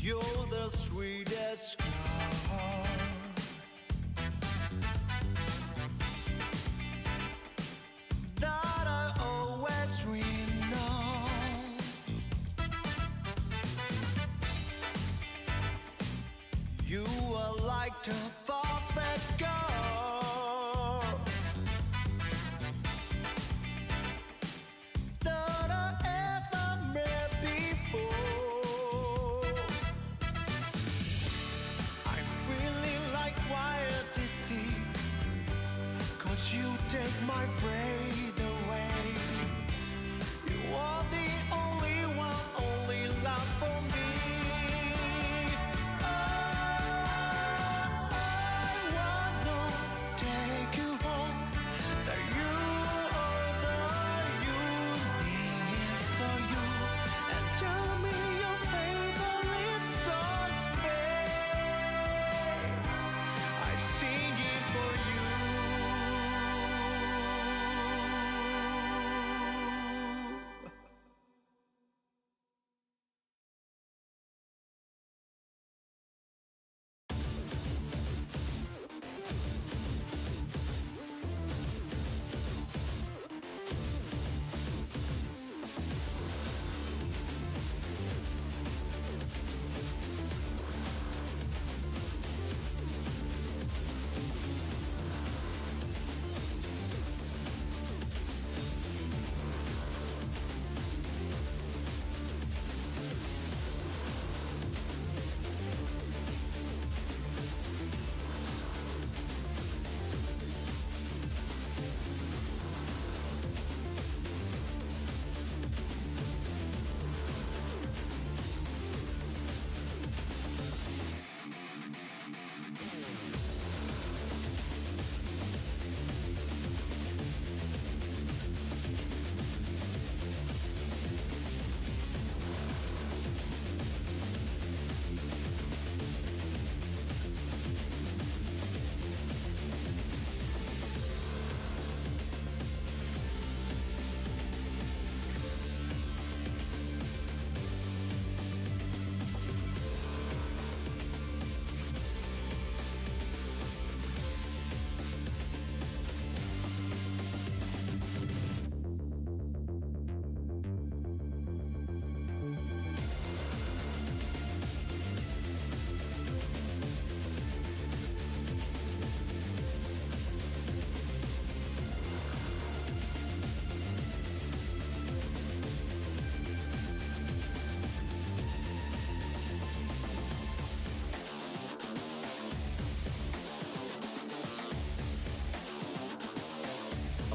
You're the sweetest girl that I always dreamed of. You are like the perfect girl that I ever met before. I'm feeling like quiet to see, 'cause you take my breath away. You are the only one, only love for me. I wanna take you home, that you are the unique for you, and tell me your favorite songs, babe. I sing it for you.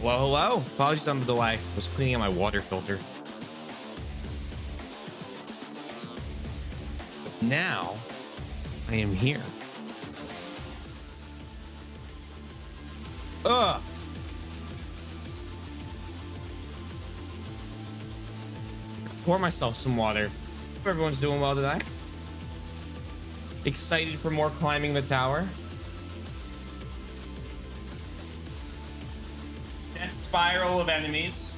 Hello, hello. Apologies on the delay. I was cleaning out my water filter. But now I am here. Ugh. Pour myself some water. Hope everyone's doing well today. Excited for more climbing the tower. Death spiral of enemies.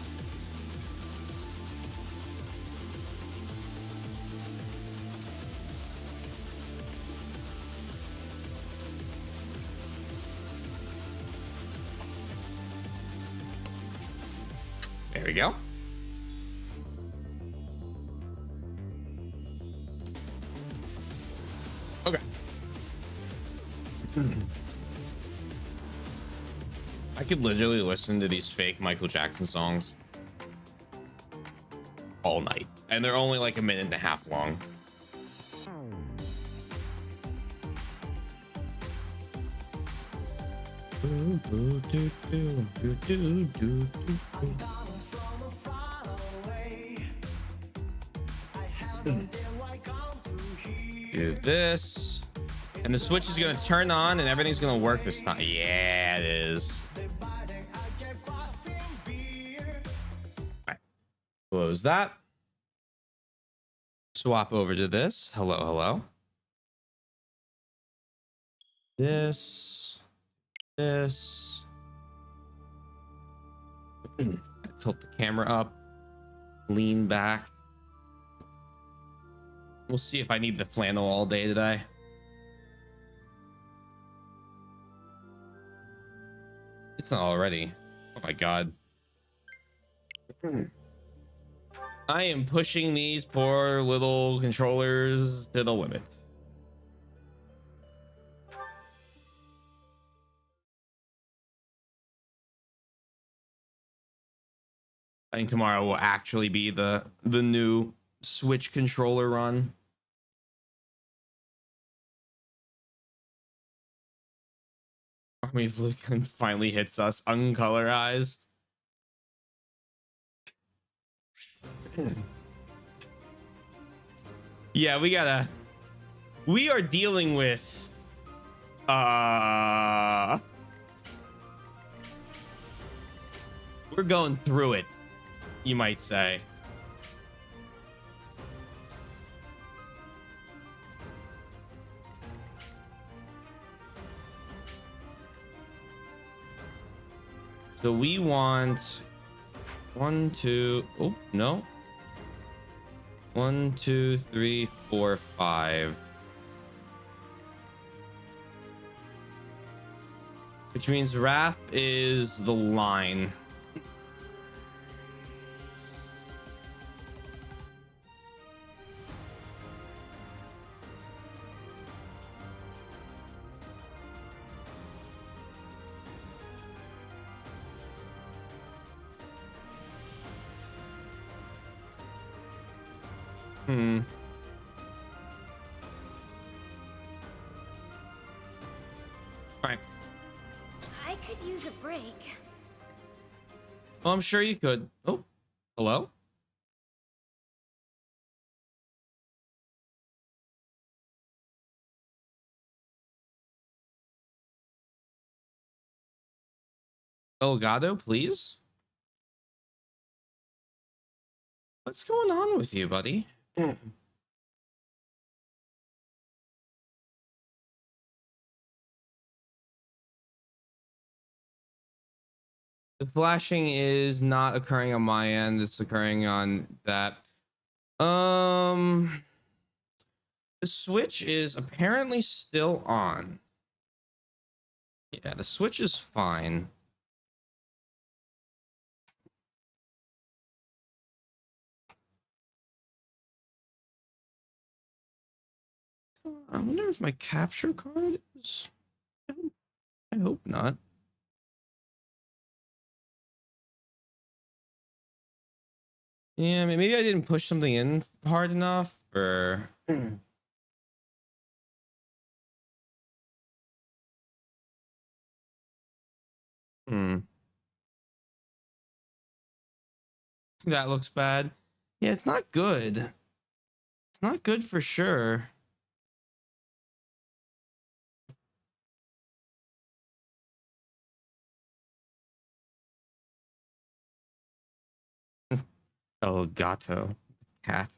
There we go. Okay. I could literally listen to these fake Michael Jackson songs all night, and they're only like a minute and a half long. Do this, and the switch is going to turn on and everything's going to work this time. Yeah, it is. All right. Close that. Swap over to this. Hello, hello. This. Tilt the camera up. Lean back. We'll see if I need the flannel all day today. It's not already. Oh my god. I am pushing these poor little controllers to the limit. I think tomorrow will actually be the new Switch controller run. Army of Lucan finally hits us uncolorized. Yeah, we are dealing with we're going through it, you might say. So we want 1, 2, oh no, 1, 2, 3, 4, 5, which means Raph is the line. All right. I could use a break. Well, I'm sure you could. Oh, hello? Elgato, please? What's going on with you, buddy? The flashing is not occurring on my end. It's occurring on that. The switch is apparently still on. Yeah, the switch is fine. I wonder if my capture card is. I hope not. Yeah, maybe I didn't push something in hard enough, or that looks bad. Yeah, it's not good. It's not good for sure. El gato, cat.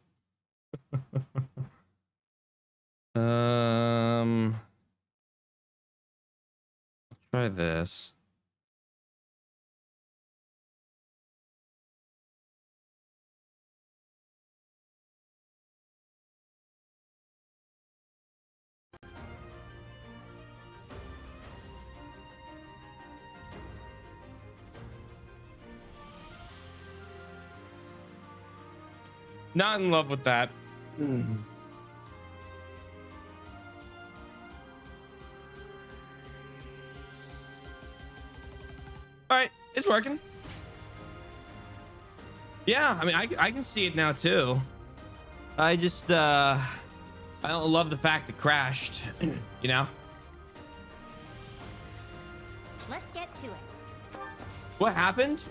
Try this. Not in love with that. All right, it's working. Yeah, I mean, I can see it now too. I just I don't love the fact it crashed. You know. Let's get to it. What happened?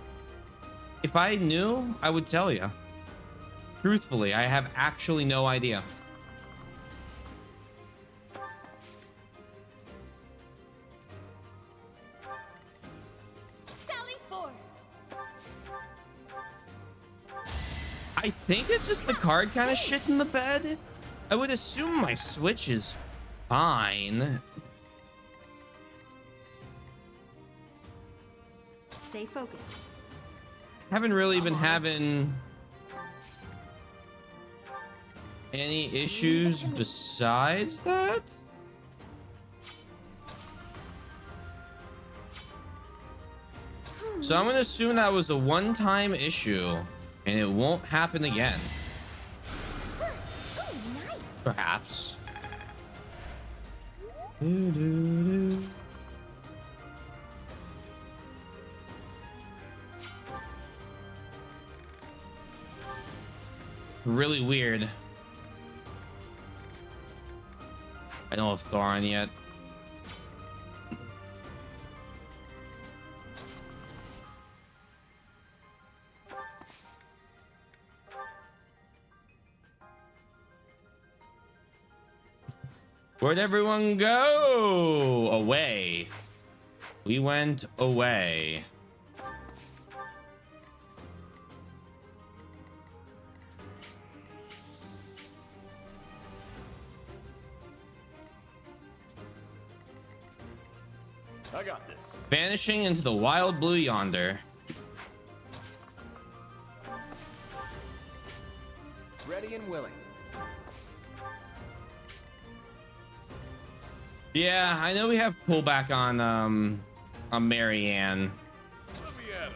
If I knew, I would tell you. Truthfully, I have actually no idea. Sally forth. I think it's just the card kind of shit in the bed. I would assume my Switch is fine. Stay focused. Haven't really been having Any issues besides that? So I'm gonna assume that was a one-time issue and it won't happen again. Oh, nice. Perhaps. Really weird. I don't have Thorin yet. Where'd everyone go? Away. We went away. I got this. Vanishing into the wild blue yonder. Ready and willing. Yeah, I know we have pullback on Marianne. Let me at him.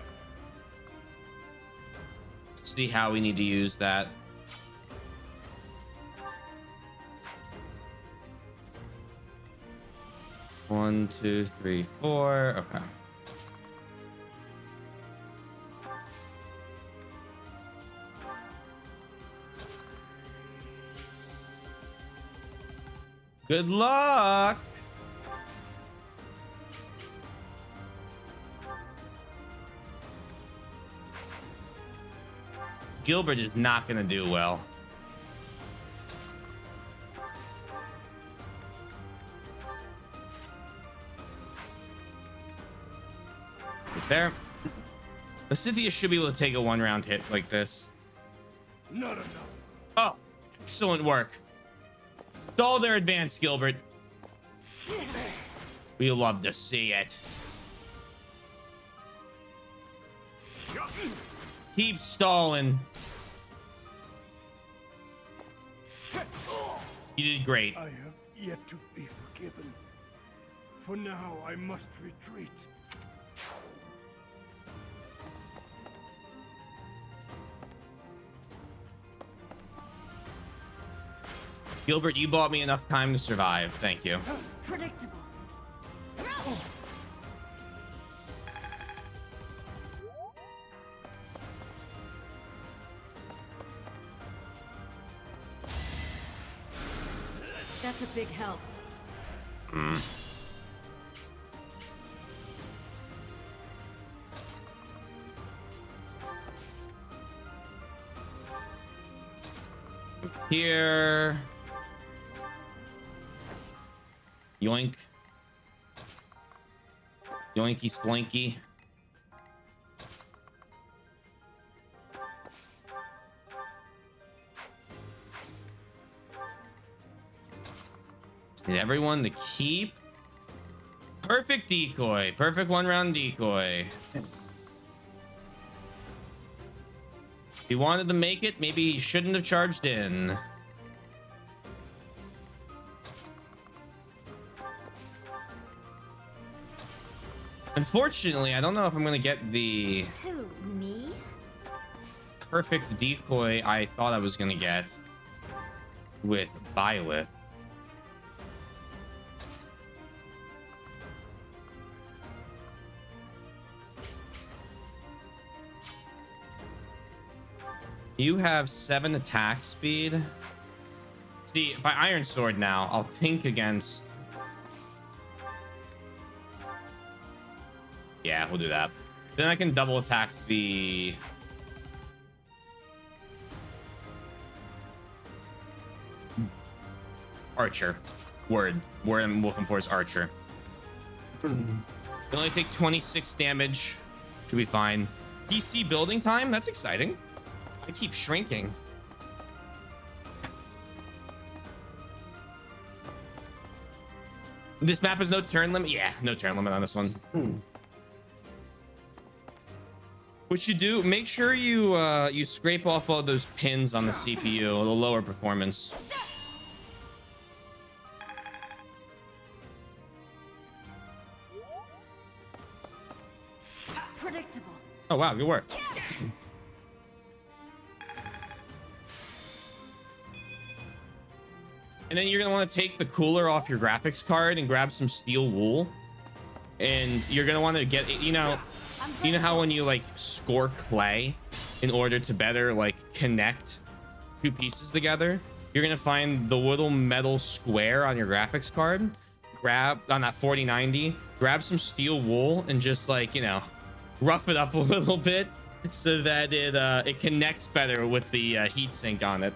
See how we need to use that. One, two, three, four. Okay. Good luck. Gilbert is not gonna do well. There. The Scythia should be able to take a one-round hit like this. Not enough. Oh, excellent work. Stall their advance, Gilbert. We love to see it. Keep stalling. You did great. I have yet to be forgiven. For now, I must retreat. Gilbert, you bought me enough time to survive. Thank you. Predictable. That's a big help. Here. Yoink. Yoinky splinky. Need everyone to keep. Perfect decoy. Perfect one-round decoy. If he wanted to make it, maybe he shouldn't have charged in. Unfortunately, I don't know if I'm gonna get the Who, me? perfect decoy I thought I was gonna get with Byleth. You have 7 attack speed. See, if I Iron Sword now, I'll think against... Yeah, we'll do that. Then I can double attack the... Archer. Word I'm looking for is Archer. You only take 26 damage. Should be fine. PC building time? That's exciting. It keeps shrinking. This map has no turn limit? Yeah, no turn limit on this one. What you do, make sure you you scrape off all those pins on the CPU, the lower performance. Predictable. Oh wow, good work. And then you're gonna want to take the cooler off your graphics card and grab some steel wool. And you're gonna want to get, you know how when you like score clay in order to better like connect two pieces together, you're gonna find the little metal square on your graphics card, grab on that 4090, grab some steel wool and just like, you know, rough it up a little bit so that it connects better with the heat sink on it.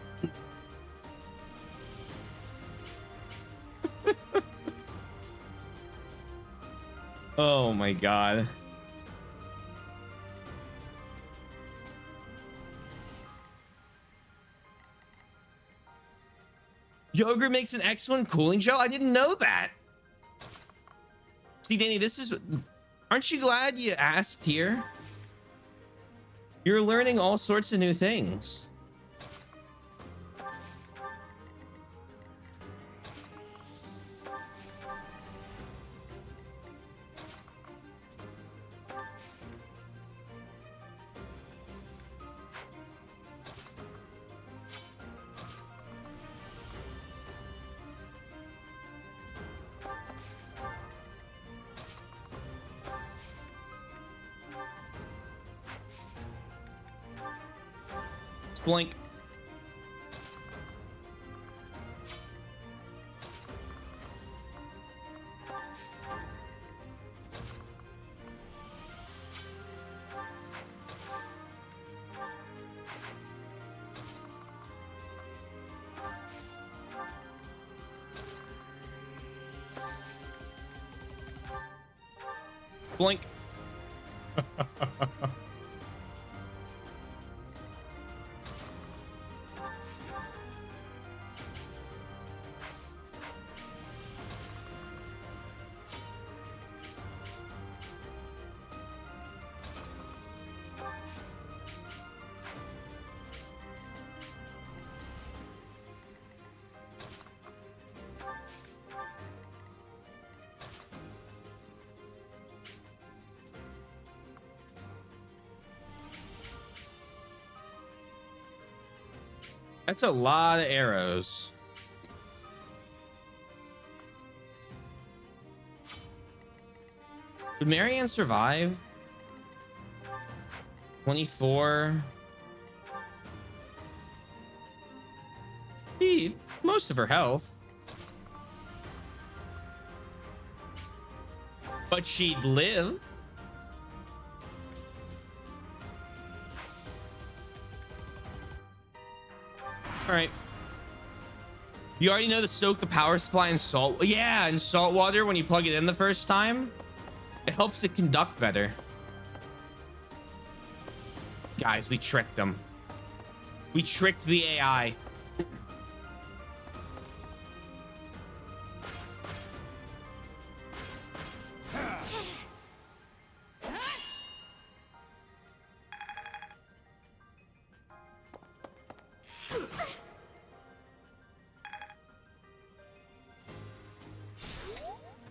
Oh my god. Yogurt makes an excellent cooling gel? I didn't know that. See, Danny, this is... Aren't you glad you asked here? You're learning all sorts of new things. Blink. Blink. That's a lot of arrows. Did Marianne survive? 24. Most of her health. But she'd live. All right. You already know to soak the power supply in salt. Yeah, in salt water when you plug it in the first time. It helps it conduct better. Guys, we tricked them. We tricked the AI.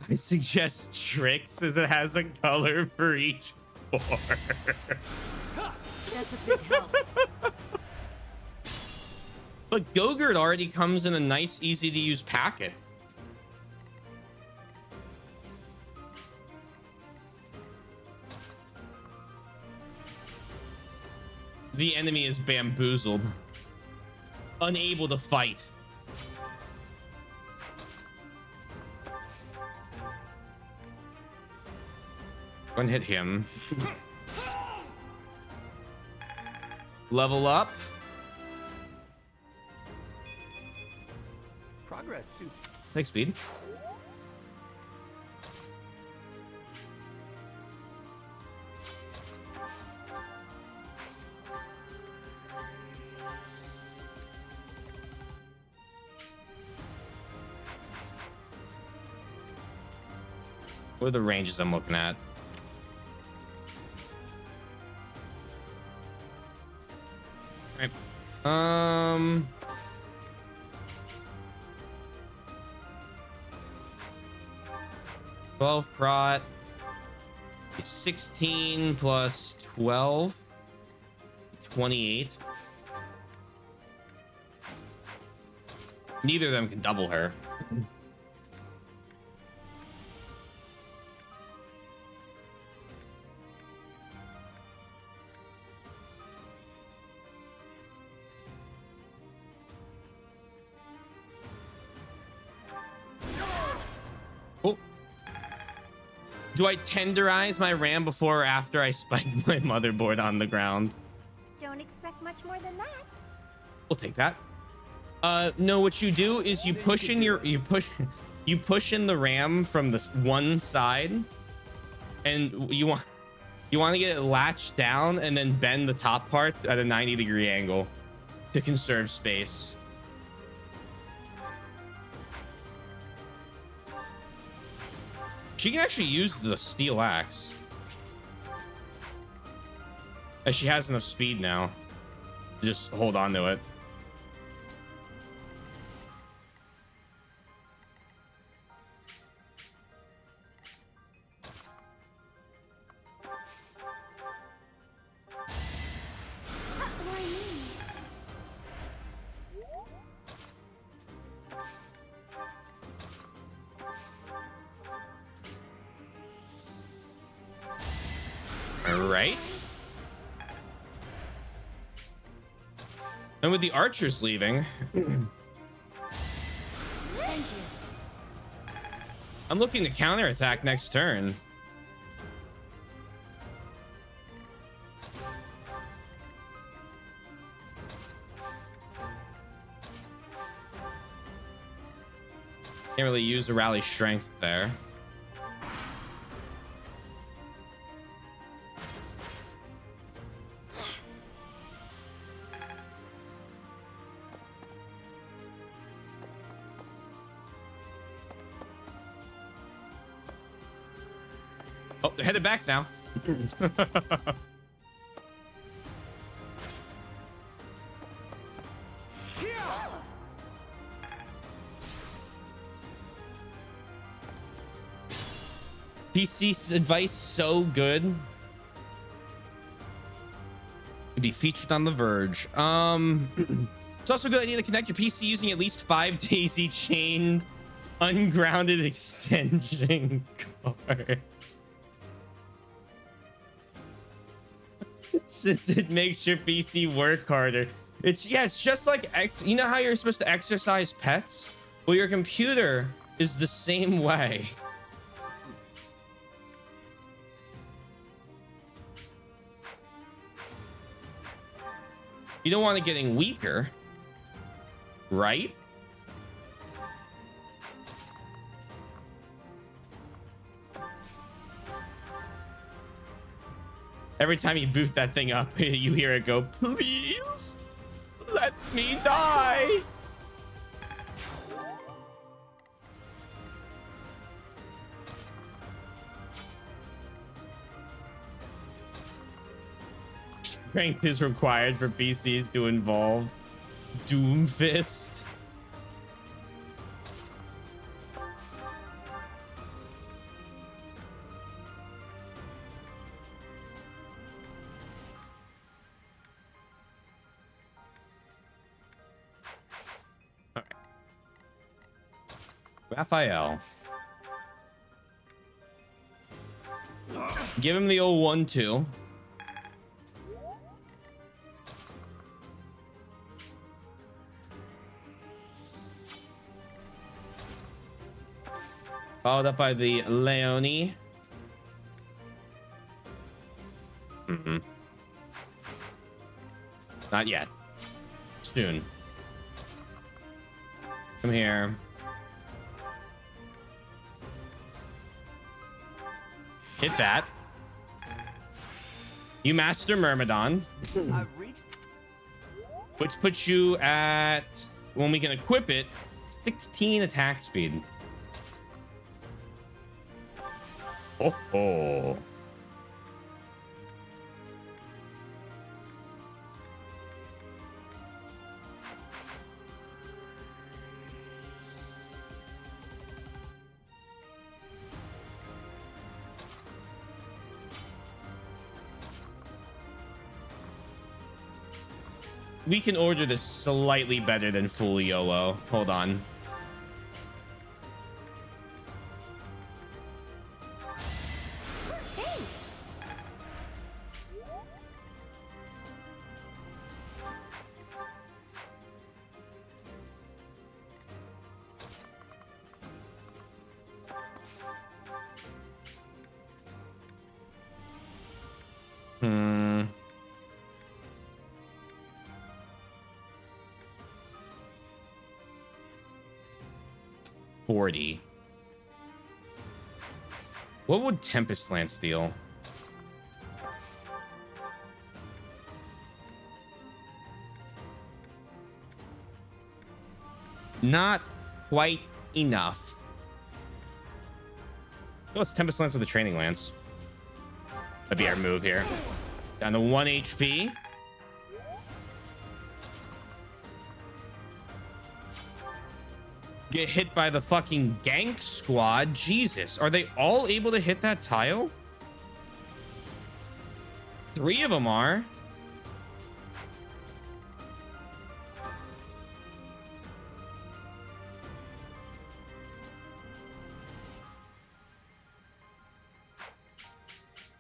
I suggest tricks as it has a color for each floor. That's a big help. But Go-Gurt already comes in a nice, easy to use packet. The enemy is bamboozled, unable to fight. One hit him. Level up. Progress suits. Take speed. What are the ranges I'm looking at? Um, 12 prot. 16 plus 12. 28. Neither of them can double her. Oh. Do I tenderize my RAM before or after I spike my motherboard on the ground? Don't expect much more than that. We'll take that. No, what you do is you push in you push in the RAM from this one side, and you want to get it latched down and then bend the top part at a 90-degree angle to conserve space. She can actually use the steel axe, as she has enough speed now to just hold on to it. Why me? All right. And with the archers leaving, Thank you. I'm looking to counterattack next turn. Can't really use the rally strength there. Oh, they're headed back now. PC's advice so good. Could be featured on The Verge. It's also a good idea to connect your PC using at least 5 daisy chained ungrounded extension cards. Since it makes your PC work harder. It's just like, you know how you're supposed to exercise pets? Well, your computer is the same way. You don't want it getting weaker, right? Every time you boot that thing up, you hear it go, "Please, let me die." Strength is required for PCs to involve Doomfist. All right. Raphael. Give him the old 1-2. Followed up by the Leonie. Not yet. Soon. Come here. Hit that. You master Myrmidon. I've reached. Which puts you at, when we can equip it, 16 attack speed. Oh. we can order this slightly better than full YOLO. Hold on. Thanks. Hmm. $40. What would Tempest Lance steal? Not quite enough. Oh, it's Tempest Lance with a Training Lance. That'd be our move here. Down to 1 HP. Get hit by the fucking gank squad. Jesus. Are they all able to hit that tile? 3 of them are.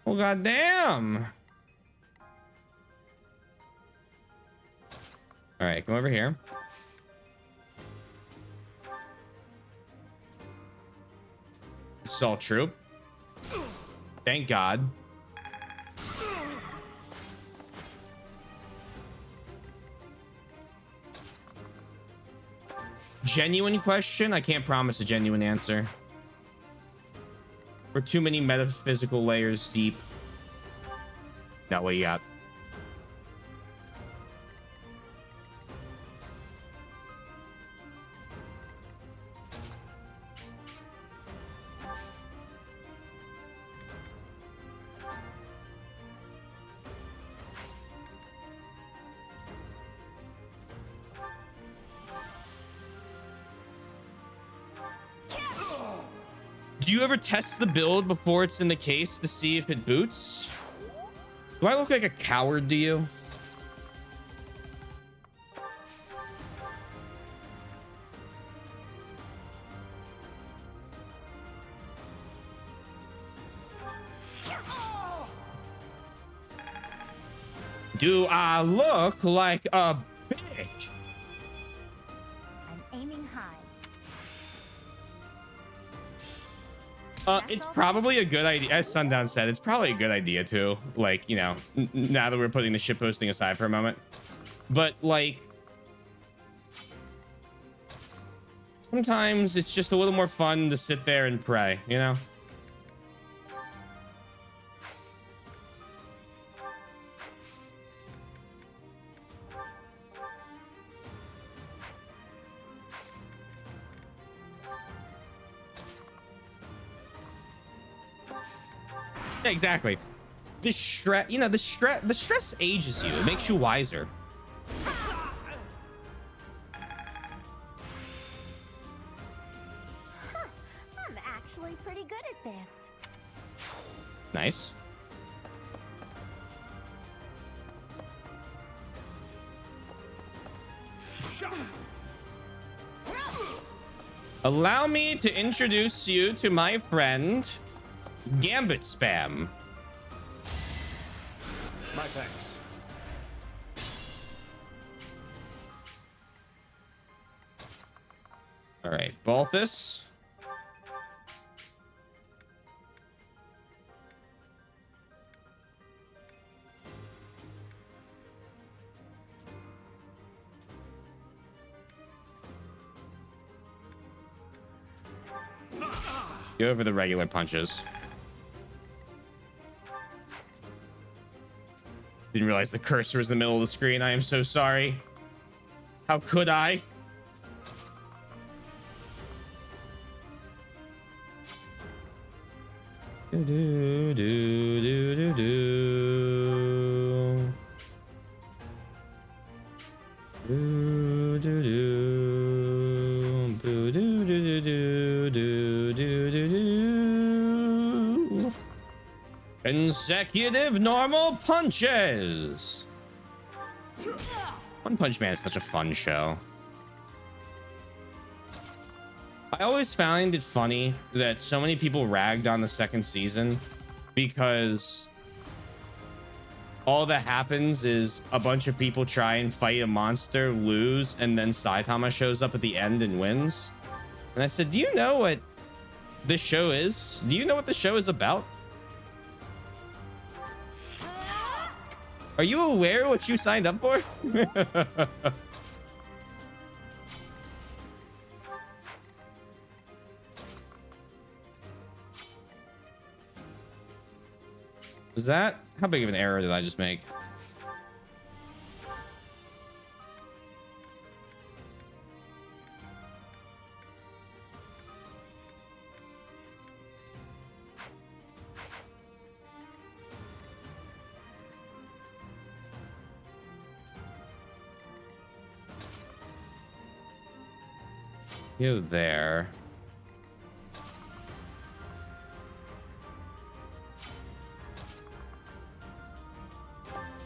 Oh, goddamn. All right, come over here. Assault troop. Thank God. Genuine question? I can't promise a genuine answer. We're too many metaphysical layers deep. Now what you got? Do you ever test the build before it's in the case to see if it boots? Do I look like a coward to you? Do I look like a bitch? I'm aiming high. It's probably a good idea. As Sundown said, it's probably a good idea too. Like, you know, now that we're putting the ship posting aside for a moment. But like, sometimes it's just a little more fun to sit there and pray, you know? Yeah, exactly. The stress, you know, the stress ages you. It makes you wiser. I'm actually pretty good at this. Nice. Allow me to introduce you to my friend, Gambit Spam. My thanks. All right, Balthus. Go over the regular punches. Didn't realize the cursor was in the middle of the screen. I am so sorry. How could I? Do, do, do, do, do, do. Do, do, do. Do, do, do, do, do, do, do, do. Consecutive normal punches. One Punch Man is such a fun show. I always found it funny that so many people ragged on the second season because all that happens is a bunch of people try and fight a monster, lose, and then Saitama shows up at the end and wins. And I said, do you know what this show is? Do you know what the show is about? Are you aware what you signed up for? Was that? How big of an error did I just make? You there.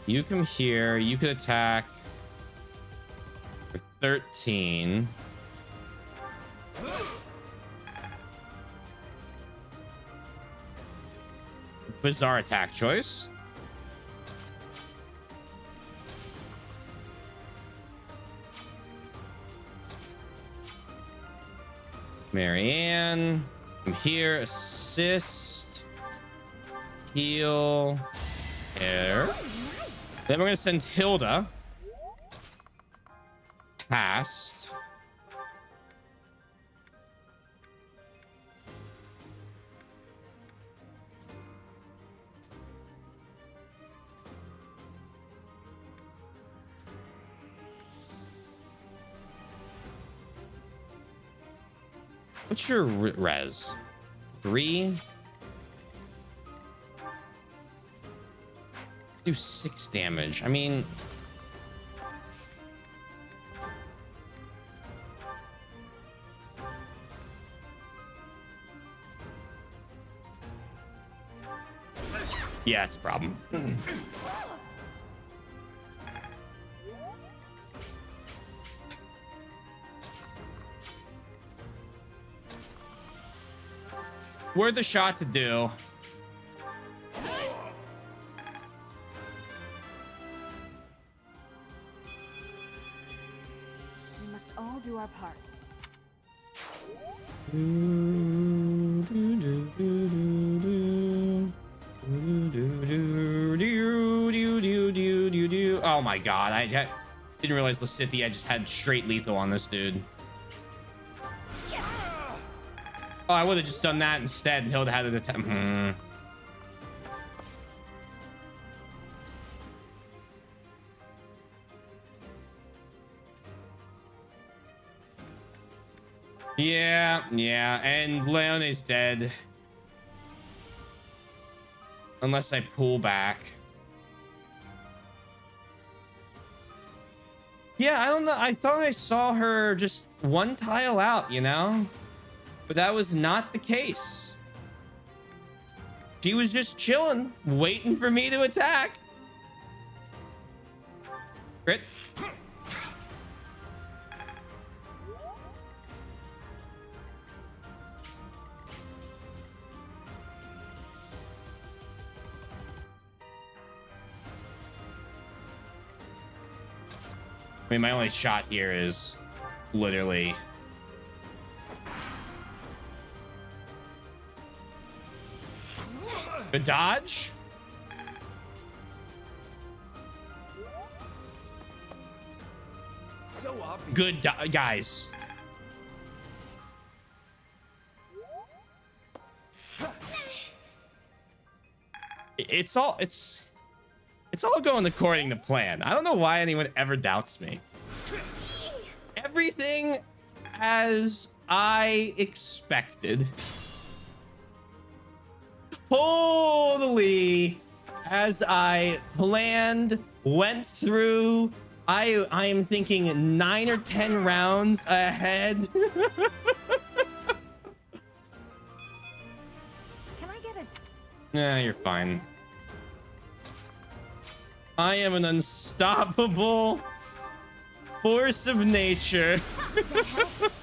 You come here. You could attack for 13. Bizarre attack choice. Marianne, I'm here. Assist, heal, air. Then we're gonna send Hilda past. What's your res? 3? Do 6 damage. I mean, yeah, it's a problem. Worth a shot to do. We must all do our part. Oh my god, I didn't realize Lysithia just had straight lethal on this dude. Oh, I would have just done that instead and Hilda had an attempt. Yeah, and Leone's dead. Unless I pull back. Yeah, I don't know. I thought I saw her just one tile out, you know? But that was not the case. She was just chilling, waiting for me to attack. Crit. I mean, my only shot here is literally... Good dodge. So obvious. Good guys. It's all going according to plan. I don't know why anyone ever doubts me. Everything as I expected. Totally as I planned, went through. I am thinking 9 or 10 rounds ahead. Can I get a... Nah, you're fine. I am an unstoppable Force of nature. That helps.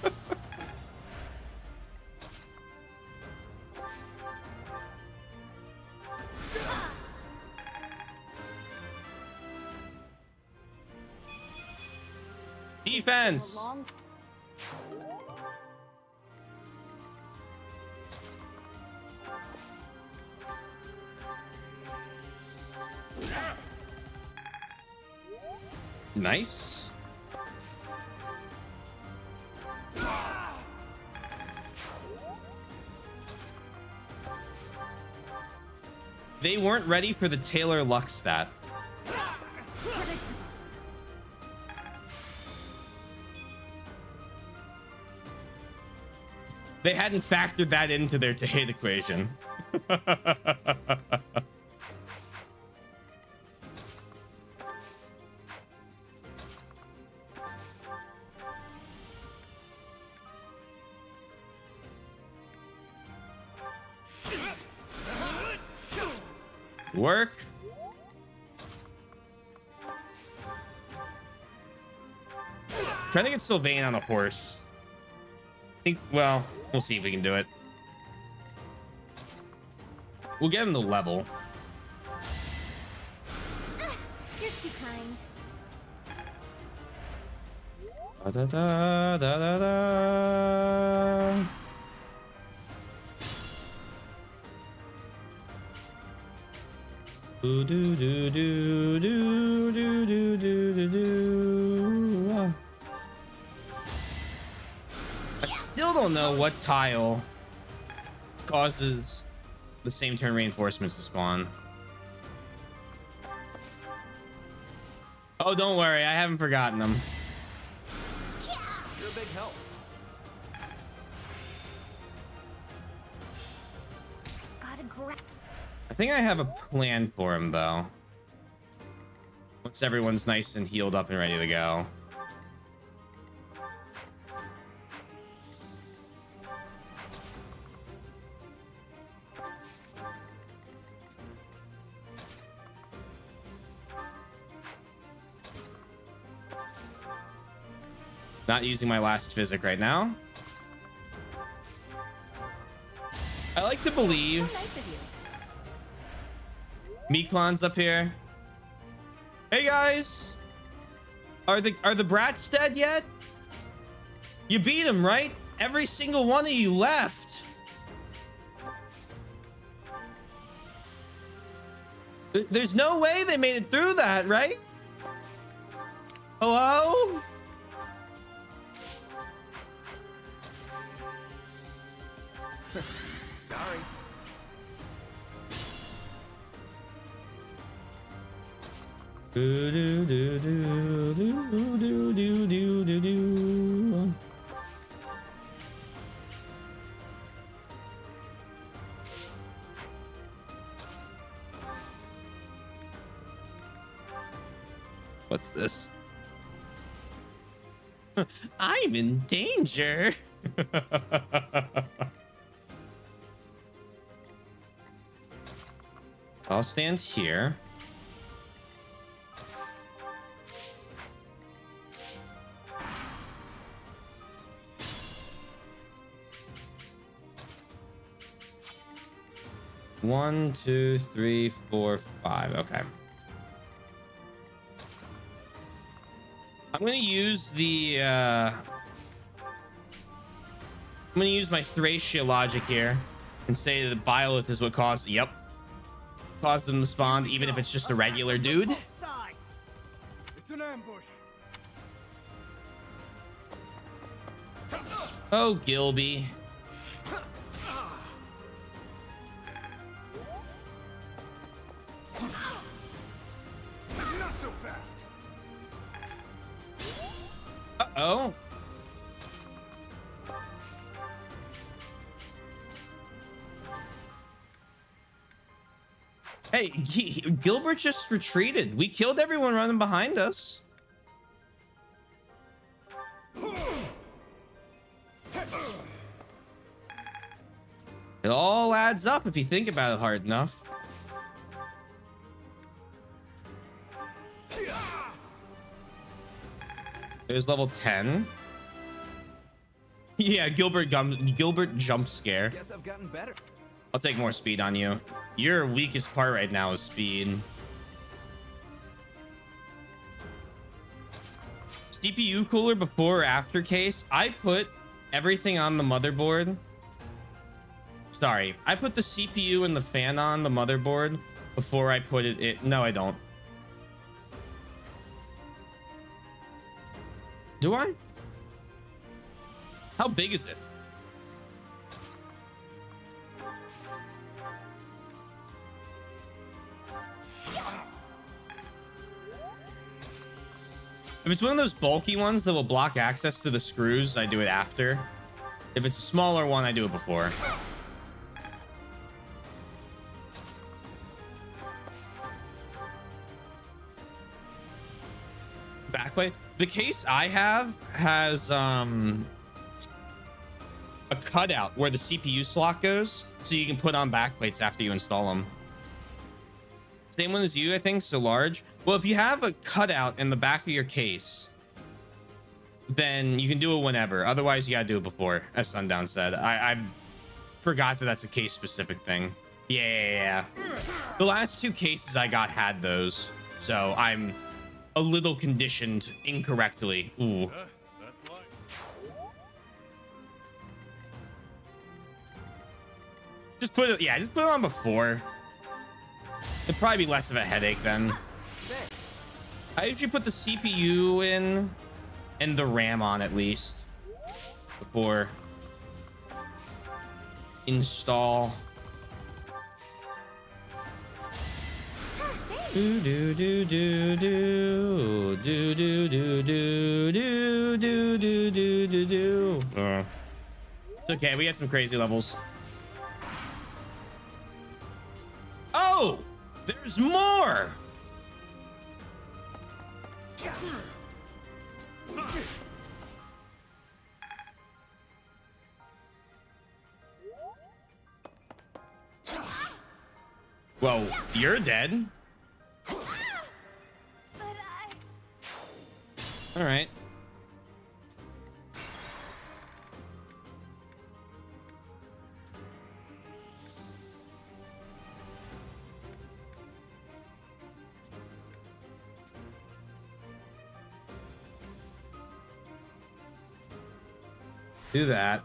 Defense. A long Nice. They weren't ready for the Taylor Luck stat. predictable. They hadn't factored that into their to hate equation. Work. Trying to get Sylvain on a horse. I think, well, we'll see if we can do it. We'll get him the level. You're too kind. Da, da, da, da, da, da. Do, do, do, do, do, do, do, do, do, do. I still don't know what tile causes the same turn reinforcements to spawn. Oh, don't worry, I haven't forgotten them. You're a big help. Gotta grab. I think I have a plan for him, though. Once everyone's nice and healed up and ready to go. Not using my last physic right now. I like to believe So nice of you. Miklon's up here. Hey guys, are the brats dead yet? You beat them, right? Every single one of you left. There's no way they made it through that, right? Hello? Sorry. Do, do, do, do, do, do, do, do, do, do. What's this? I'm in danger. I'll stand here. One, two, three, four, five. Okay. I'm gonna use the I'm gonna use my Thracia logic here and say that the Byleth is what caused caused them to spawn, even if it's just a regular dude. Both sides. It's an ambush. Oh, Gilby. Not so fast. Uh-oh. Hey, Gilbert just retreated. We killed everyone running behind us. It all adds up if you think about it hard enough. It was level 10. Yeah, Gilbert jump scare. Guess I've gotten better. I'll take more speed on you. Your weakest part right now is speed. CPU cooler before or after case? I put everything on the motherboard. Sorry, I put the CPU and the fan on the motherboard before I put it in. No, I don't. Do I? How big is it? If it's one of those bulky ones that will block access to the screws, I do it after. If it's a smaller one, I do it before. Backplate. The case I have has a cutout where the CPU slot goes, so you can put on backplates after you install them. Same one as you, I think, so large. Well, if you have a cutout in the back of your case, then you can do it whenever. Otherwise, you gotta do it before, as Sundown said. I forgot that that's a case specific thing. Yeah. The last two cases I got had those, so I'm a little conditioned incorrectly. Ooh. That's life. Just put it on before. It'd probably be less of a headache then. Thanks. I usually put the CPU in and the RAM on at least before install. Do do do do do do do do do do do do do do do. It's okay. We had some crazy levels. Oh, there's more. Well, you're dead. But All right. Do that.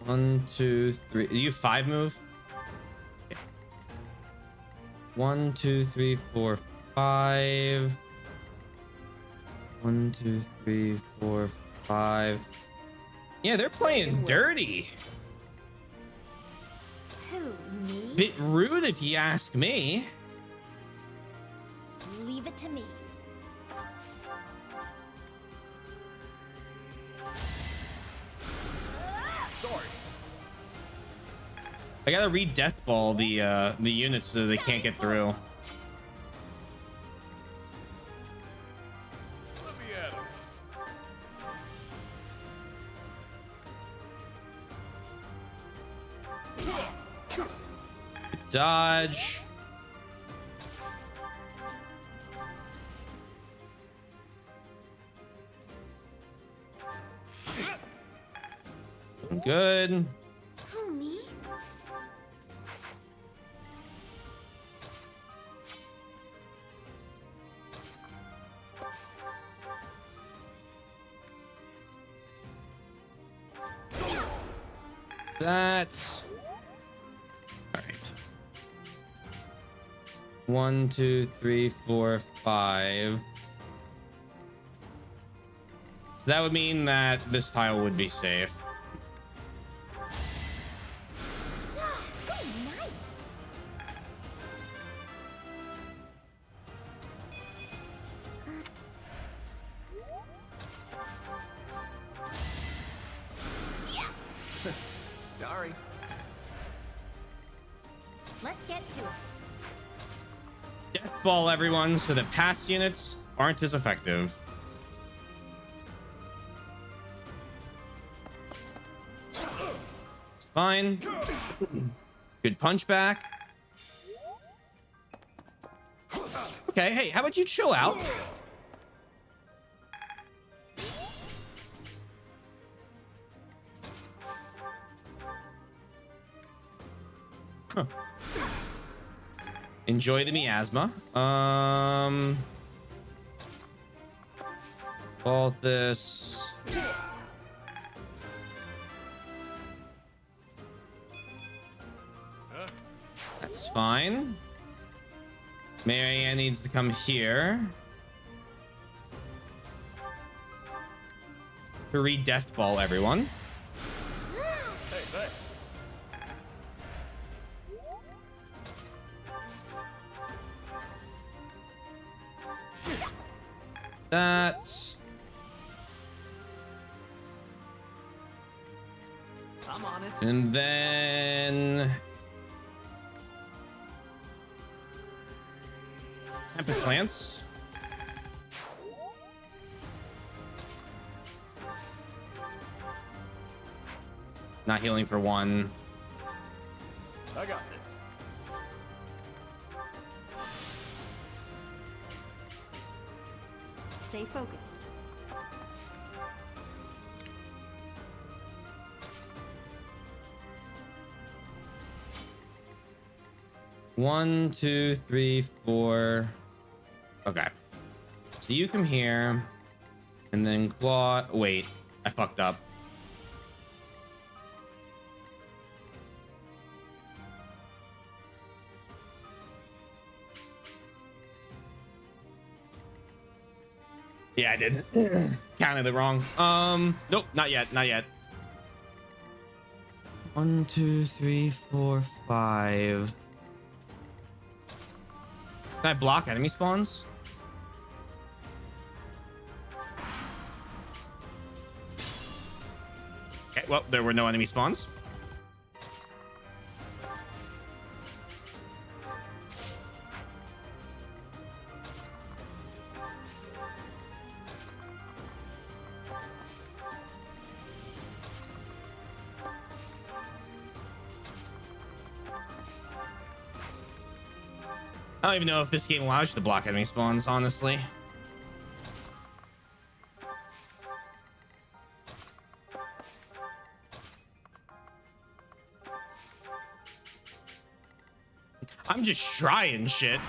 One, two, three. You 5 move? Okay. 1, 2, 3, 4, 5. 1, 2, 3, 4, 5. Yeah, they're playing dirty. who, me? Bit rude if you ask me. Leave it to me. Sorry. I gotta re-death ball the units so they can't get through. Let me at him. Dodge. Good. Who, me? That. All right. 1, 2, 3, 4, 5. That would mean that this tile would be safe. Oh, nice. Sorry. Let's get to it. Death ball everyone so that pass units aren't as effective. It's fine. Good punch back. Okay, hey, how about you chill out? Huh. Enjoy the miasma. Vault this. That's fine. Marianne needs to come here to re-death ball everyone. Hey, thanks. That's I'm on it. and then Tempest Lance. Not healing for one. I got this. Stay focused. One, two, three, four. Okay. So you come here. And then Claw. Wait, I fucked up. Yeah, I did. Counted it wrong. Nope, not yet, not yet. 1, 2, 3, 4, 5. Can I block enemy spawns? Okay, well, there were no enemy spawns. I don't even know if this game allows you to block enemy spawns, honestly. I'm just trying shit.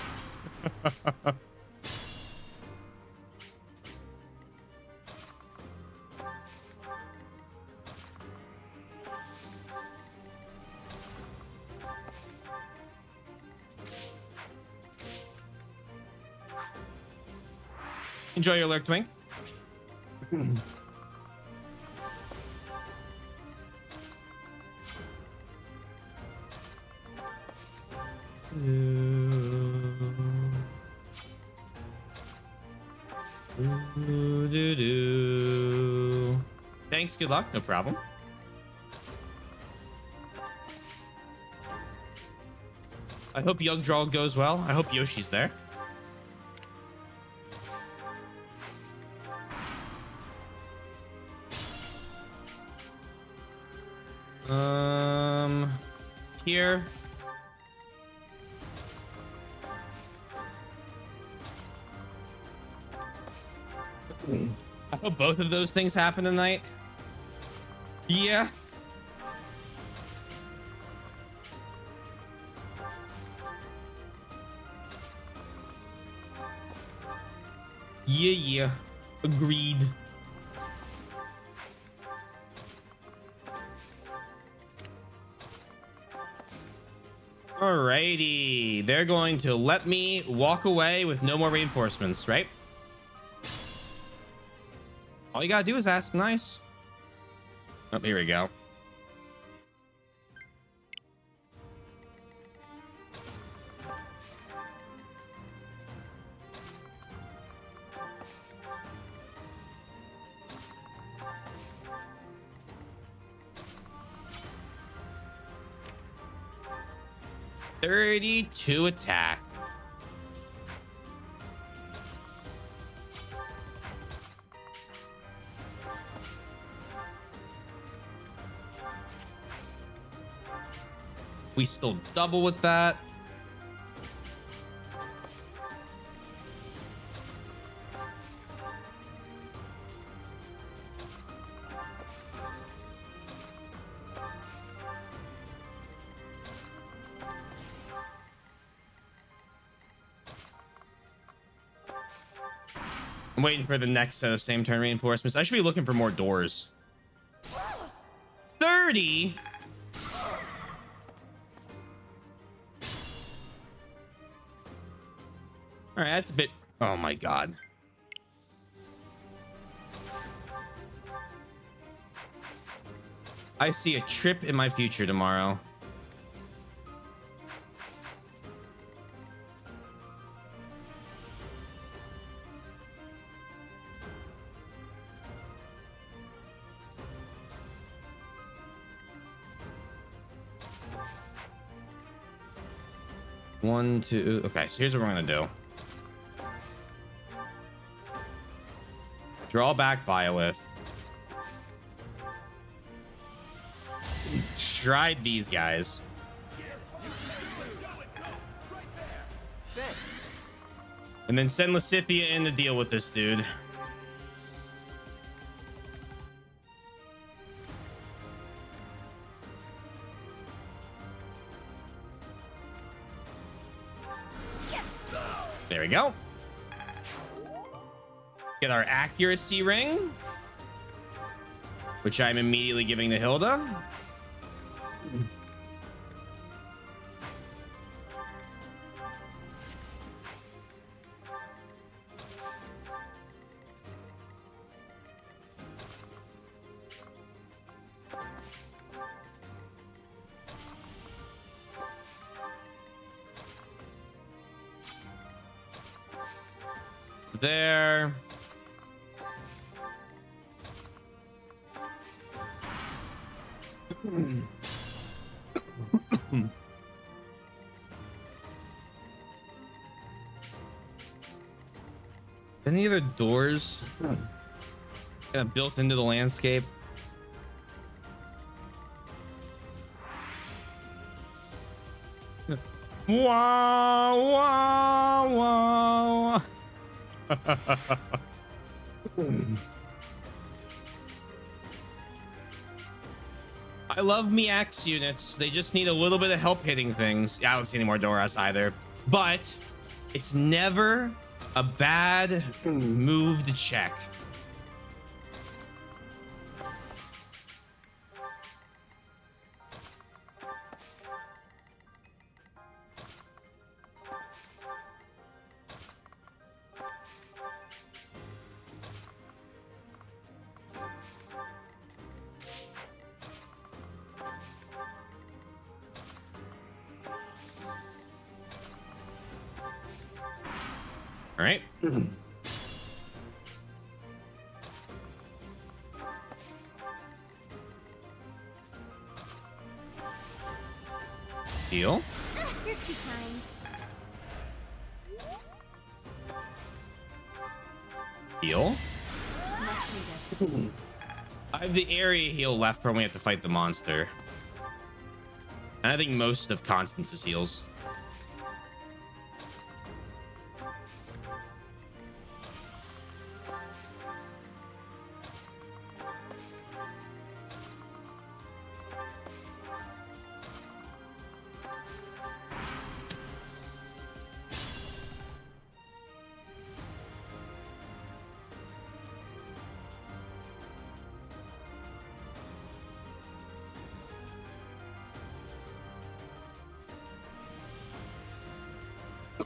Enjoy your lurk, Twink. Thanks, good luck, no problem. I hope Yugdraw goes well. I hope Yoshi's there. Here. I hope both of those things happen tonight. Yeah. Yeah. Agreed. Alrighty. They're going to let me walk away with no more reinforcements, right? All you gotta do is ask nice. Oh, here we go. $32 attack. We still double with that. I'm waiting for the next set of same turn reinforcements. I should be looking for more doors. 30. All right, that's a bit. Oh my god. I see a trip in my future tomorrow. One, two. Okay, so here's what we're gonna do. Draw back Byleth. Stride these guys. Thanks. And then send Lysithea in to deal with this dude. There we go. Get our accuracy ring, which I'm immediately giving to Hilda. There. Any other doors kind of built into the landscape? Wow, wow, wow. I love me axe units. They just need a little bit of help hitting things. Yeah, I don't see any more Doras either. But it's never a bad move to check. All right. Heal. You're too kind. Heal. Much needed. I have the area heal left for when we have to fight the monster. And I think most of Constance's heals.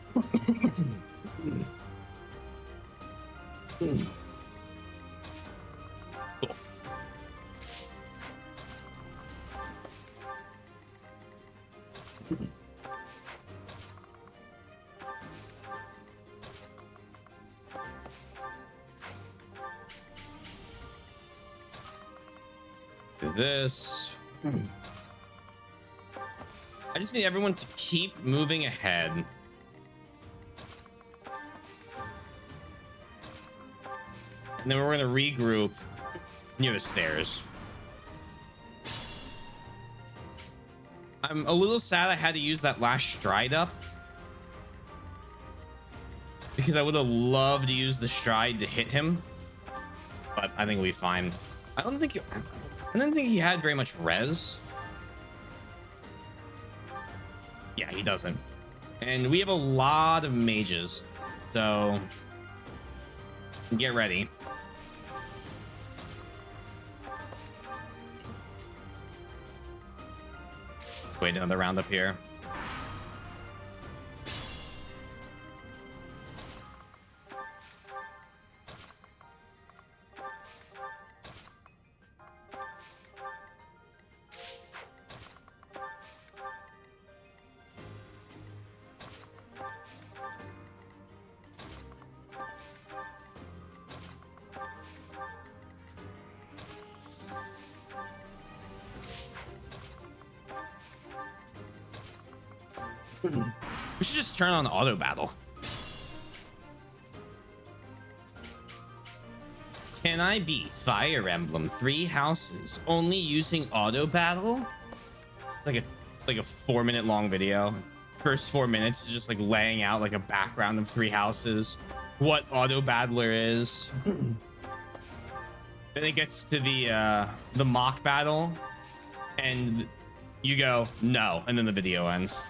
Cool. Do this. I just need everyone to keep moving ahead. And then we're going to regroup near the stairs. I'm a little sad I had to use that last stride up, because I would have loved to use the stride to hit him, but I think we'll be fine. I don't think he had very much res. Yeah, he doesn't. And we have a lot of mages, so Get ready. Wait another round up here. We should just turn on auto battle. Can I beat Fire Emblem 3 Houses only using auto battle? It's like a 4-minute long video. First 4 minutes is just like laying out like a background of 3 Houses, what auto battler is. Then it gets to the mock battle, and you go no, and then the video ends.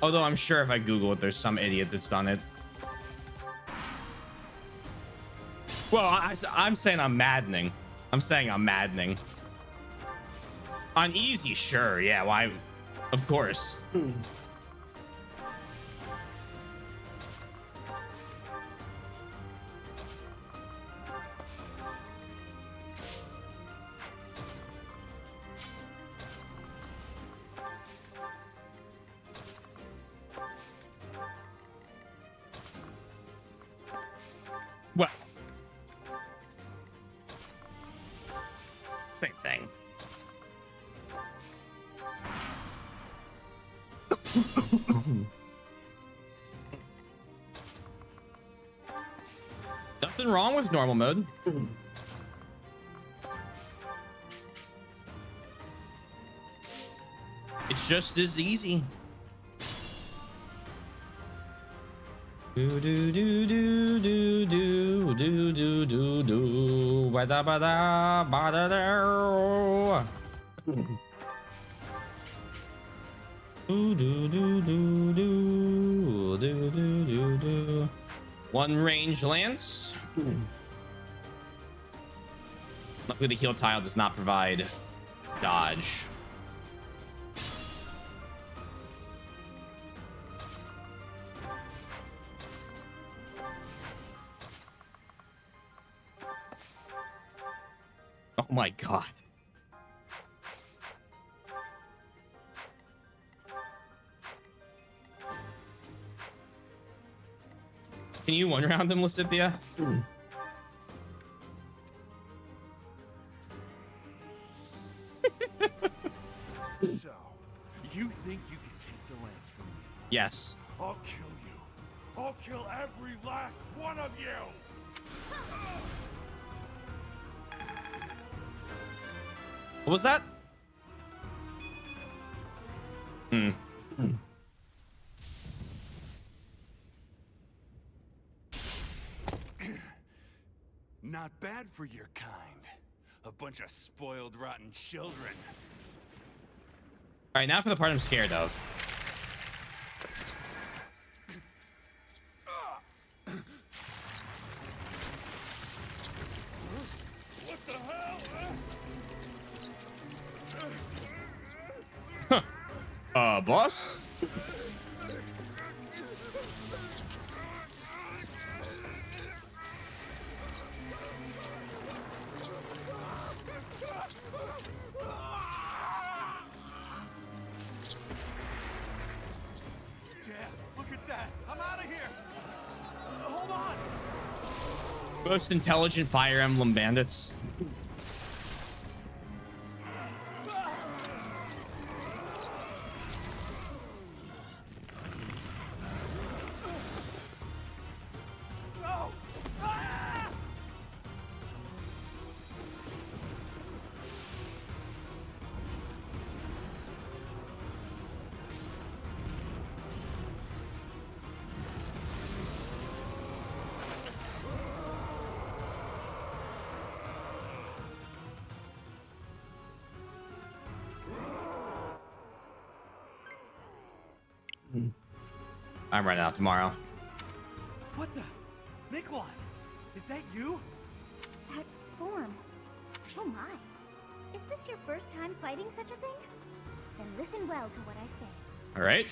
Although I'm sure if I Google it, there's some idiot that's done it. Well, I'm saying I'm maddening. I'm saying I'm maddening. On easy, sure. Yeah, why? Of course. Well, same thing. Nothing wrong with normal mode. It's just as easy. Do do do do do do do do do do ba da ba da ba da da. Do do do do do do do do. One range lance. Luckily, the heal tile does not provide dodge. Oh my god. Can you one round him, Lysithia? So, you think you can take the lance from me? Yes. I'll kill you. I'll kill every last one of you! What was that? Not bad for your kind. A bunch of spoiled, rotten children. All right, now for the part I'm scared of. What the hell? Boss? Dad, look at that. I'm out of here. Hold on. Most intelligent Fire Emblem bandits. No. Ah! I'm running out tomorrow. What the? Nikolai, is that you? That form. Oh my. Is this your first time fighting such a thing? Then listen well to what I say. All right.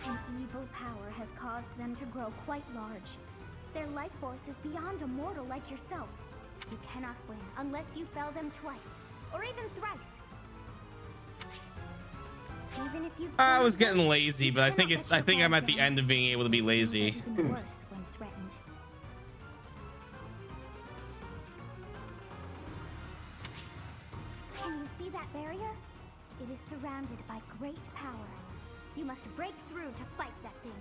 An evil power has caused them to grow quite large. Their life force is beyond a mortal like yourself. You cannot win unless you fell them twice, or even thrice. Even if you I was getting lazy, but I think I'm at the end of being able to be lazy. Even worse when threatened. Can you see that barrier? It is surrounded by great power. You must break through to fight that thing.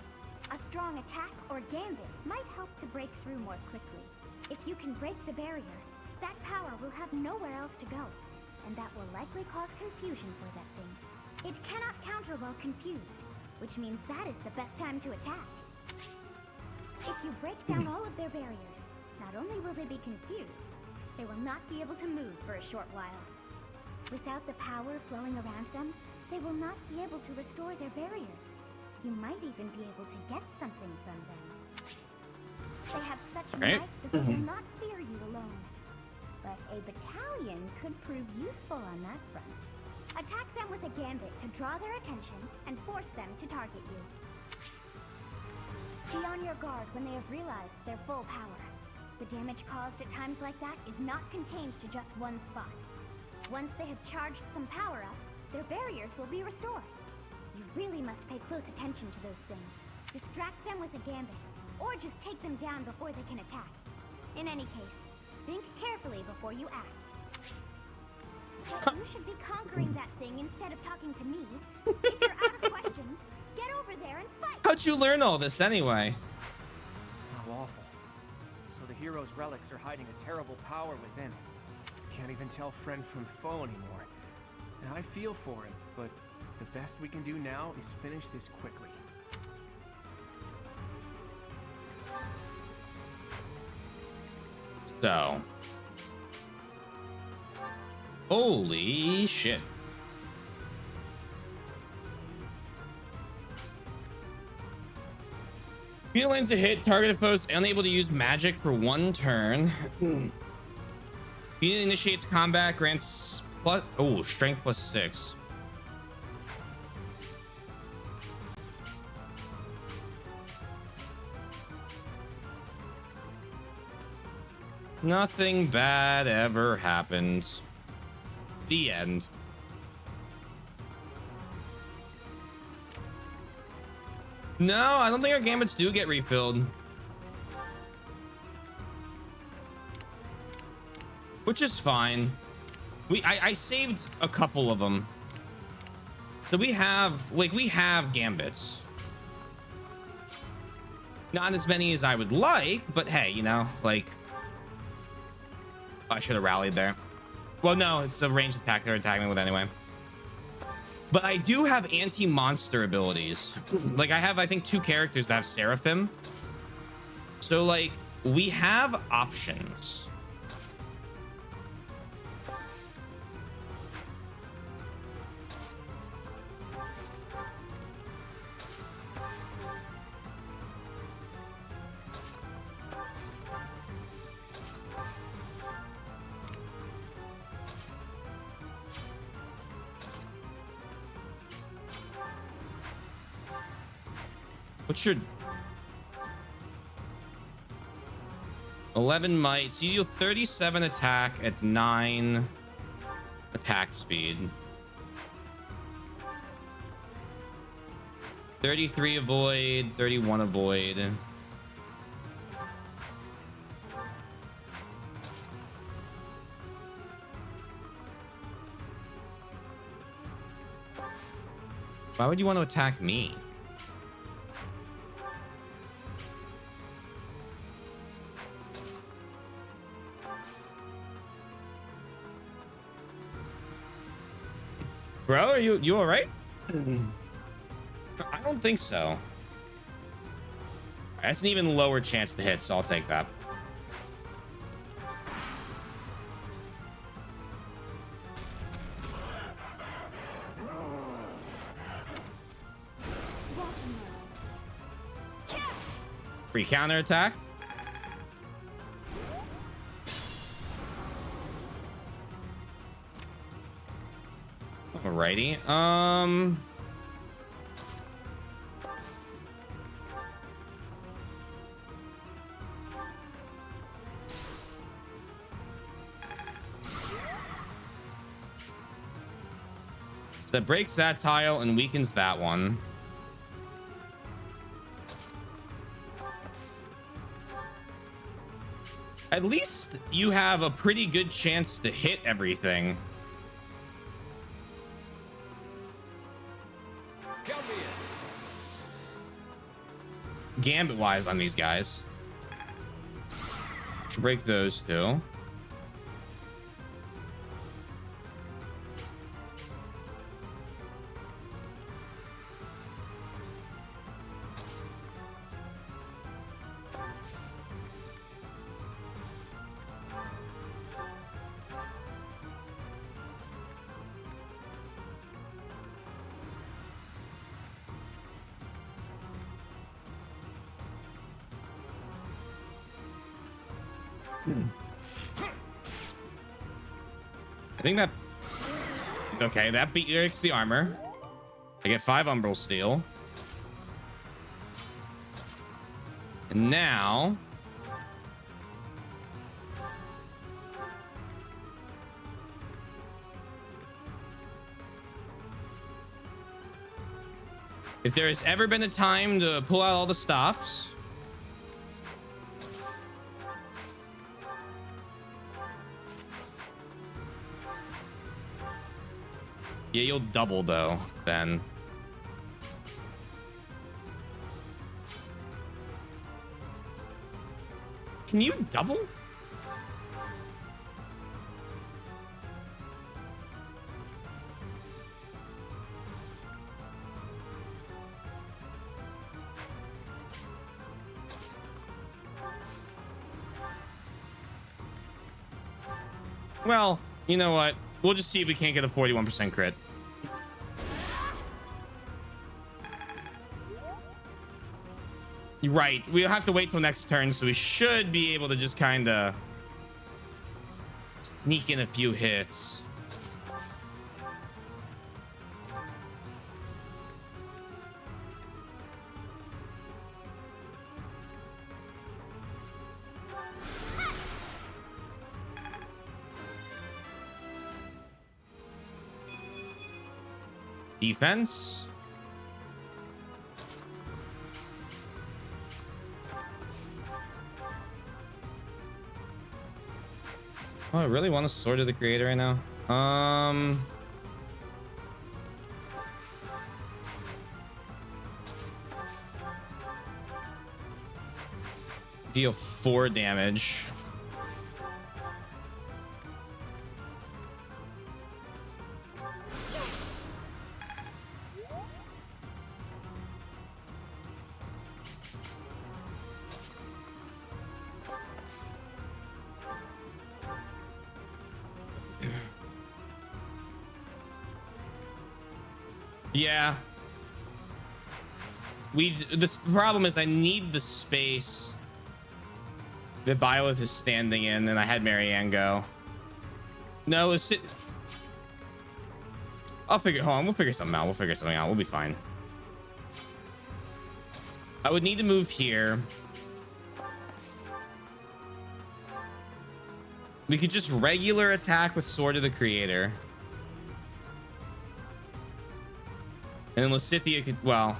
A strong attack or gambit might help to break through more quickly. If you can break the barrier, that power will have nowhere else to go, and that will likely cause confusion for that thing. It cannot counter while confused, which means that is the best time to attack. If you break down all of their barriers, not only will they be confused, they will not be able to move for a short while. Without the power flowing around them, they will not be able to restore their barriers. You might even be able to get something from them. They have such might that they will not fear you alone. But a battalion could prove useful on that front. Attack them with a gambit to draw their attention and force them to target you. Be on your guard when they have realized their full power. The damage caused at times like that is not contained to just one spot. Once they have charged some power up, their barriers will be restored. You really must pay close attention to those things. Distract them with a gambit, or just take them down before they can attack. In any case, think carefully before you act. But you should be conquering that thing instead of talking to me. If you're out of questions, get over there and fight! How'd you learn all this anyway? How awful. So the hero's relics are hiding a terrible power within. Can't even tell friend from foe anymore. And I feel for him, but the best we can do now is finish this quickly. So. Holy shit. Feelings a hit, targeted foes unable to use magic for one turn. He initiates combat, grants plus strength +6. Nothing bad ever happens. The end. No, I don't think our gambits do get refilled. Which is fine. I saved a couple of them. So we have gambits. Not as many as I would like, but hey, you know, like I should have rallied there. Well, no, it's a ranged attack they're attacking with anyway. But I do have anti-monster abilities. Like I have, I think, 2 characters that have Seraphim. So like we have options. What's your 11 might? So you deal 37 attack at 9 attack speed. 33 avoid, 31 avoid. Why would you want to attack me? Bro, are you all right? I don't think so. That's an even lower chance to hit, so I'll take that. Watch and learn. Free counterattack. Alrighty. So that breaks that tile and weakens that one. At least you have a pretty good chance to hit everything. Gambit wise on these guys. Should break those two. I think that... Okay, that breaks the armor. I get 5 Umbral Steel. And now... if there has ever been a time to pull out all the stops... yeah, you'll double though, then. Can you double? Well, you know what? We'll just see if we can't get a 41% crit. Right, we'll have to wait till next turn, so we should be able to just kind of sneak in a few hits. Defense. Oh, I really want a Sword of the Creator right now. Deal 4 damage. Yeah. This problem is I need the space that Byleth is standing in, and I had Marianne go. No, let's sit. Hold on, we'll figure something out. We'll be fine. I would need to move here. We could just regular attack with Sword of the Creator. And then Lysithea could, well,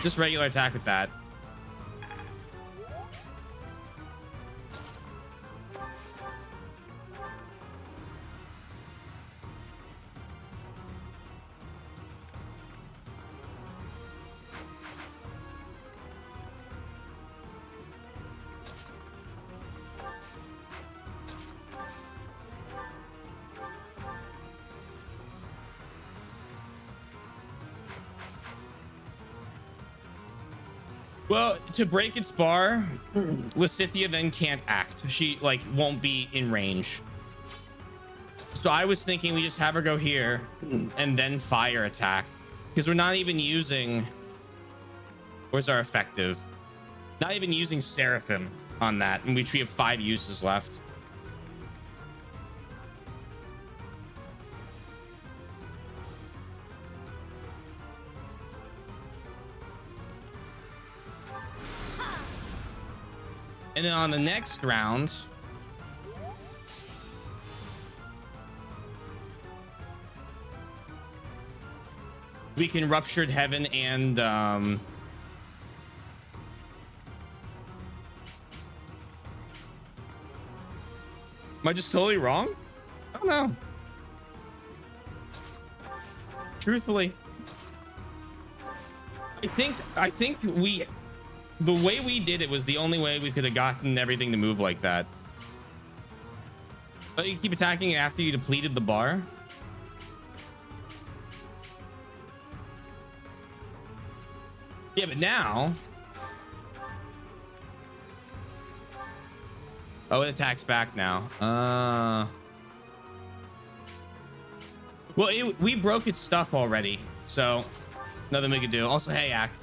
just regular attack with that. Well, to break its bar, Lysithia then can't act. She like won't be in range. So I was thinking we just have her go here and then fire attack, because we're not even using. Where's our effective? Not even using Seraphim on that, in which we have 5 uses left. And then on the next round, we can Ruptured Heaven and am I just totally wrong? I don't know. Truthfully, I think the way we did it was the only way we could have gotten everything to move like that. But you keep attacking after you depleted the bar. Yeah, but now... Oh, it attacks back now. Well, we broke its stuff already, so nothing we could do. Also, hey, act.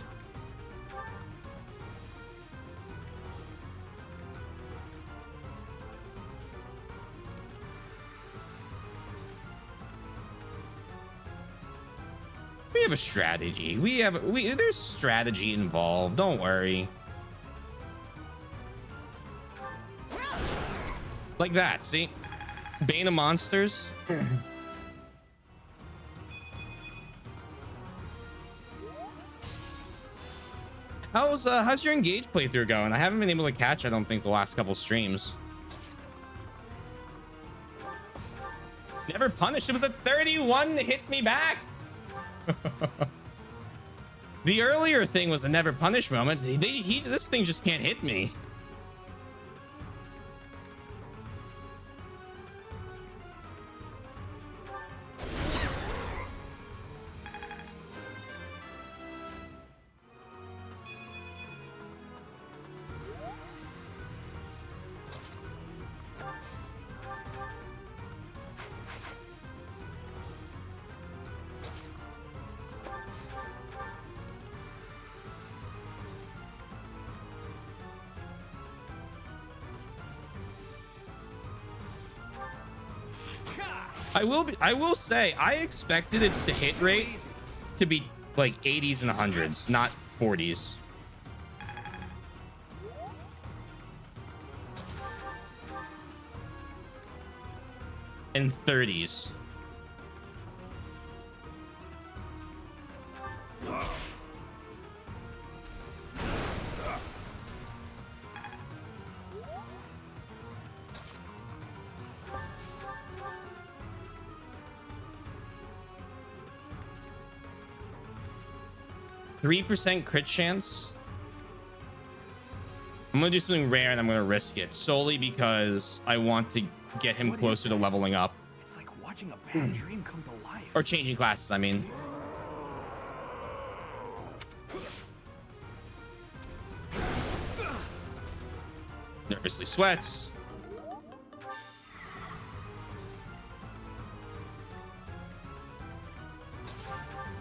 We have a strategy. There's strategy involved. Don't worry. Like that, see? Bane of Monsters. How's your Engage playthrough going? I haven't been able to catch, I don't think, the last couple streams. Never punished. It was a 31 to hit me back. The earlier thing was a never punish moment. This thing just can't hit me. I will say I expected its to hit rate to be like 80s and 100s, not 40s. And 30s. %3 crit chance. I'm gonna do something rare and I'm gonna risk it solely because I want to get him closer to leveling up. It's like watching a bad dream come to life. Or changing classes, I mean. Nervously sweats.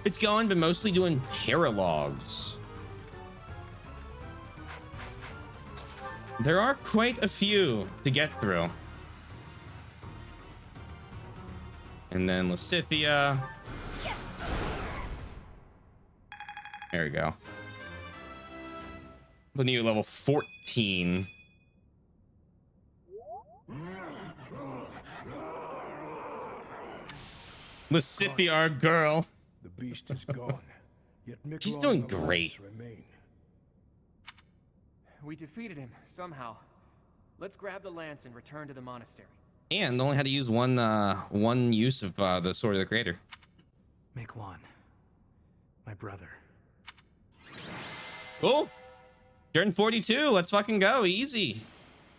It's going, but mostly doing paralogs. There are quite a few to get through. And then Lysithia. There we go. The new level 14. Lysithia, our girl. The beast is gone. Yet She's Mikron doing and the great. lights remain. We defeated him somehow. Let's grab the lance and return to the monastery. And only had to use one use of the Sword of the Creator. Mikron, my brother. Cool. Turn 42. Let's fucking go. Easy.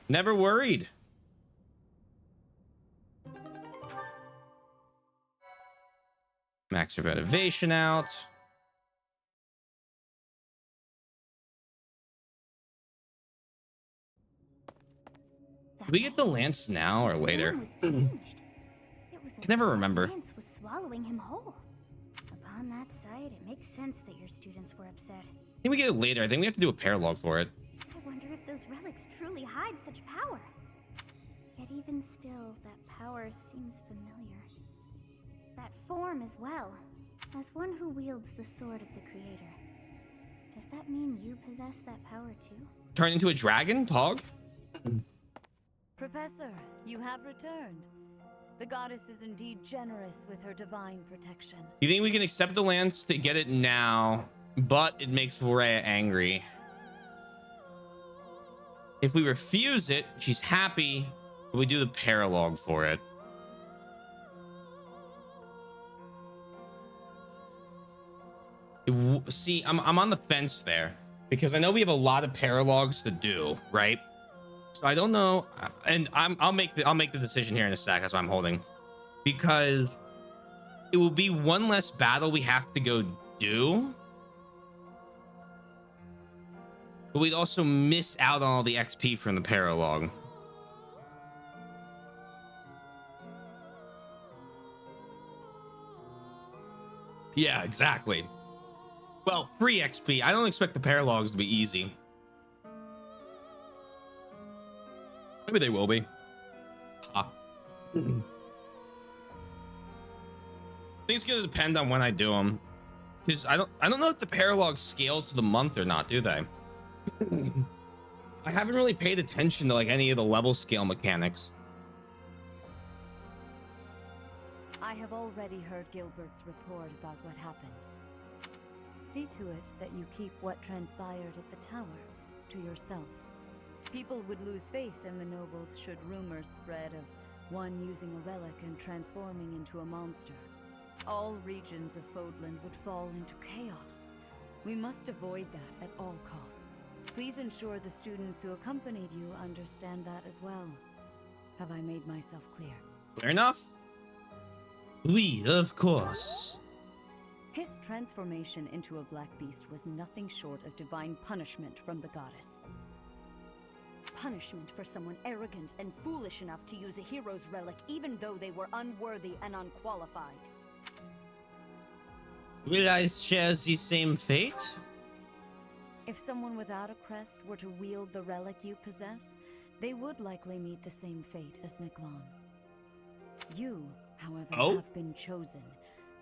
Never worried. Max your motivation out. that we get the way. lance now or His later? form was changed. It was as never if that remember. lance was swallowing him whole. Upon that sight, it makes sense that your students were upset. I think we get it later. I think we have to do a paralog for it. I wonder if those relics truly hide such power. Yet even still, that power seems familiar. That form as well. As one who wields the sword of the Creator. Does that mean you possess that power too? Turn into a dragon, Tog? Professor, you have returned. The goddess is indeed generous with her divine protection. You think we can accept the lance to get it now, but it makes Rhea angry? If we refuse it, she's happy, but we do the paralog for it. See, I'm on the fence there because I know we have a lot of paralogs to do, right? So I don't know, and I'll make the decision here in a sec. That's why I'm holding, because it will be one less battle we have to go do, but we'd also miss out on all the XP from the paralog. Yeah, exactly. Well, free XP. I don't expect the paralogs to be easy. Maybe they will be. I think it's gonna depend on when I do them, because I don't know if the paralogs scale to the month or not, do they? I haven't really paid attention to like any of the level scale mechanics. I have already heard Gilbert's report about what happened. See to it that you keep what transpired at the tower to yourself. People would lose faith in the nobles should rumors spread of one using a relic and transforming into a monster. All regions of Fodland would fall into chaos. We must avoid that at all costs. Please ensure the students who accompanied you understand that as well. Have I made myself clear? Clear enough? Oui, of course. His transformation into a black beast was nothing short of divine punishment from the goddess. Punishment for someone arrogant and foolish enough to use a hero's relic even though they were unworthy and unqualified. Will I share the same fate? If someone without a crest were to wield the relic you possess, they would likely meet the same fate as Miklon. You, however, have been chosen.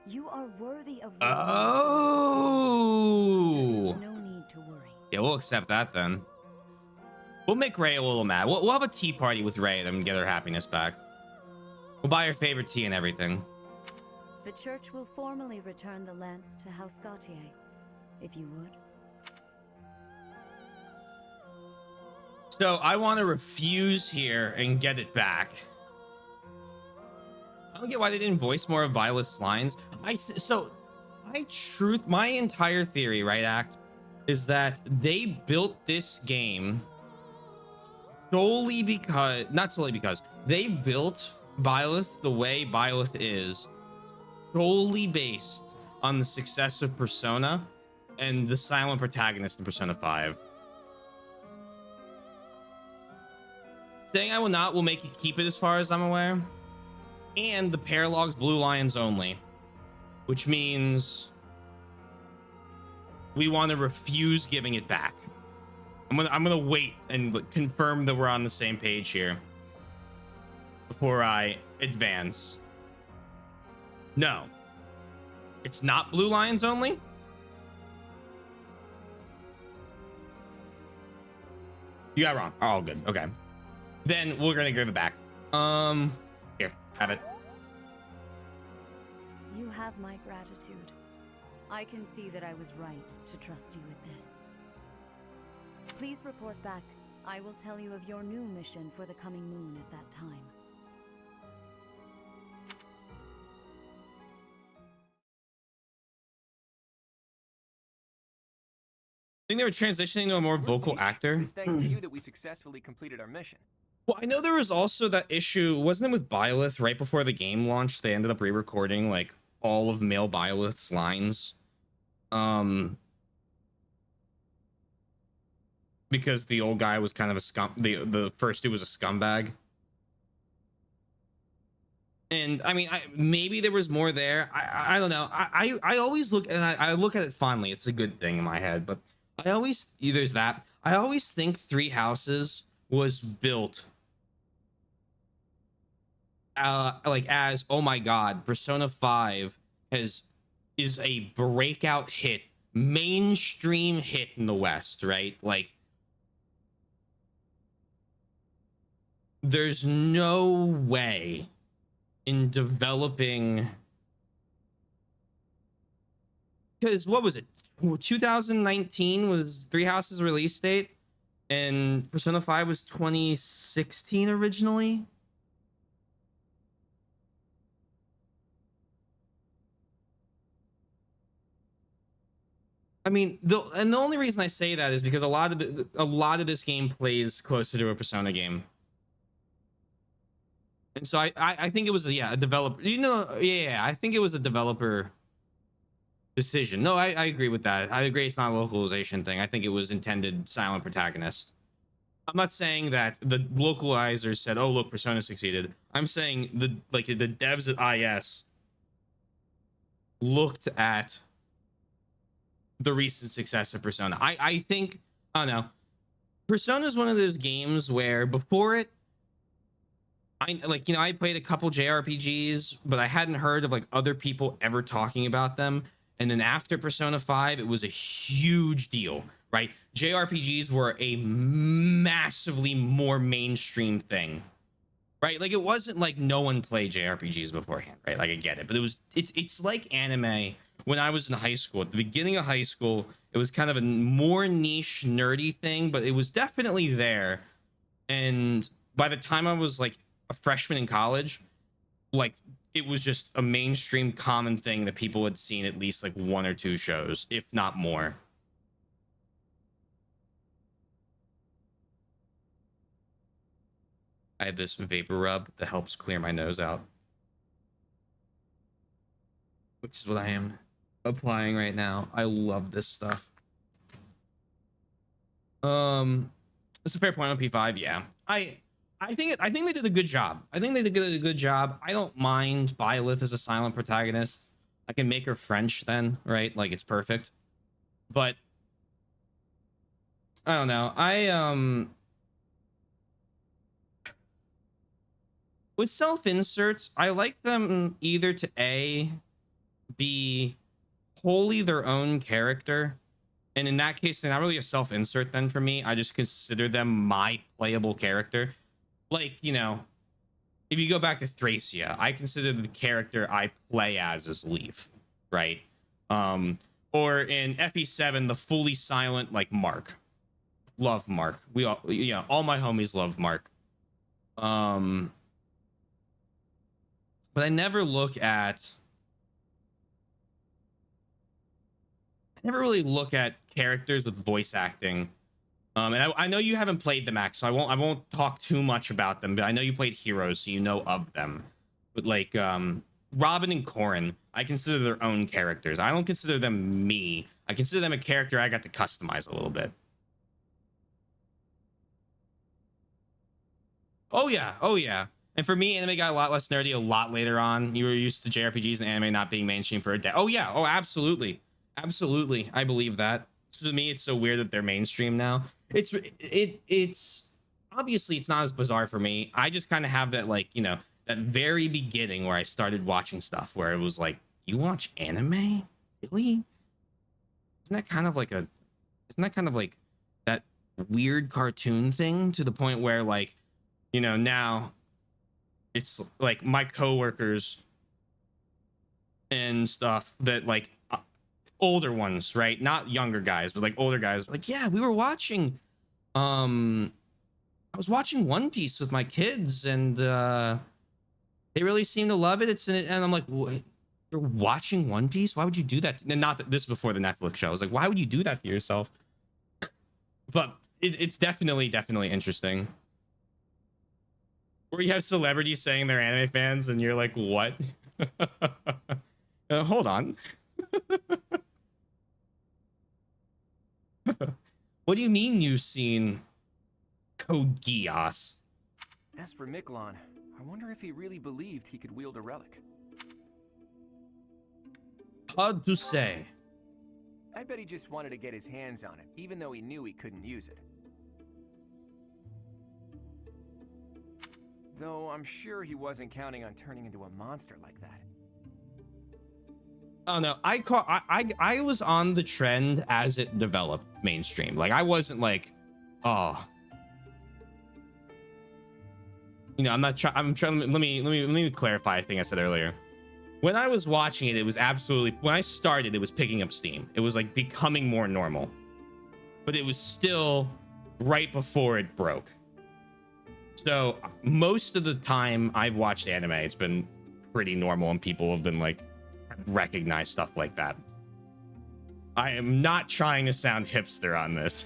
You are worthy of wielding the sword. So there is no need to worry. Yeah, we'll accept that then. We'll make Ray a little mad. We'll have a tea party with Ray and get her happiness back. We'll buy her favorite tea and everything. The church will formally return the lance to House Gautier, if you would. So I want to refuse here and get it back. I don't get why they didn't voice more of Violet's lines. My entire theory, right, Act, is that they built this game solely because, not solely because, they built Byleth the way Byleth is solely based on the success of Persona and the silent protagonist in Persona 5. Saying I will not will make you keep it as far as I'm aware. And the paralogs blue lions only, which means we want to refuse giving it back. I'm gonna wait and confirm that we're on the same page here before I advance. No, it's not blue lions only. You got it wrong. All good. Okay, then we're gonna give it back. Here, have it. You have my gratitude. I can see that I was right to trust you with this. Please report back. I will tell you of your new mission for the coming moon at that time. I think they were transitioning to a more vocal actor. It's thanks to you that we successfully completed our mission. Well, I know there was also that issue, wasn't it, with Byleth right before the game launched? They ended up re-recording like all of male Byleth's lines. because the old guy was kind of a scum. The first dude was a scumbag. And I mean, maybe there was more there. I don't know. I always look, and I look at it fondly. It's a good thing in my head, but I always, there's that. I always think Three Houses was built like as, oh my god, Persona 5 is a breakout hit, mainstream hit in the West, right? Like, there's no way in developing, because what was it, 2019 was Three Houses release date, and Persona 5 was 2016 originally. I mean, the only reason I say that is because a lot of this game plays closer to a Persona game. And so I think it was a developer, I think it was a developer decision. No, I agree with that. I agree it's not a localization thing. I think it was intended silent protagonist. I'm not saying that the localizers said, "Oh, look, Persona succeeded." I'm saying the devs at IS looked at the recent success of Persona. I think, I don't know. Persona is one of those games where before it, I played a couple JRPGs, but I hadn't heard of like other people ever talking about them. And then after Persona 5, it was a huge deal, right? JRPGs were a massively more mainstream thing, right? Like, it wasn't like no one played JRPGs beforehand, right? Like, I get it, but it's like anime. When I was in high school, at the beginning of high school, it was kind of a more niche, nerdy thing, but it was definitely there. And by the time I was like a freshman in college, like, it was just a mainstream common thing that people had seen at least like one or two shows, if not more. I have this vapor rub that helps clear my nose out, which is what I am applying right now. I love this stuff. It's a fair point on P5. Yeah, I think they did a good job. I think they did a good job. I don't mind Byleth as a silent protagonist. I can make her French then, right? Like, it's perfect. But I don't know. With self-inserts, I like them either to be wholly their own character, and in that case, they're not really a self-insert then for me. I just consider them my playable character. Like, if you go back to Thracia, I consider the character I play as Leaf, right? Or in FE7, the fully silent, like, Mark. Love Mark. We all, all my homies love Mark. But I never really look at characters with voice acting. And I know you haven't played them, Max, so I won't talk too much about them, but I know you played Heroes, so you know of them. But like Robin and Corrin, I consider their own characters. I don't consider them me. I consider them a character I got to customize a little bit. Oh yeah. And for me, anime got a lot less nerdy a lot later on. You were used to JRPGs and anime not being mainstream for a day. Oh yeah, oh absolutely. I believe that. So to me, it's so weird that they're mainstream now. It's obviously it's not as bizarre for me. I just kind of have that, like, that very beginning where I started watching stuff where it was like, you watch anime? Really? Isn't that kind of like that weird cartoon thing, to the point where, like, now it's like my coworkers and stuff that, like, older ones, right? Not younger guys, but like older guys. Like, yeah, we were watching. I was watching One Piece with my kids, and they really seem to love it. And I'm like, what? You're watching One Piece? Why would you do that? And not that this is before the Netflix show. I was like, why would you do that to yourself? But it's definitely interesting. Where you have celebrities saying they're anime fans, and you're like, what? Hold on. What do you mean you've seen Code Geass? As for Miklon, I wonder if he really believed he could wield a relic. Hard to say. I bet he just wanted to get his hands on it, even though he knew he couldn't use it. Though I'm sure he wasn't counting on turning into a monster like that. Oh no, I was on the trend as it developed mainstream. Like I wasn't like, oh, you know, I'm trying. Let me clarify a thing I said earlier. When I was watching it, it was absolutely, when I started, it was picking up steam. It was like becoming more normal, but it was still right before it broke. So most of the time I've watched anime, it's been pretty normal and people have been like, recognize stuff like that. I am not trying to sound hipster on this.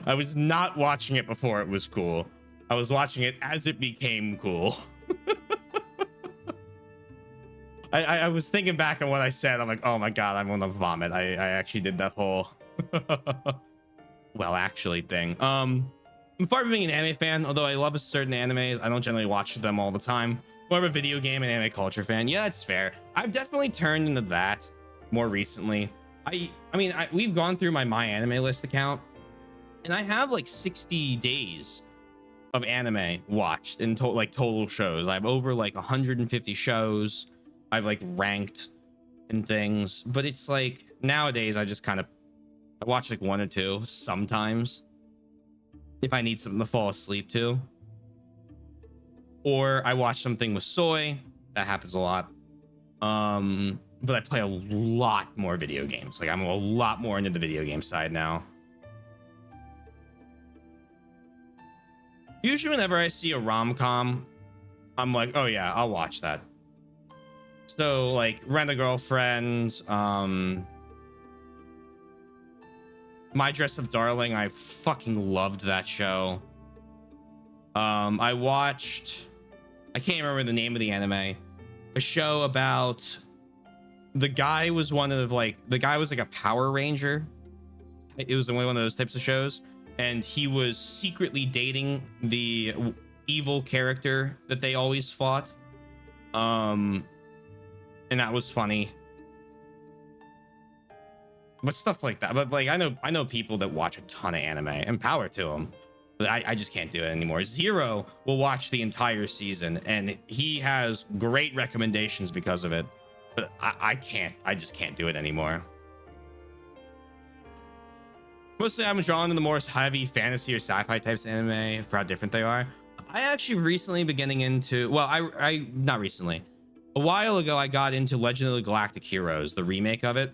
I was not watching it before it was cool. I was watching it as it became cool. I was thinking back on what I said. I'm like, oh my god, I'm gonna vomit. I actually did that whole well actually thing. I'm far from being an anime fan, although I love a certain animes. I don't generally watch them all the time. More of a video game and anime culture fan. Yeah, it's fair. I've definitely turned into that more recently. I mean, we've gone through my anime list account, and I have like 60 days of anime watched in total shows. I have over like 150 shows. I've like ranked and things, but it's like nowadays I just kind of watch like one or two sometimes if I need something to fall asleep to, or I watch something with Soy. That happens a lot. But I play a lot more video games. Like I'm a lot more into the video game side now. Usually whenever I see a rom-com, I'm like, oh yeah, I'll watch that. So like Rent a Girlfriend, My Dress Up Darling, I fucking loved that show. I watched, I can't remember the name of the anime, a show about the guy was one of like, the guy was like a Power Ranger. It was one of those types of shows, and he was secretly dating the evil character that they always fought. And that was funny. But stuff like that. But like I know people that watch a ton of anime, and power to them. But I just can't do it anymore. Zero will watch the entire season, and he has great recommendations because of it. But I can't. I just can't do it anymore. Mostly I'm drawn to the more heavy fantasy or sci-fi types of anime for how different they are. I actually recently been getting into, well, I not recently. A while ago, I got into Legend of the Galactic Heroes, the remake of it,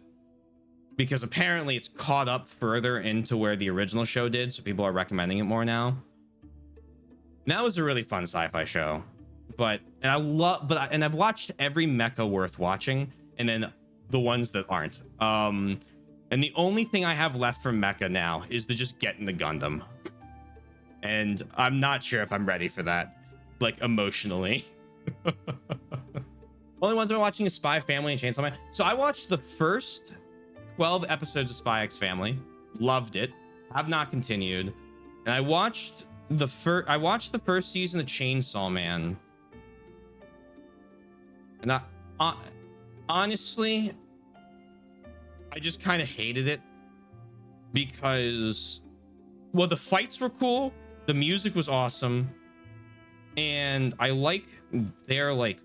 because apparently it's caught up further into where the original show did, so people are recommending it more now. And that was a really fun sci-fi show, and I've watched every mecha worth watching, and then the ones that aren't. And the only thing I have left from mecha now is to just get in the Gundam, and I'm not sure if I'm ready for that, like emotionally. Only ones I'm watching is Spy Family and Chainsaw Man. So I watched the first 12 episodes of Spy X Family, loved it, have not continued, and I watched the first season of Chainsaw Man, and honestly, I just kind of hated it because, well, the fights were cool, the music was awesome, and I like their like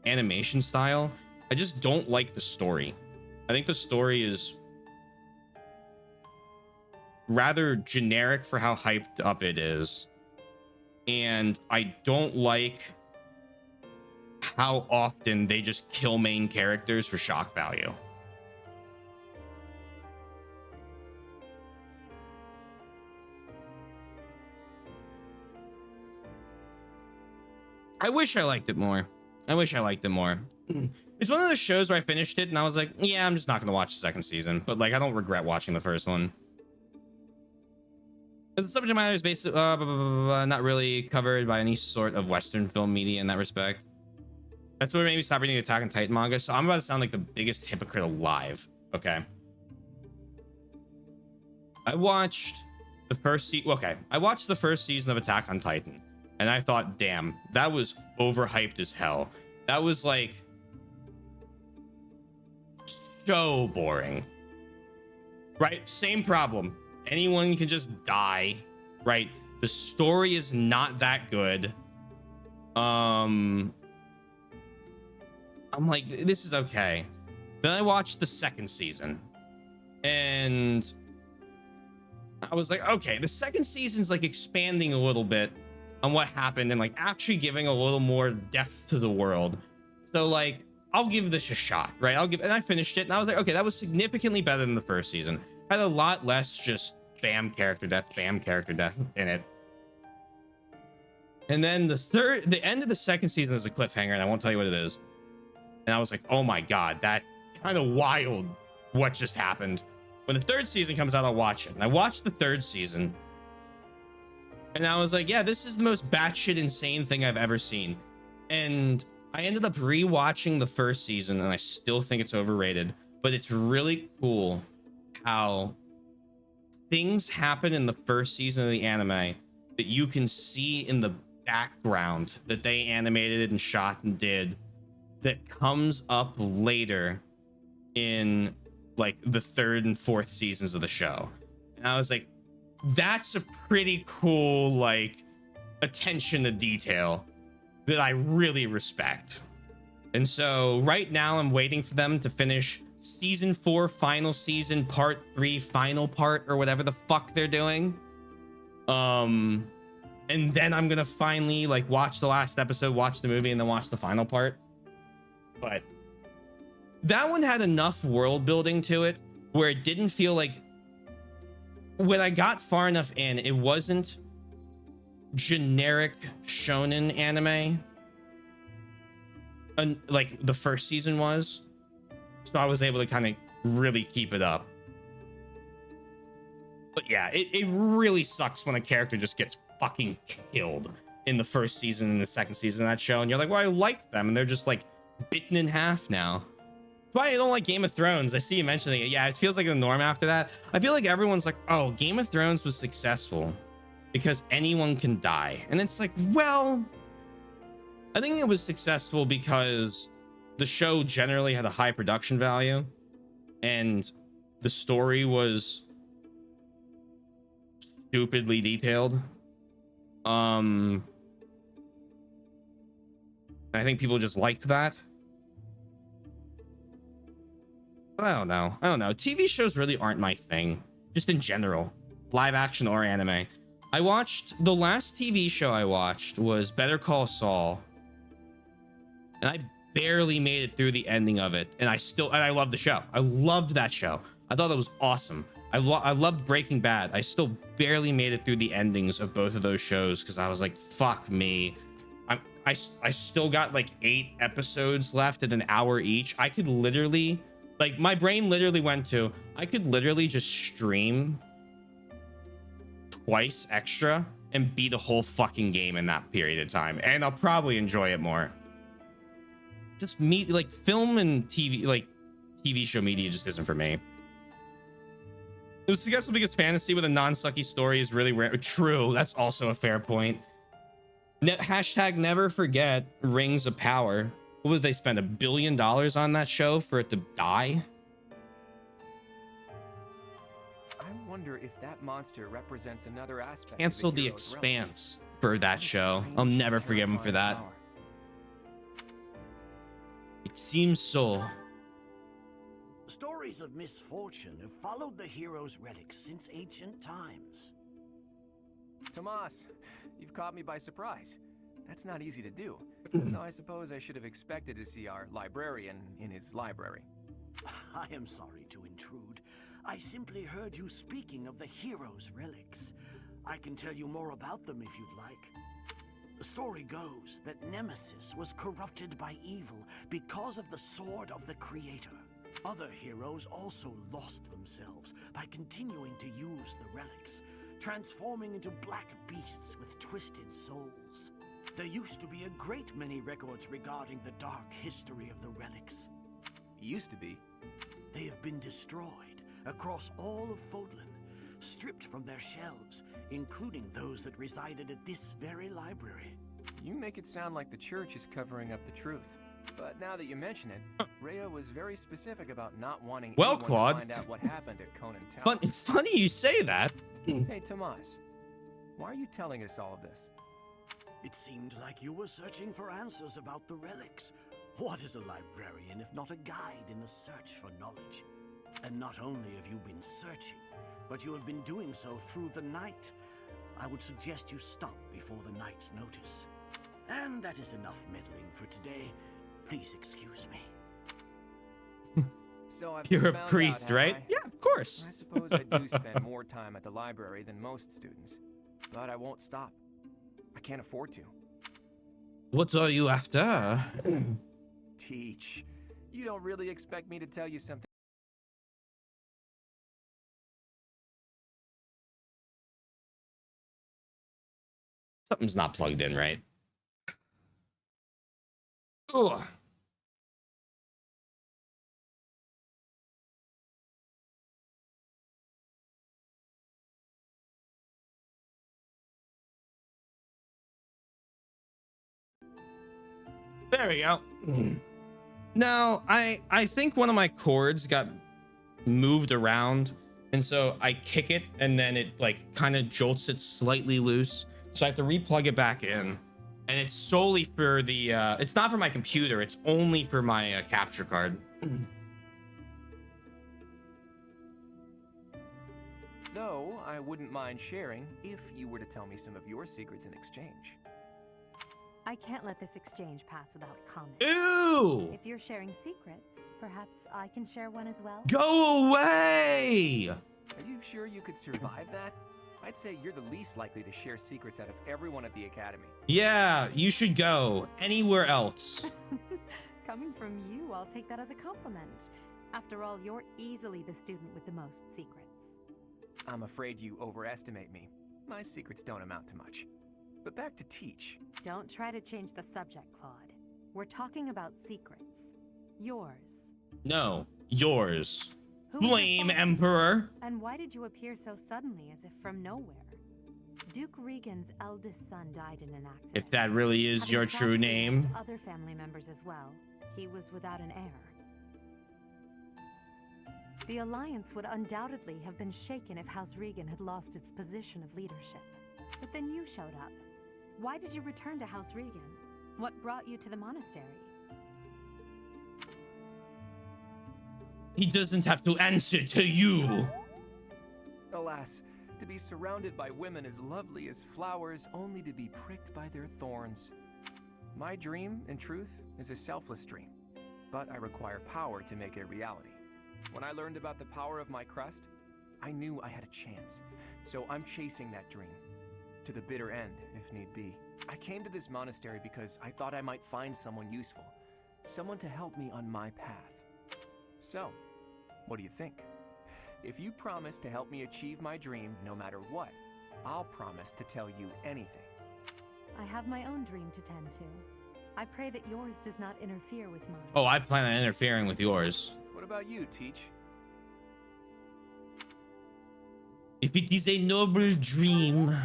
animation style. I just don't like the story. I think the story is rather generic for how hyped up it is, and I don't like how often they just kill main characters for shock value. I wish I liked it more. It's one of those shows where I finished it and I was like, yeah, I'm just not going to watch the second season. But like, I don't regret watching the first one. The subject matter is basically not really covered by any sort of Western film media in that respect. That's what made me stop reading Attack on Titan manga. So I'm about to sound like the biggest hypocrite alive. Okay. I watched the first season. Okay, I watched the first season of Attack on Titan, and I thought, damn, that was overhyped as hell. That was like so boring. Right? Same problem. Anyone can just die. Right? The story is not that good. I'm like, this is okay. Then I watched the second season, and I was like, okay, the second season's like expanding a little bit on what happened and like actually giving a little more depth to the world. So like, I'll give this a shot, right? And I finished it, and I was like, okay, that was significantly better than the first season. Had a lot less just bam character death in it. And then the end of the second season is a cliffhanger, and I won't tell you what it is. And I was like, oh my god, that kind of wild what just happened. When the third season comes out, I'll watch it. And I watched the third season, and I was like, yeah, this is the most batshit insane thing I've ever seen. And I ended up rewatching the first season, and I still think it's overrated, but it's really cool how things happen in the first season of the anime that you can see in the background that they animated and shot and did that comes up later in like the third and fourth seasons of the show. And I was like, that's a pretty cool like attention to detail that I really respect. And so right now I'm waiting for them to finish season 4 final season part 3 final part or whatever the fuck they're doing. And then I'm gonna finally like watch the last episode, watch the movie, and then watch the final part. But that one had enough world building to it where it didn't feel like, when I got far enough in, it wasn't generic shonen anime and like the first season was. So I was able to kind of really keep it up. But yeah, it really sucks when a character just gets fucking killed in the first season and the second season of that show, and you're like, well, I liked them, and they're just like bitten in half now. That's why I don't like Game of Thrones. I see you mentioning it. Yeah, it feels like the norm after that. I feel like everyone's like, oh, Game of Thrones was successful because anyone can die. And it's like, well, I think it was successful because the show generally had a high production value and the story was stupidly detailed. I think people just liked that. But I don't know. TV shows really aren't my thing, just in general, live action or anime. I watched, the last TV show I watched was Better Call Saul, and I barely made it through the ending of it, and I love the show. I loved that show. I thought that was awesome. I loved Breaking Bad. I still barely made it through the endings of both of those shows because I was like, fuck me. I still got like 8 episodes left at an hour each. I could literally, like, my brain literally went to, I could literally just stream twice extra and beat a whole fucking game in that period of time, and I'll probably enjoy it more. Just like film and TV, like TV show media just isn't for me. It was successful because fantasy with a non-sucky story is really rare. True, that's also a fair point. Hashtag never forget Rings of Power. What would they spend $1 billion on that show for it to die? I wonder if that monster represents another aspect. Cancel of The hero's Expanse relics. for that What a show. strange I'll and never forgive him for terrifying that. power. It seems so. Stories of misfortune have followed the hero's relics since ancient times. Tomas, you've caught me by surprise. That's not easy to do. Though I suppose I should have expected to see our librarian in his library. I am sorry to intrude. I simply heard you speaking of the hero's relics. I can tell you more about them if you'd like. The story goes that Nemesis was corrupted by evil because of the sword of the Creator. Other heroes also lost themselves by continuing to use the relics, transforming into black beasts with twisted souls. There used to be a great many records regarding the dark history of the relics. Used to be. They have been destroyed across all of Fodlan, stripped from their shelves, including those that resided at this very library. You make it sound like the church is covering up the truth. But now that you mention it, Rhea was very specific about not wanting anyone Claude. to find out what happened at Conan Tower. Funny you say that. Hey, Tomas, why are you telling us all of this? It seemed like you were searching for answers about the relics. What is a librarian if not a guide in the search for knowledge? And not only have you been searching, but you have been doing so through the night. I would suggest you stop before the night's notice. And that is enough meddling for today. Please excuse me. So I've You're a found priest, out, have right? I? Yeah, of course. I suppose I do spend more time at the library than most students. But I won't stop. I can't afford to. What are you after? Teach. You don't really expect me to tell you something? Something's not plugged in, right? Ugh. There we go. Now, I think one of my cords got moved around, and so I kick it, and then it like kind of jolts it slightly loose. So I have to replug it back in, and it's solely for the. It's not for my computer. It's only for my capture card. Though I wouldn't mind sharing if you were to tell me some of your secrets in exchange. I can't let this exchange pass without comment. Ew! If you're sharing secrets, perhaps I can share one as well? Go away! Are you sure you could survive that? I'd say you're the least likely to share secrets out of everyone at the academy. Yeah, you should go anywhere else. Coming from you, I'll take that as a compliment. After all, you're easily the student with the most secrets. I'm afraid you overestimate me. My secrets don't amount to much. But back to Teach. Don't try to change the subject, Claude. We're talking about secrets. Yours. No, yours. Who was your Flame father? Emperor. And why did you appear so suddenly, as if from nowhere? Duke Regan's eldest son died in an accident. If that really is Having your true tragically name. lost other family members as well. He was without an heir. The Alliance would undoubtedly have been shaken if House Regan had lost its position of leadership. But then you showed up. Why did you return to House Regan? What brought you to the monastery? He doesn't have to answer to you. Alas, to be surrounded by women as lovely as flowers, only to be pricked by their thorns. My dream, in truth, is a selfless dream, but I require power to make it a reality. When I learned about the power of my crust, I knew I had a chance, so I'm chasing that dream. To the bitter end, if need be. I came to this monastery because I thought I might find someone useful. Someone to help me on my path. So, what do you think? If you promise to help me achieve my dream no matter what, I'll promise to tell you anything. I have my own dream to tend to. I pray that yours does not interfere with mine. Oh, I plan on interfering with yours. What about you, Teach? If it is a noble dream.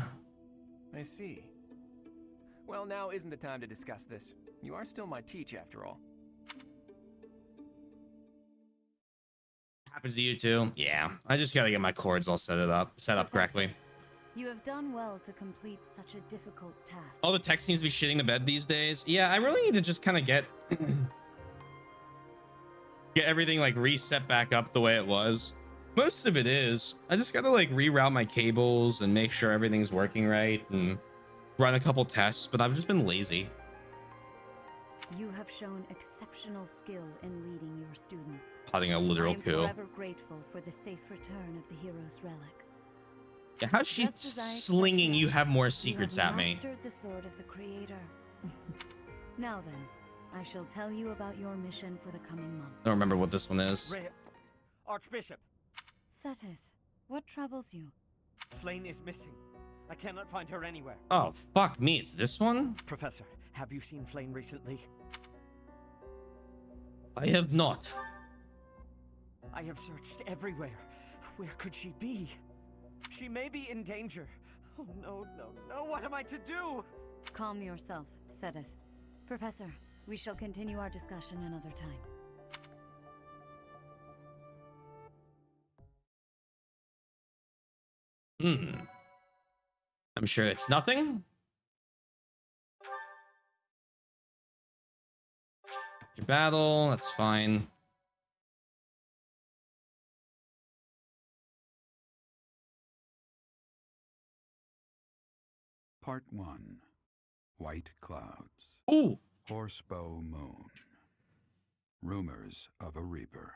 I see. Well, now isn't the time to discuss this. You are still my Teach, after all. Happens to you too. Yeah, I just gotta get my cords all set up correctly. You have done well to complete such a difficult task. All the tech seems to be shitting the bed these days. Yeah, I really need to just kind of get everything like reset back up the way it was. Most of it is. I just gotta like reroute my cables and make sure everything's working right and run a couple tests, but I've just been lazy. You have shown exceptional skill in leading your students. Plotting a literal I am coup. forever grateful for the safe return of the hero's relic. Yeah, how's she Just as I slinging expected, you have more secrets you have at me? mastered the sword of the Creator. Now then, I shall tell you about your mission for the coming month. I don't remember what this one is. Rhea, Archbishop, Seteth, what troubles you? Flame is missing. I cannot find her anywhere. Oh, fuck me. It's this one? Professor, have you seen Flame recently? I have not. I have searched everywhere. Where could she be? She may be in danger. Oh no, no, no, what am I to do? Calm yourself, Sedith. Professor, we shall continue our discussion another time. I'm sure it's nothing. Your battle, that's fine. Part 1. White Clouds. Ooh. Horsebow Moon. Rumors of a Reaper.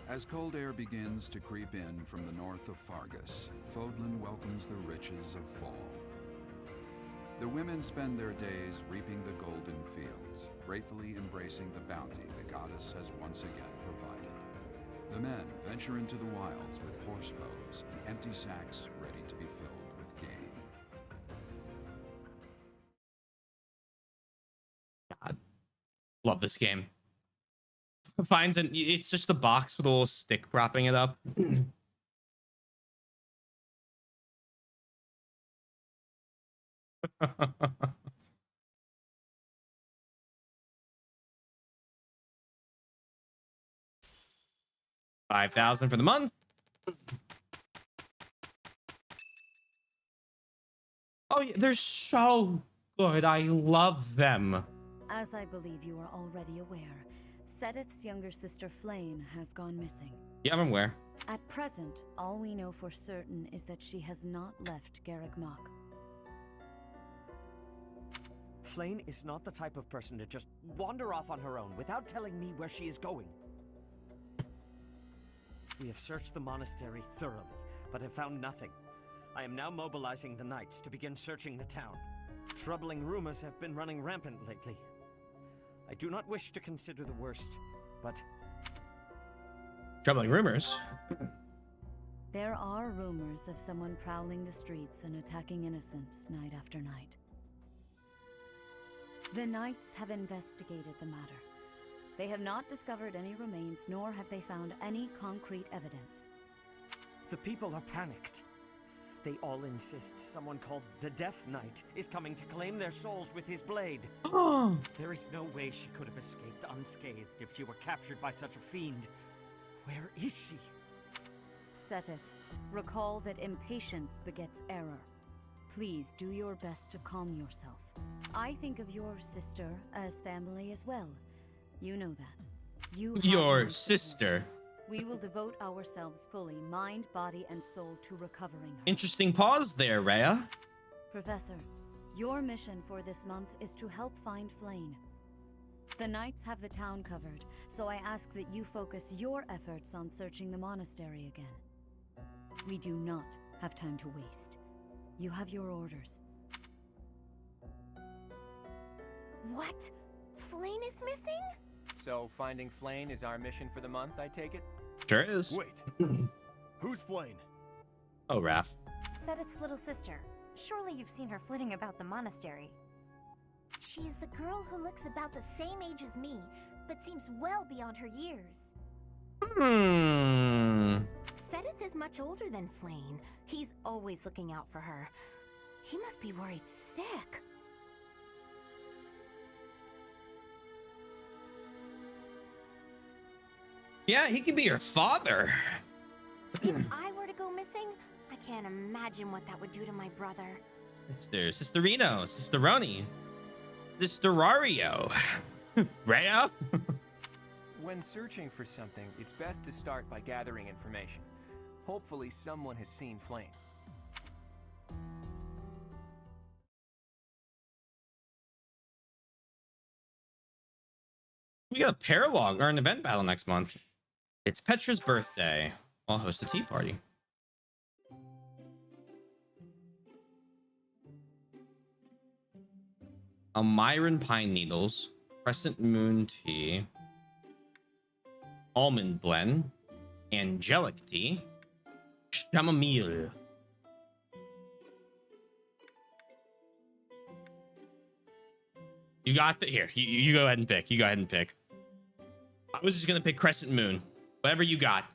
As cold air begins to creep in from the north of Fargus, Fodlan welcomes the riches of fall. The women spend their days reaping the golden fields, gratefully embracing the bounty the goddess has once again provided. The men venture into the wilds with horsebows and empty sacks ready to be filled with game. God, love this game. Finds an it's just a box with a little stick propping it up. $5,000 for the month. Oh, yeah, they're so good. I love them. As I believe you are already aware, Sedith's younger sister Flane has gone missing. Yeah, I'm aware. At present, all we know for certain is that she has not left Garreg Mach. Flane is not the type of person to just wander off on her own without telling me where she is going. We have searched the monastery thoroughly, but have found nothing. I am now mobilizing the knights to begin searching the town. Troubling rumors have been running rampant lately. I do not wish to consider the worst, but... Troubling rumors? There are rumors of someone prowling the streets and attacking innocents night after night. The knights have investigated the matter. They have not discovered any remains, nor have they found any concrete evidence. The people are panicked. They all insist someone called the Death Knight is coming to claim their souls with his blade. Oh. There is no way she could have escaped unscathed if she were captured by such a fiend. Where is she? Sedith, recall that impatience begets error. Please do your best to calm yourself. I think of your sister as family as well. You know that. You have Your my sister. We will devote ourselves fully, mind, body, and soul to recovering her. Interesting pause there, Rhea. Professor, your mission for this month is to help find Flane. The knights have the town covered, so I ask that you focus your efforts on searching the monastery again. We do not have time to waste. You have your orders. What? Flane is missing? So finding Flane is our mission for the month, I take it? Sure is. Wait. Who's Flane? Oh, Raph. Sedith's little sister. Surely you've seen her flitting about the monastery. She is the girl who looks about the same age as me, but seems well beyond her years. Sedith is much older than Flane. He's always looking out for her. He must be worried sick. Yeah, he could be your father. If I were to go missing, I can't imagine what that would do to my brother. Sisterino, Sisteroni, Sisterario. Rhea? When searching for something, it's best to start by gathering information. Hopefully someone has seen Flane. We got a paralog or an event battle next month. It's Petra's birthday. I'll host a tea party. Almiran pine needles, crescent moon tea, almond blend, angelic tea, chamomile. You got the here. You go ahead and pick. You go ahead and pick. I was just gonna pick Crescent Moon. Whatever you got.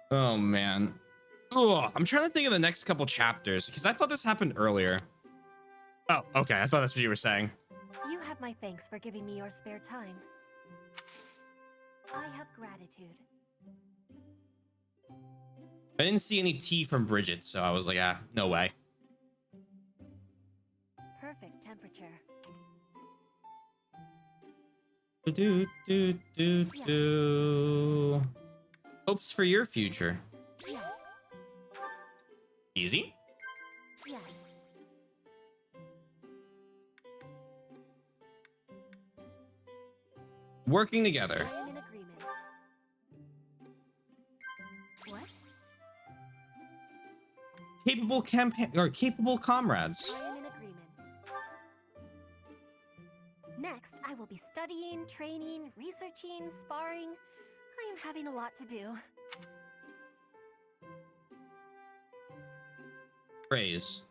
Oh man. Oh, I'm trying to think of the next couple chapters because I thought this happened earlier. Oh, okay. I thought that's what you were saying. You have my thanks for giving me your spare time. I have gratitude. I didn't see any tea from Bridget, so I was like, ah, no way. Perfect temperature. Do. Hopes for your future. Yes. Easy. Yes. Working together. I am in agreement. What? Capable campaign or capable comrades. I am in agreement. Next, I will be studying, training, researching, sparring. I am having a lot to do. Praise.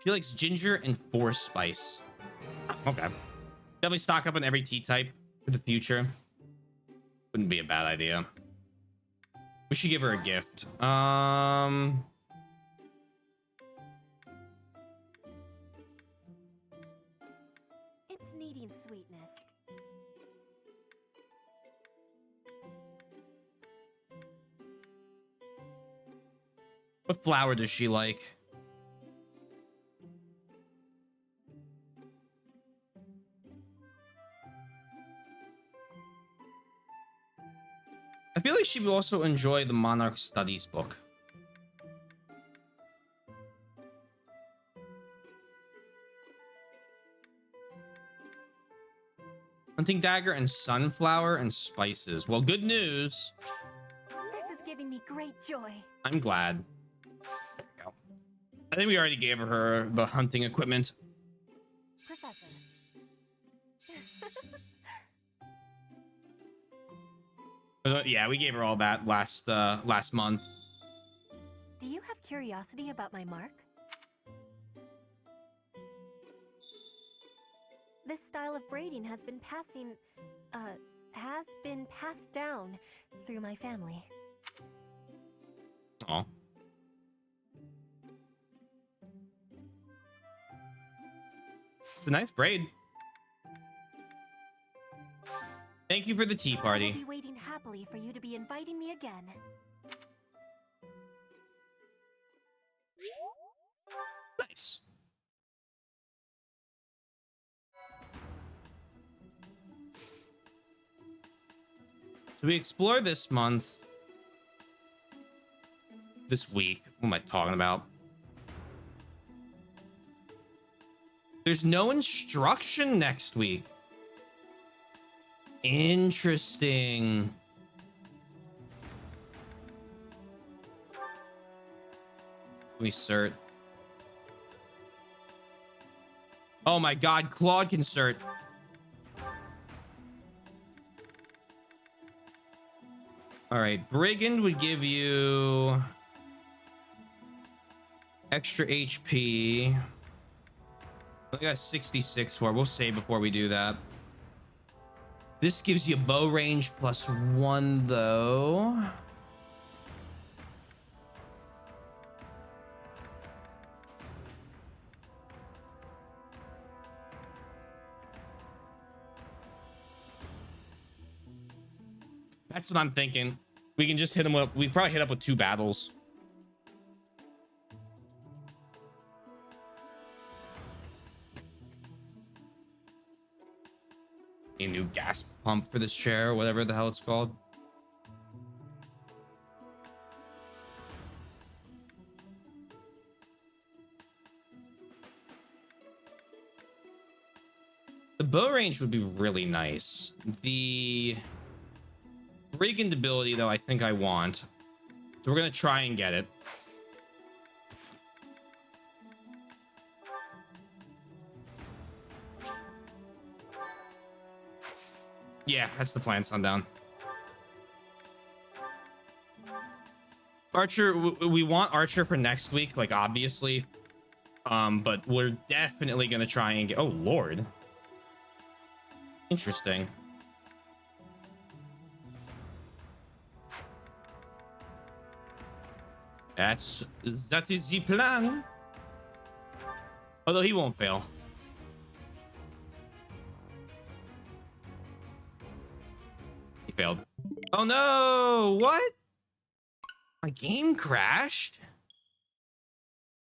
She likes ginger and force spice. Okay. Definitely stock up on every tea type for the future. Wouldn't be a bad idea. We should give her a gift. It's needing sweetness. What flower does she like? I feel like she would also enjoy the Monarch Studies book. Hunting dagger and sunflower and spices. Well, good news. This is giving me great joy. I'm glad. There we go. I think we already gave her the hunting equipment. Professor. Yeah, we gave her all that last month. Do you have curiosity about my mark? This style of braiding has been passed down through my family. Oh. It's a nice braid. Thank you for the tea I party. will be waiting happily for you to be inviting me again. Nice. So we explore this month. This week. What am I talking about? There's no instruction next week. Interesting. We cert. Oh my god, Claude can cert. All right, Brigand would give you extra HP. I got 66 for it. We'll save before we do that. This gives you bow range +1 though. That's what I'm thinking. We can just hit him up. We probably hit up with 2 battles. A new gas pump for this chair, whatever the hell it's called. The bow range would be really nice. The Brigand ability, though, I think I want. So we're going to try and get it. Yeah, that's the plan. Sundown. Archer, we want Archer for next week, like obviously. But we're definitely gonna try and get. Oh Lord. Interesting. That is the plan. Although he won't fail. He failed. Oh no! What? My game crashed?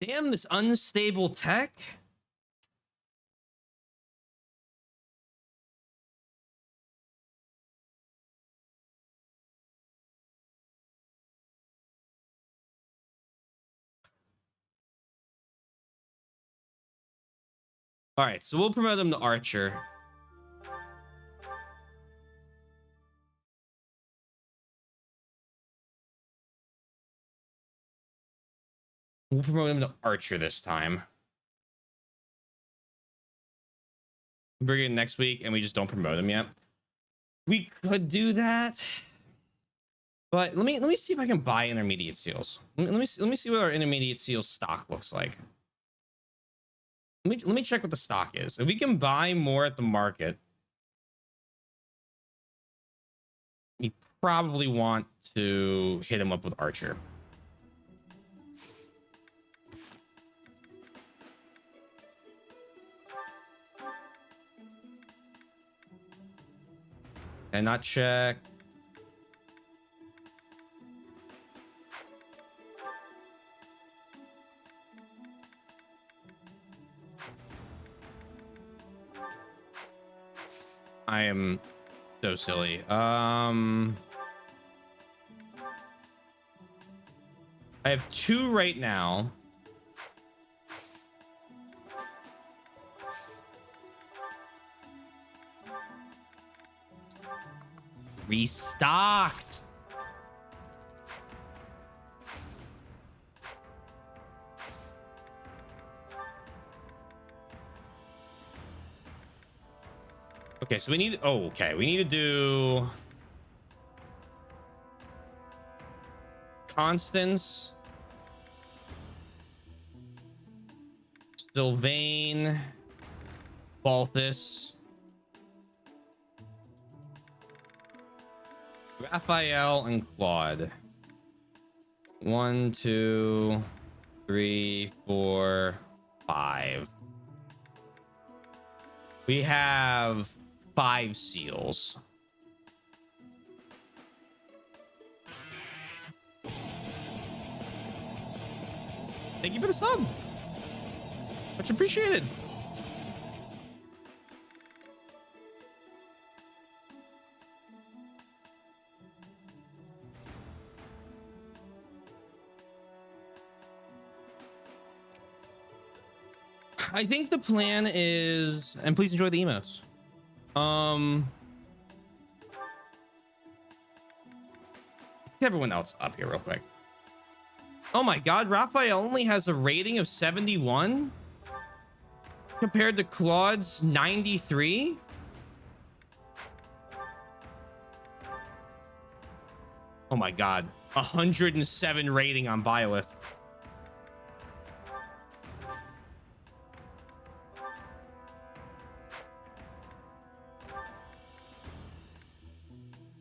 Damn, this unstable tech. All right, so we'll promote him to Archer. We'll promote him to Archer this time. Bring it next week, and we just don't promote him yet. We could do that, but let me see if I can buy intermediate seals. Let me see what our intermediate seal stock looks like. Let me check what the stock is. If we can buy more at the market, we probably want to hit him up with Archer. And not check. I am so silly. I have 2 right now. Restocked. Okay, so we need. Oh, okay. We need to do Constance, Sylvain, Balthus, Raphael, and Claude. 1, 2, 3, 4, 5. We have 5 seals. Thank you for the sub. Much appreciated. I think the plan is, and please enjoy the emotes. Get everyone else up here real quick. Oh my God, Raphael only has a rating of 71 compared to Claude's 93. Oh my God, 107 rating on Byleth.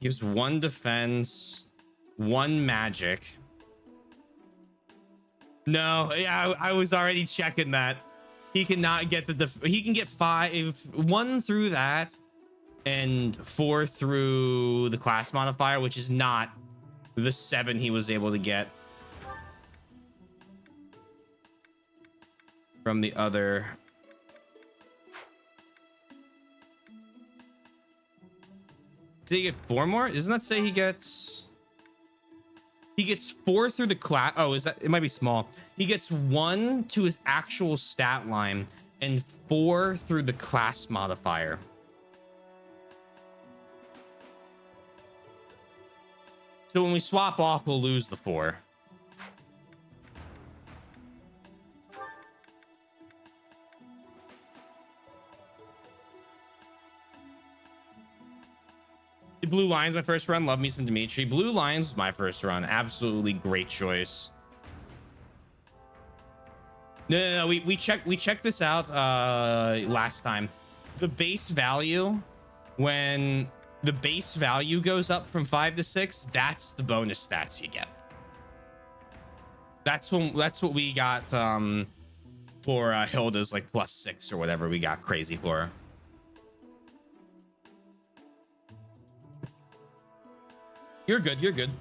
Gives 1 defense, 1 magic. No, yeah, I was already checking that. He cannot get he can get 1 through that and 4 through the class modifier, which is not the 7 he was able to get from the other. Did he get 4 more? Doesn't that say he gets 4 through the class? Oh, is that, it might be small. He gets 1 to his actual stat line and 4 through the class modifier. So when we swap off, we'll lose the 4. Blue Lions my first run. Love me some Dimitri. Blue Lions was my first run. Absolutely great choice. No, we checked this out last time. The base value, when the base value goes up from 5 to 6, that's the bonus stats you get. That's what we got for Hilda's like +6 or whatever we got crazy for her. You're good. You're good.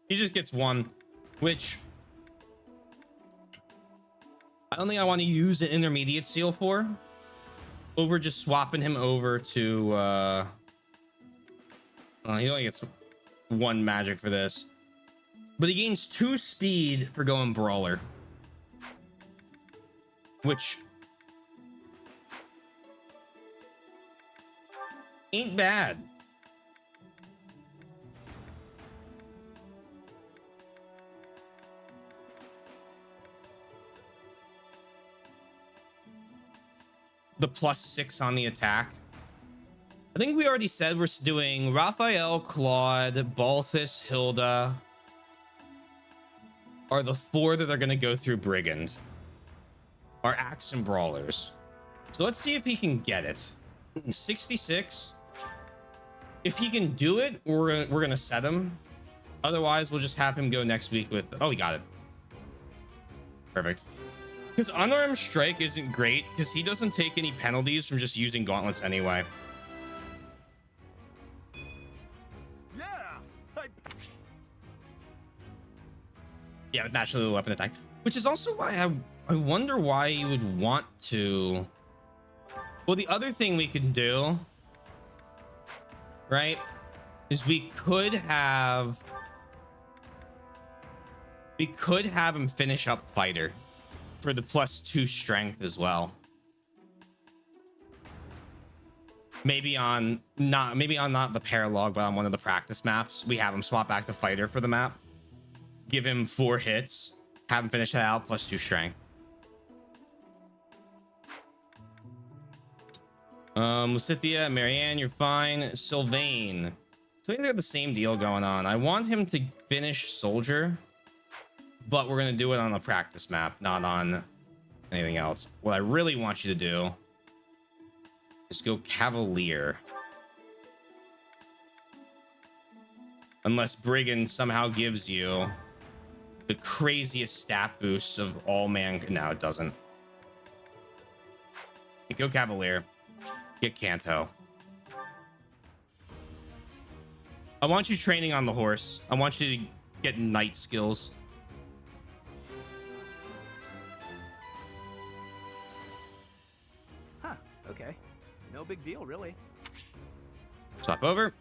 He just gets 1, which I don't think I want to use an intermediate seal for. Over just swapping him over to he only gets 1 magic for this, but he gains 2 speed for going brawler, which ain't bad. The +6 on the attack. I think we already said we're doing Raphael, Claude, Balthus, Hilda are the 4 that are going to go through Brigand. Our Axe and Brawlers. So let's see if he can get it. 66. If he can do it, we're going to set him. Otherwise, we'll just have him go next week with... Oh, he got it. Perfect. Because unarmed strike isn't great because he doesn't take any penalties from just using gauntlets anyway. Yeah, but naturally the weapon attack, which is also why I wonder why you would want to. Well, the other thing we can do, right, is we could have him finish up fighter for the +2 strength as well. Maybe on not the paralog, but on one of the practice maps, we have him swap back to fighter for the map. Give him 4 hits, have him finish that out, +2 strength. Lysithia, Marianne, you're fine. Sylvain. So I think they have the same deal going on. I want him to finish soldier, but we're going to do it on a practice map, not on anything else. What I really want you to do is go Cavalier. Unless Brigand somehow gives you the craziest stat boost of all man. No, it doesn't. Go Cavalier. Get Kanto. I want you training on the horse. I want you to get knight skills. Huh, okay. No big deal, really. Swap over.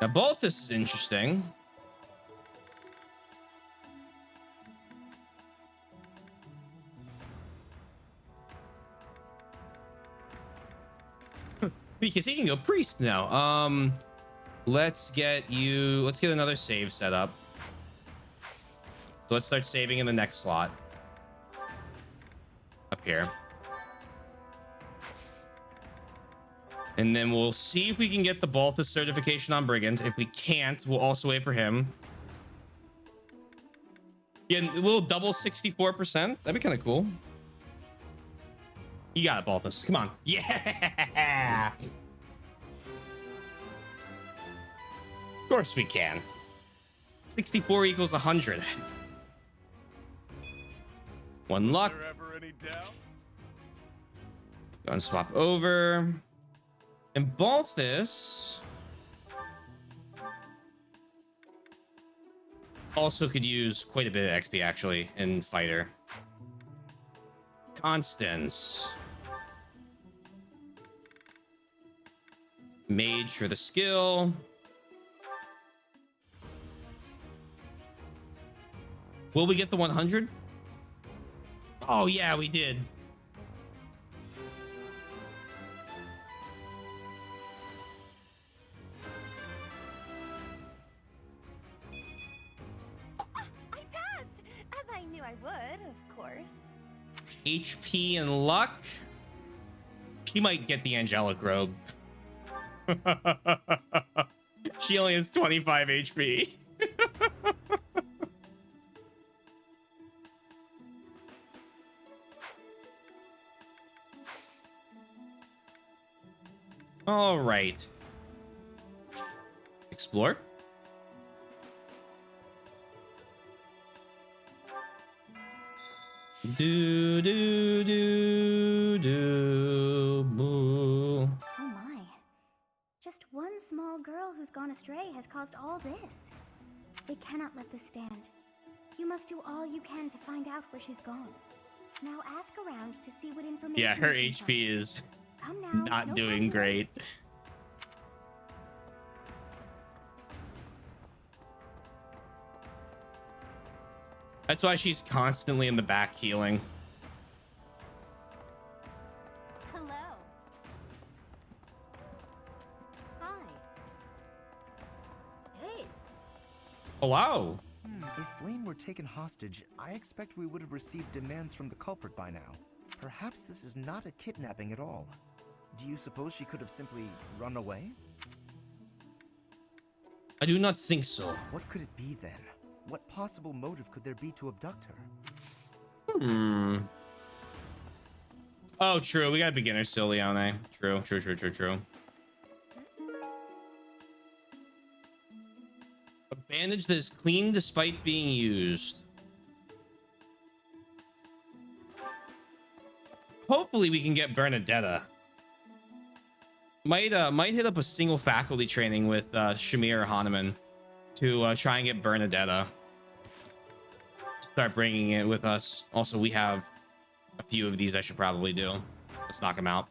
Now, both this is interesting. Because he can go priest now. Let's get another save set up. So let's start saving in the next slot. Up here. And then we'll see if we can get the Balthus certification on Brigand. If we can't, we'll also wait for him. Yeah, a little double 64%. That'd be kind of cool. You got it, Balthus. Come on. Yeah. Of course we can. 64 equals 100. 1 luck. Go and swap over. And Balthus also could use quite a bit of XP actually in fighter. Constance. Mage for the skill. Will we get the 100? Oh yeah, we did. I would, of course. HP and luck. She might get the angelic robe. She only has 25 HP. All right. Explore. Do do do do boo. Oh my. Just one small girl who's gone astray has caused all this. They cannot let this stand. You must do all you can to find out where she's gone. Now ask around to see what information. Yeah, her you can HP find. is Come now, not no doing time to great. waste. That's why she's constantly in the back healing. Hello. Hi. Hey. Hello. If Flame were taken hostage, I expect we would have received demands from the culprit by now. Perhaps this is not a kidnapping at all. Do you suppose she could have simply run away? I do not think so. What could it be then? What possible motive could there be to abduct her? Oh, true. We got beginner still, Leone. True. A bandage that is clean despite being used. Hopefully we can get Bernadetta. Might hit up a single faculty training with Shamir Hahnemann to try and get Bernadetta. Start bringing it with us. Also, we have a few of these I should probably do. Let's knock them out.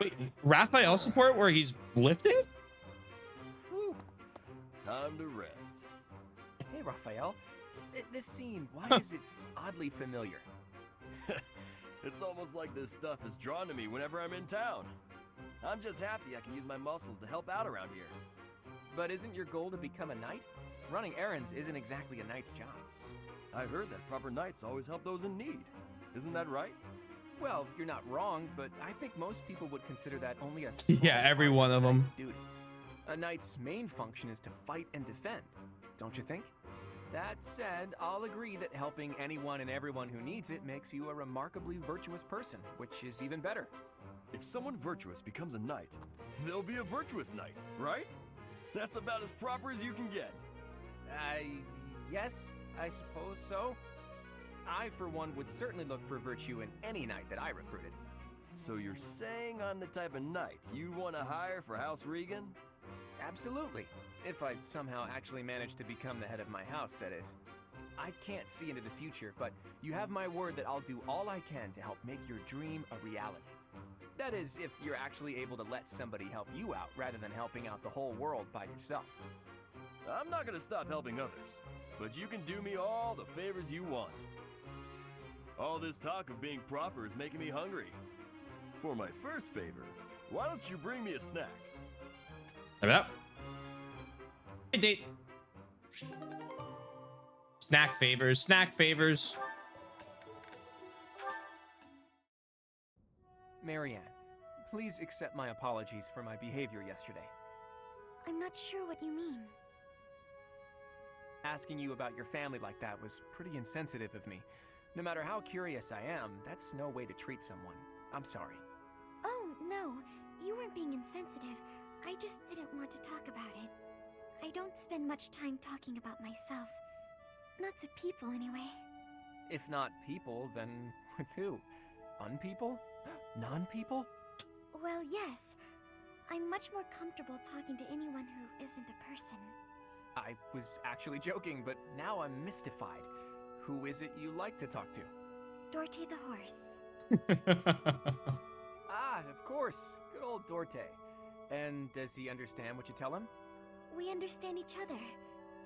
Wait, Raphael support where he's lifting? Whew. Time to rest. Hey, Raphael. This scene, why is it oddly familiar? It's almost like this stuff is drawn to me whenever I'm in town. I'm just happy I can use my muscles to help out around here. But isn't your goal to become a knight? Running errands isn't exactly a knight's job. I heard that proper knights always help those in need. Isn't that right? Well, you're not wrong, but I think most people would consider that only a small Yeah, every part one of them. knight's duty. A knight's main function is to fight and defend, don't you think? That said, I'll agree that helping anyone and everyone who needs it makes you a remarkably virtuous person, which is even better. If someone virtuous becomes a knight, they'll be a virtuous knight, right? That's about as proper as you can get. Yes, I suppose so. I, for one, would certainly look for virtue in any knight that I recruited. So you're saying I'm the type of knight you want to hire for House Regan? Absolutely. If I somehow actually manage to become the head of my house, that is. I can't see into the future, but you have my word that I'll do all I can to help make your dream a reality. That is, if you're actually able to let somebody help you out rather than helping out the whole world by yourself. I'm not gonna stop helping others, but you can do me all the favors you want. All this talk of being proper is making me hungry. For my first favor, why don't you bring me a snack? Have it up. Hey, date. Snack favors. Marianne, please accept my apologies for my behavior yesterday. I'm not sure what you mean. Asking you about your family like that was pretty insensitive of me. No matter how curious I am, that's no way to treat someone. I'm sorry. Oh, no. You weren't being insensitive. I just didn't want to talk about it. I don't spend much time talking about myself. Not to people, anyway. If not people, then with who? Unpeople? Non-people? Well, yes. I'm much more comfortable talking to anyone who isn't a person. I was actually joking, but now I'm mystified. Who is it you like to talk to? Dorte the horse. Ah, of course. Good old Dorte. And does he understand what you tell him? We understand each other.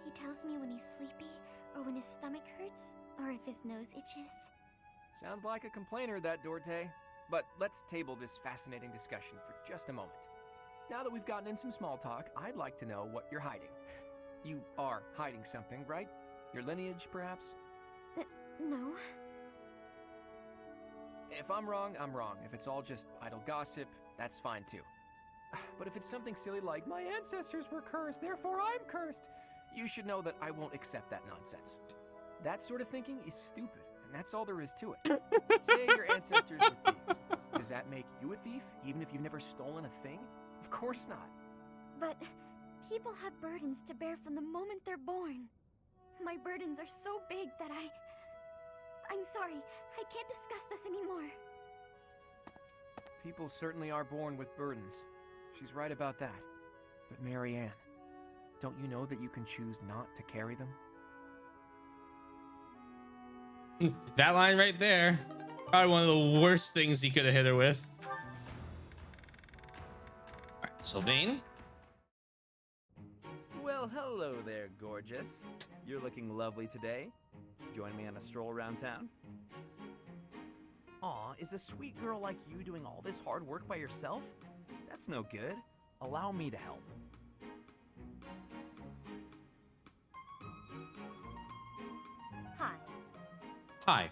He tells me when he's sleepy, or when his stomach hurts, or if his nose itches. Sounds like a complainer, that Dorte. But let's table this fascinating discussion for just a moment. Now that we've gotten in some small talk, I'd like to know what you're hiding. You are hiding something, right? Your lineage, perhaps? No. If I'm wrong, I'm wrong. If it's all just idle gossip, that's fine too. But if it's something silly like, my ancestors were cursed, therefore I'm cursed, you should know that I won't accept that nonsense. That sort of thinking is stupid, and that's all there is to it. Say your ancestors were thieves. Does that make you a thief, even if you've never stolen a thing? Of course not. But people have burdens to bear from the moment they're born. My burdens are so big that I'm sorry, I can't discuss this anymore. People certainly are born with burdens. She's right about that. But Marianne, don't you know that you can choose not to carry them? That line right there, probably one of the worst things he could have hit her with. All right, Sylvain. Well, hello there, gorgeous. You're looking lovely today. Join me on a stroll around town? Aw, is a sweet girl like you doing all this hard work by yourself? That's no good. Allow me to help. Hi. Hi.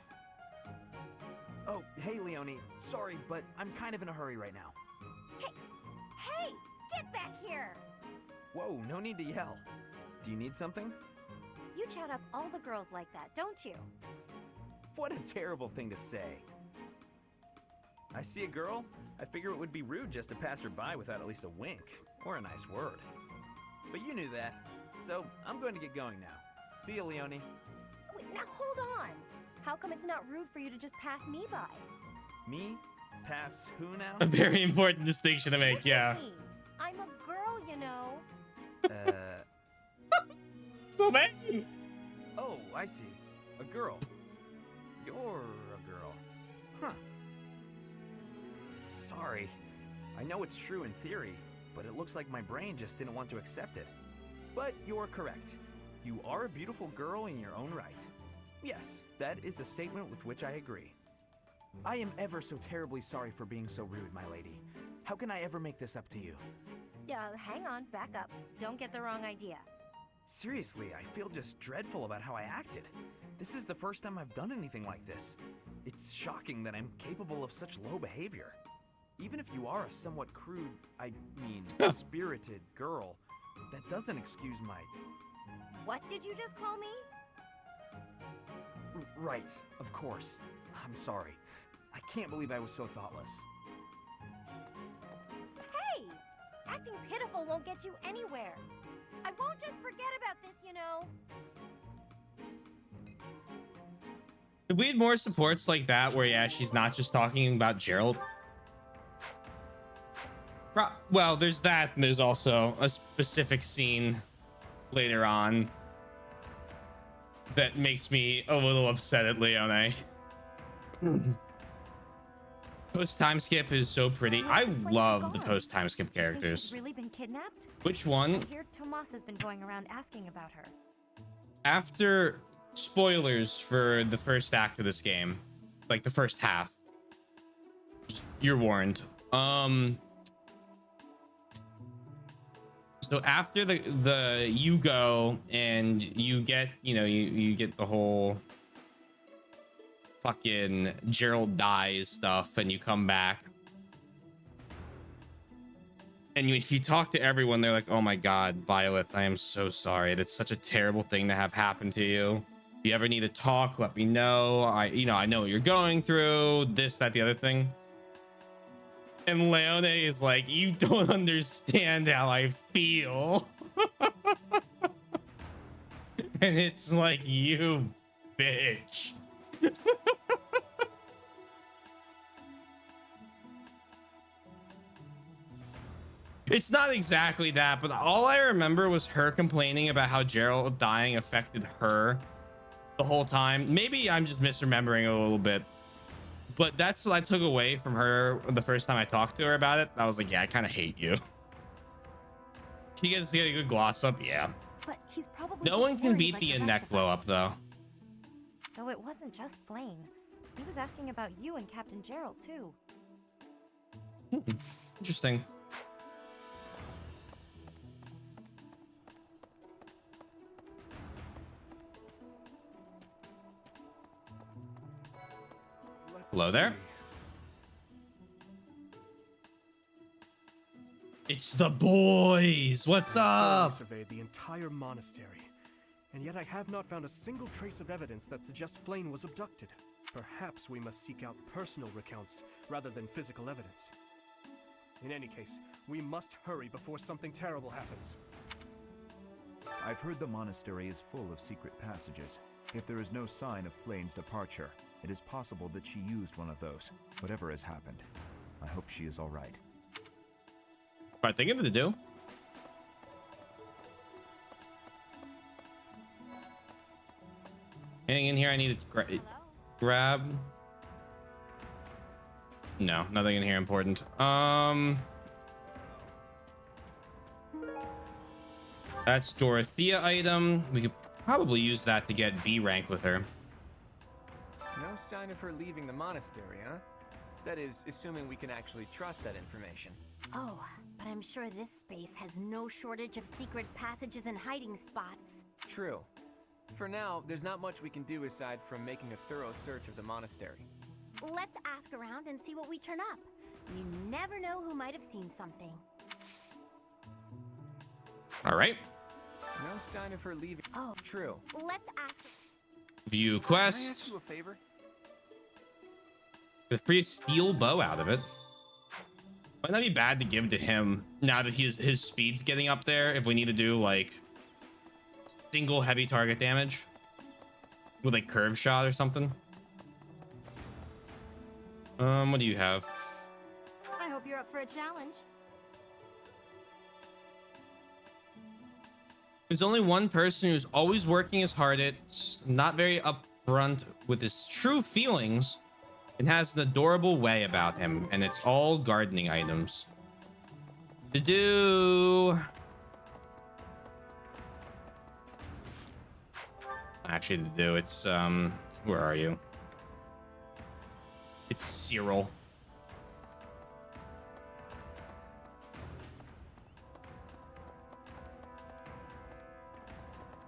Oh, hey, Leonie. Sorry, but I'm kind of in a hurry right now. Hey! Get back here! Whoa, no need to yell. Do you need something? You chat up all the girls like that, don't you? What a terrible thing to say. I see a girl, I figure it would be rude just to pass her by without at least a wink, or a nice word. But you knew that, so I'm going to get going now. See you, Leonie. Wait, now hold on! How come it's not rude for you to just pass me by? Me? Pass who now? A very important distinction to make, yeah. Me. I'm a girl, you know. Sylvain! Oh, I see. A girl. You're a girl. Huh. Sorry. I know it's true in theory, but it looks like my brain just didn't want to accept it. But you're correct. You are a beautiful girl in your own right. Yes, that is a statement with which I agree. I am ever so terribly sorry for being so rude, my lady. How can I ever make this up to you? Yeah, hang on, back up. Don't get the wrong idea. Seriously, I feel just dreadful about how I acted. This is the first time I've done anything like this. It's shocking that I'm capable of such low behavior. Even if you are a somewhat crude, spirited girl, that doesn't excuse my... What did you just call me? Right, of course. I'm sorry. I can't believe I was so thoughtless. Hey! Acting pitiful won't get you anywhere. I won't just forget about this, you know. If we had more supports like that, where yeah, she's not just talking about Gerald. Well, there's that, and there's also a specific scene later on that makes me a little upset at Leone. Post time skip is so pretty. I love the post time skip characters. She's really been kidnapped? Which one? I hear Tomas has been going around asking about her. After spoilers for the first act of this game, like the first half, you're warned. So after the you go and you get, you get the whole fucking Gerald dies stuff, and you come back, and if you talk to everyone, they're like, oh my god, Violet, I am so sorry. That's such a terrible thing to have happen to you. If you ever need to talk, let me know. I know what you're going through, this, that, the other thing. And Leone is like, you don't understand how I feel. And it's like, you bitch. It's not exactly that, but all I remember was her complaining about how Gerald dying affected her the whole time. Maybe I'm just misremembering a little bit, but that's what I took away from her the first time I talked to her about it. I was like, yeah, I kind of hate you. She gets to get a good gloss up, yeah. But he's probably No one can beat the neck blow up, though. Though it wasn't just Flame. He was asking about you and Captain Gerald, too. Interesting. Hello there. It's the boys. What's I up? surveyed the entire monastery, and yet I have not found a single trace of evidence that suggests Flame was abducted. Perhaps we must seek out personal recounts rather than physical evidence. In any case, we must hurry before something terrible happens. I've heard the monastery is full of secret passages. If there is no sign of Flame's departure, it is possible that she used one of those. Whatever has happened, I hope she is all right. Right, think of it to do. Anything in here I need to grab? No, nothing in here important. That's Dorothea item. We could probably use that to get B rank with her. No sign of her leaving the monastery, huh? That is, assuming we can actually trust that information. Oh, but I'm sure this space has no shortage of secret passages and hiding spots. True. For now, there's not much we can do aside from making a thorough search of the monastery. Let's ask around and see what we turn up. You never know who might have seen something. All right. No sign of her leaving. Oh, true. Let's ask. View Can I quest. ask you a favor? With free steel bow out of it. Might not be bad to give to him now that his speed's getting up there. If we need to do like single heavy target damage with like curve shot or something. What do you have? I hope you're up for a challenge. There's only one person who's always working his hardest, not very upfront with his true feelings, and has an adorable way about him, and it's all gardening items. To do... Actually, to do, it's, where are you? It's Cyril.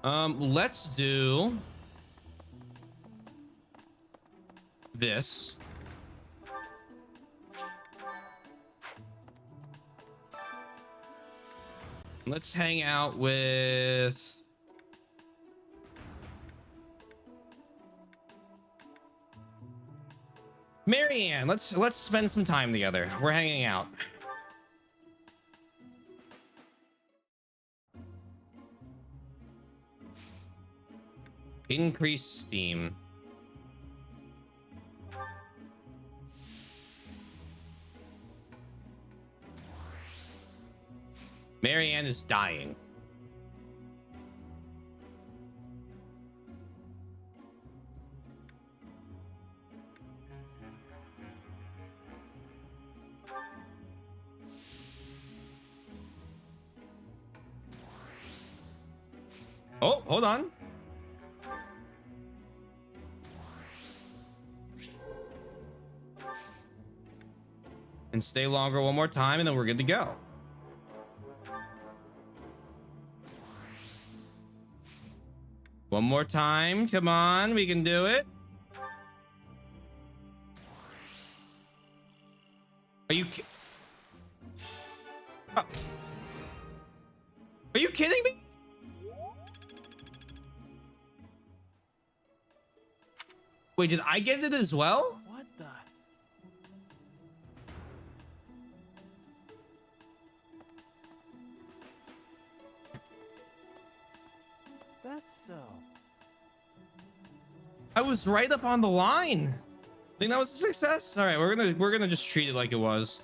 Let's do this. Let's hang out with Marianne. Let's spend some time together. We're hanging out. Increase steam. Marianne is dying. Oh, hold on. And stay longer one more time, and then we're good to go. One more time. Come on, we can do it. Are you oh. Are you kidding me? Wait, did I get it as well? What the? That's so. I was right up on the line. I think that was a success. All right, we're gonna just treat it like it was.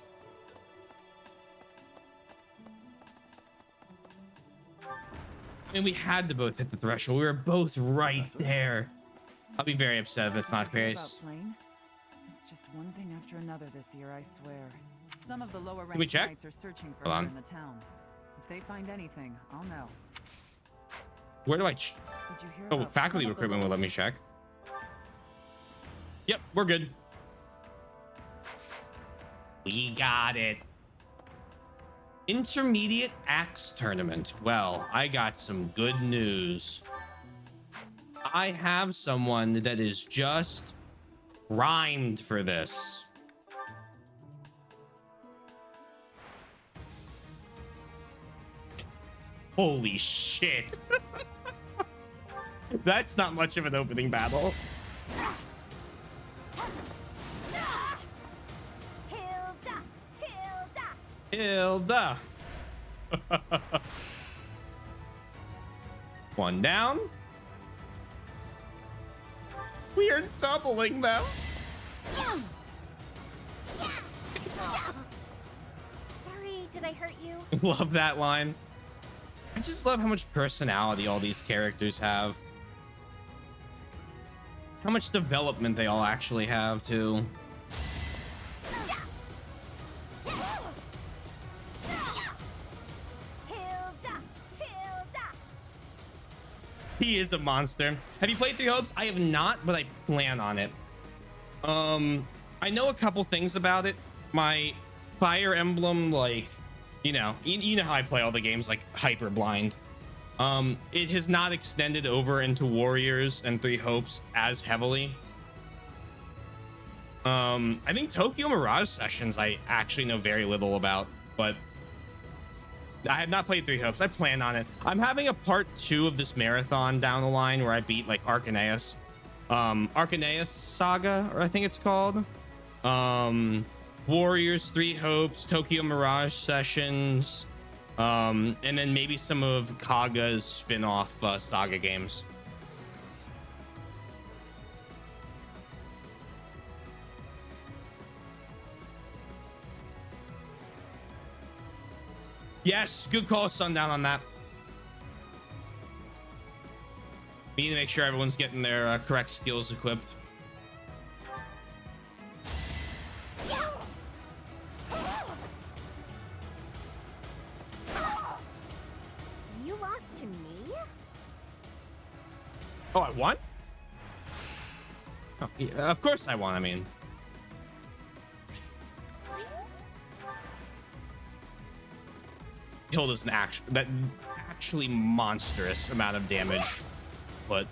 I mean, we had to both hit the threshold. We were both right there. I'll be very upset if it's not case. It's just one thing after another this year, I swear. Some of the lower we ranked check? knights are searching for Hold her on. in the town. If they find anything, I'll know. Where do I? Did you hear Oh, about faculty some of the recruitment will let me check. Yep, we're good. We got it. Intermediate Axe Tournament. Well, I got some good news. I have someone that is just primed for this. Holy shit. That's not much of an opening battle. Hilda! Hilda. Hilda! One down. We are doubling them. Sorry, did I hurt you? Love that line. I just love how much personality all these characters have. How much development they all actually have, too. He is a monster. Have you played Three Hopes? I have not, but I plan on it. I know a couple things about it. My Fire Emblem, like, you know how I play all the games, like hyper blind. It has not extended over into Warriors and Three Hopes as heavily. I think Tokyo Mirage Sessions I actually know very little about, but I have not played Three Hopes. I plan on it. I'm having a part 2 of this marathon down the line where I beat like Arcaneus. Arcaneus Saga, or I think it's called. Warriors, Three Hopes, Tokyo Mirage Sessions, and then maybe some of Kaga's spin-off Saga games. Yes, good call, Sundown, on that. We need to make sure everyone's getting their correct skills equipped. You lost to me? Oh, I won? Oh, yeah, of course I won. I mean, Hilda's an actually monstrous amount of damage, but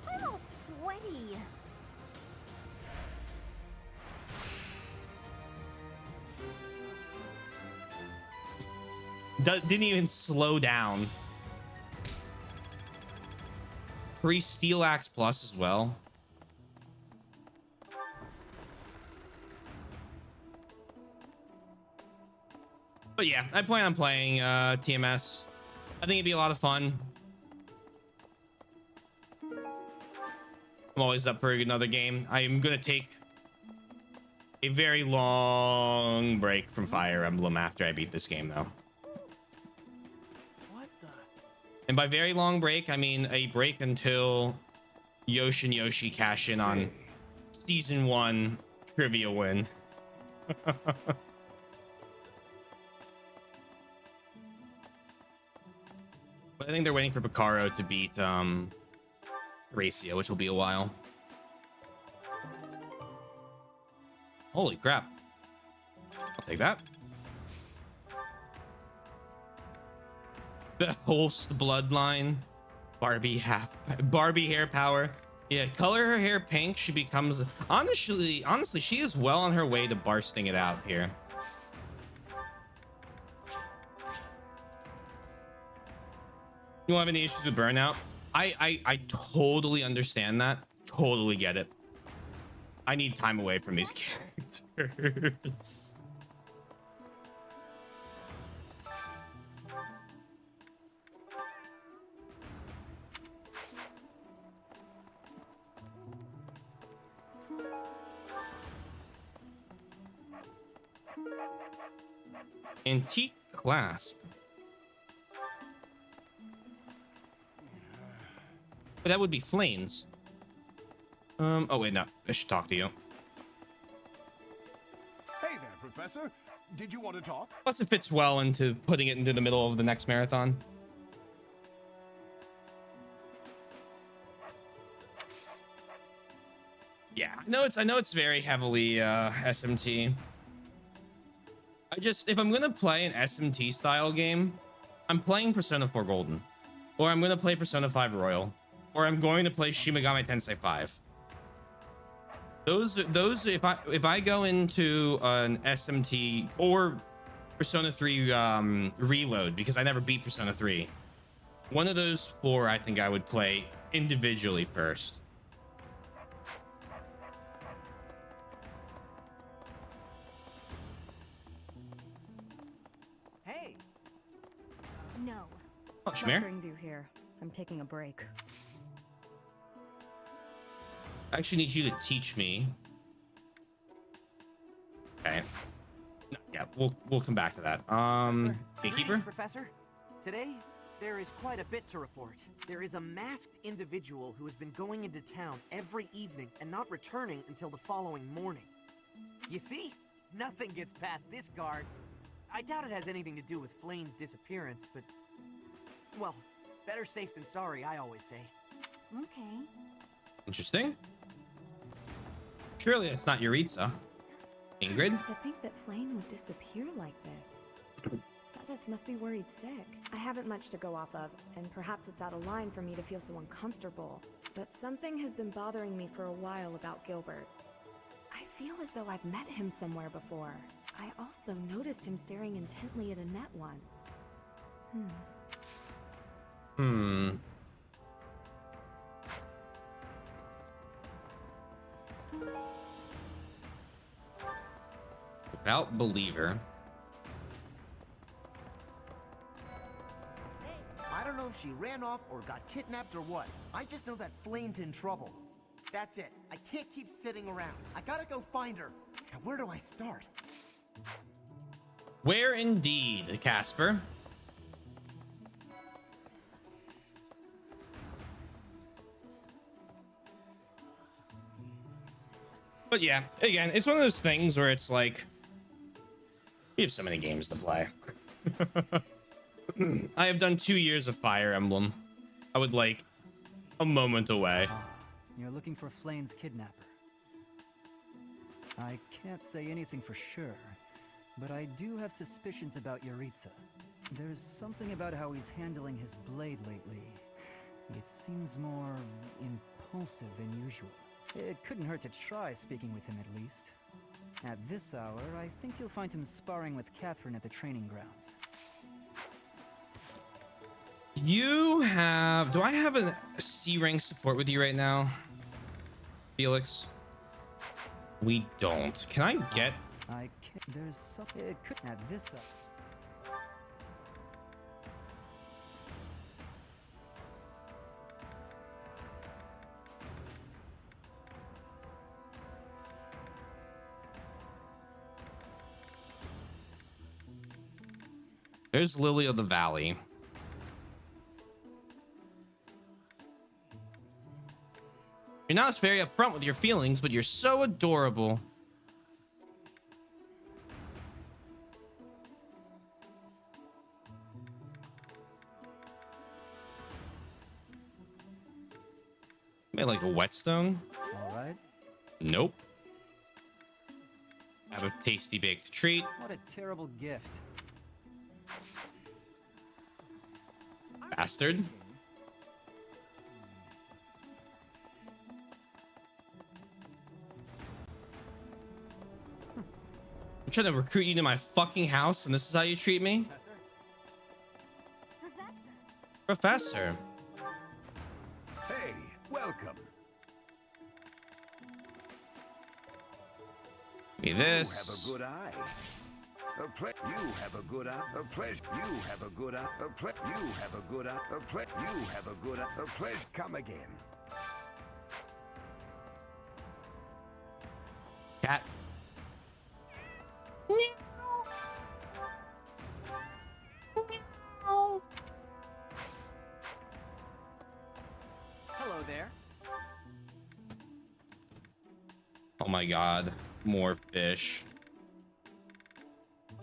I'm all sweaty. didn't even slow down. Free Steel Axe Plus as well. But yeah, I plan on playing TMS. I think it'd be a lot of fun. I'm always up for another game. I'm gonna take a very long break from Fire Emblem after I beat this game, though. And by very long break, I mean a break until Yoshi and Yoshi cash in on Season 1 trivia win. But I think they're waiting for Picaro to beat Racia, which will be a while. Holy crap. I'll take that. The host bloodline. Barbie hair power. Yeah, color her hair pink. She becomes honestly, she is well on her way to bursting it out here. You don't have any issues with burnout? I totally understand that. Totally get it. I need time away from these characters. Antique clasp. But that would be flames. Oh wait, no. I should talk to you. Hey there, Professor. Did you want to talk? Plus, it fits well into putting it into the middle of the next marathon. Yeah, I know it's very heavily SMT. If I'm gonna play an SMT style game, I'm playing Persona 4 Golden, or I'm gonna play Persona 5 Royal, or I'm going to play Shin Megami Tensei 5. Those if I go into an SMT or Persona 3 Reload, because I never beat Persona 3, one of those four I think I would play individually first. Hey. No. Oh, What Shamir? brings you here? I'm taking a break. I actually need you to teach me. Okay. No, yeah, we'll come back to that. Gatekeeper? Greetings, Professor. Today, there is quite a bit to report. There is a masked individual who has been going into town every evening and not returning until the following morning. You see? Nothing gets past this guard. I doubt it has anything to do with Flane's disappearance, but... well, better safe than sorry, I always say. Okay. Interesting. Surely it's not Yuritsa. Ingrid? To think that Flame would disappear like this. Sedith must be worried sick. I haven't much to go off of, and perhaps it's out of line for me to feel so uncomfortable. But something has been bothering me for a while about Gilbert. I feel as though I've met him somewhere before. I also noticed him staring intently at Annette once. Devout believer. I don't know if she ran off or got kidnapped or what. I just know that Flane's in trouble. That's it. I can't keep sitting around. I gotta go find her. And where do I start? Where indeed, Casper? But yeah, again, it's one of those things where it's like, we have so many games to play. I have done 2 years of Fire Emblem. I would like a moment away. You're looking for Flane's kidnapper. I can't say anything for sure, but I do have suspicions about Yuritsa. There's something about how he's handling his blade lately. It seems more impulsive than usual. It couldn't hurt to try speaking with him at least. At this hour, I think you'll find him sparring with Catherine at the training grounds. Do I have a C rank support with you right now, Felix? We don't. Can I get? I can't. There's something. It could at this hour. There's Lily of the Valley. You're not very upfront with your feelings, but you're so adorable. Made like a whetstone. All right. Nope. Have a tasty baked treat. What a terrible gift. Bastard. I'm trying to recruit you to my fucking house, and this is how you treat me? Professor. Hey, welcome. Give me this. You have a good eye. You have a good eye. A pleasure. You have a good eye. You have a good eye. You have a good eye. A pleasure. Come again. Cat. Hello there. Oh my god. More fish.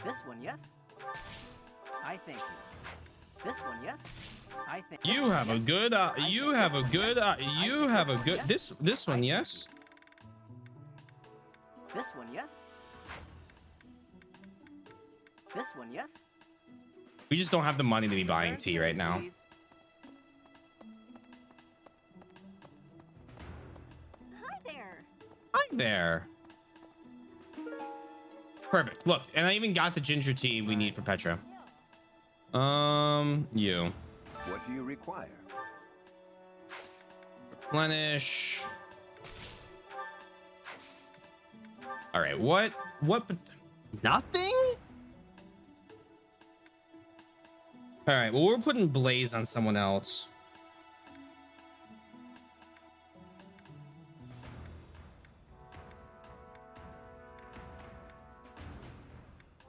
This one, yes? I thank you. This one, yes? I think You have a good you have a good you have a good this one, yes? This one, yes? This one, yes? We just don't have the money to be buying tea right now. Hi there. Hi there. Perfect. Look, and I even got the ginger tea we need for Petra. You. What do you require? Replenish. All right, what? Nothing? All right, well, we're putting Blaze on someone else.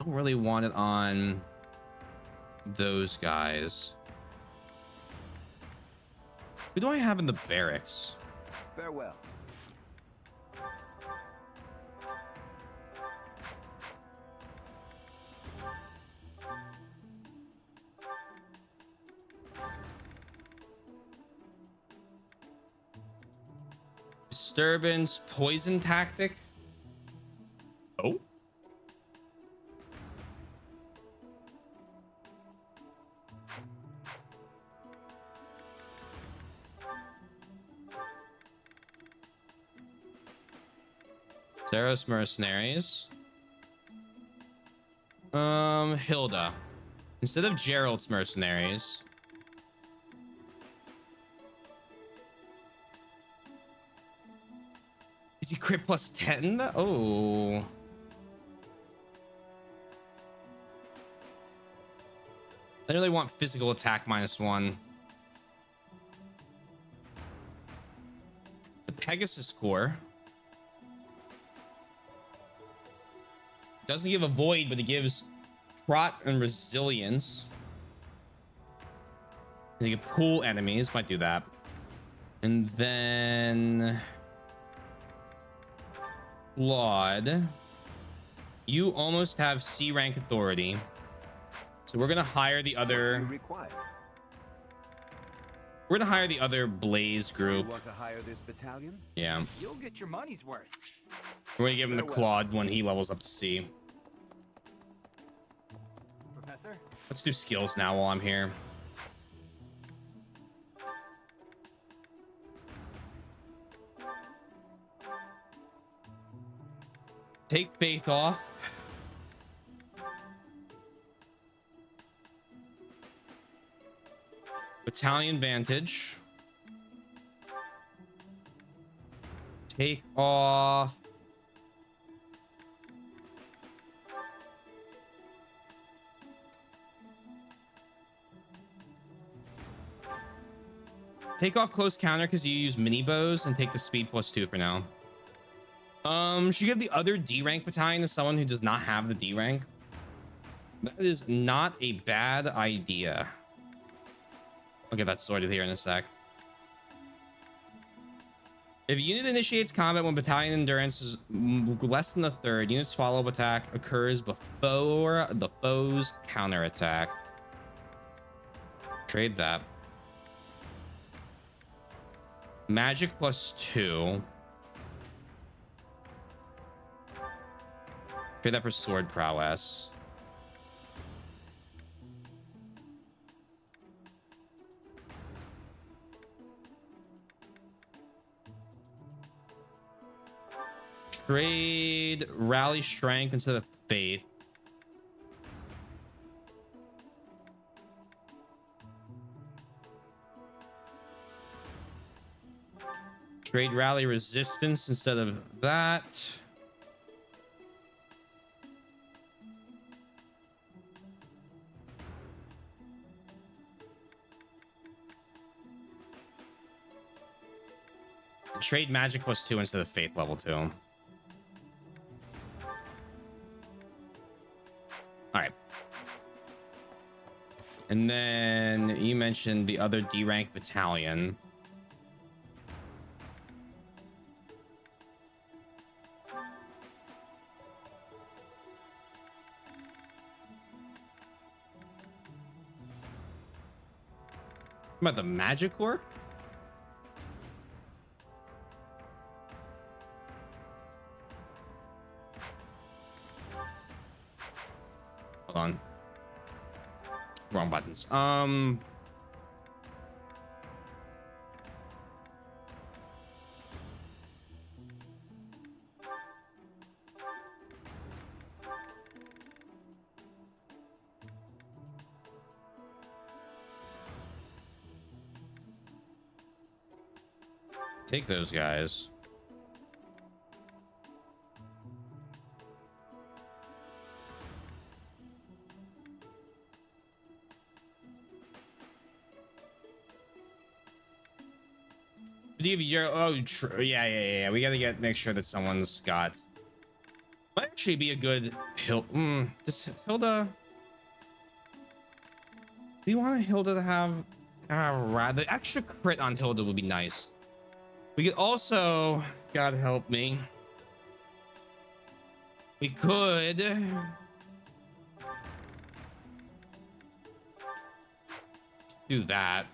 I don't really want it on those guys. Who do I have in the barracks? Farewell. Disturbance, poison tactic. Oh. Zeros mercenaries. Hilda. Instead of Gerald's mercenaries. Is he crit plus 10? Oh. I really want physical attack -1. The Pegasus core. Doesn't give a void, but it gives trot and resilience. And you can pull enemies. Might do that. And then Claude, you almost have C rank authority, so we're gonna hire the other. We're gonna hire the other Blaze group. You want to hire this battalion? Yeah. You'll get your money's worth. We're gonna give him the Claude when he levels up to C. Professor? Let's do skills now while I'm here. Take faith off. Battalion vantage. Take off. Take off close counter because you use mini bows, and take the speed +2 for now. Should you give the other D rank battalion to someone who does not have the D rank? That is not a bad idea. I'll get that sorted here in a sec. If a unit initiates combat when battalion endurance is less than a third, unit's follow-up attack occurs before the foe's counterattack. Trade that. Magic +2. Trade that for sword prowess. Trade rally strength instead of faith. Trade rally resistance instead of that. Trade magic +2 instead of faith level 2. All right. And then you mentioned the other D rank battalion. What about the magic core? Hold on. Wrong buttons. Take those guys. Oh, true. Yeah. We gotta make sure that someone's got. Might actually be a good does Hilda? Do you want Hilda to have? The extra crit on Hilda would be nice. We could also, God help me. We could. Do that.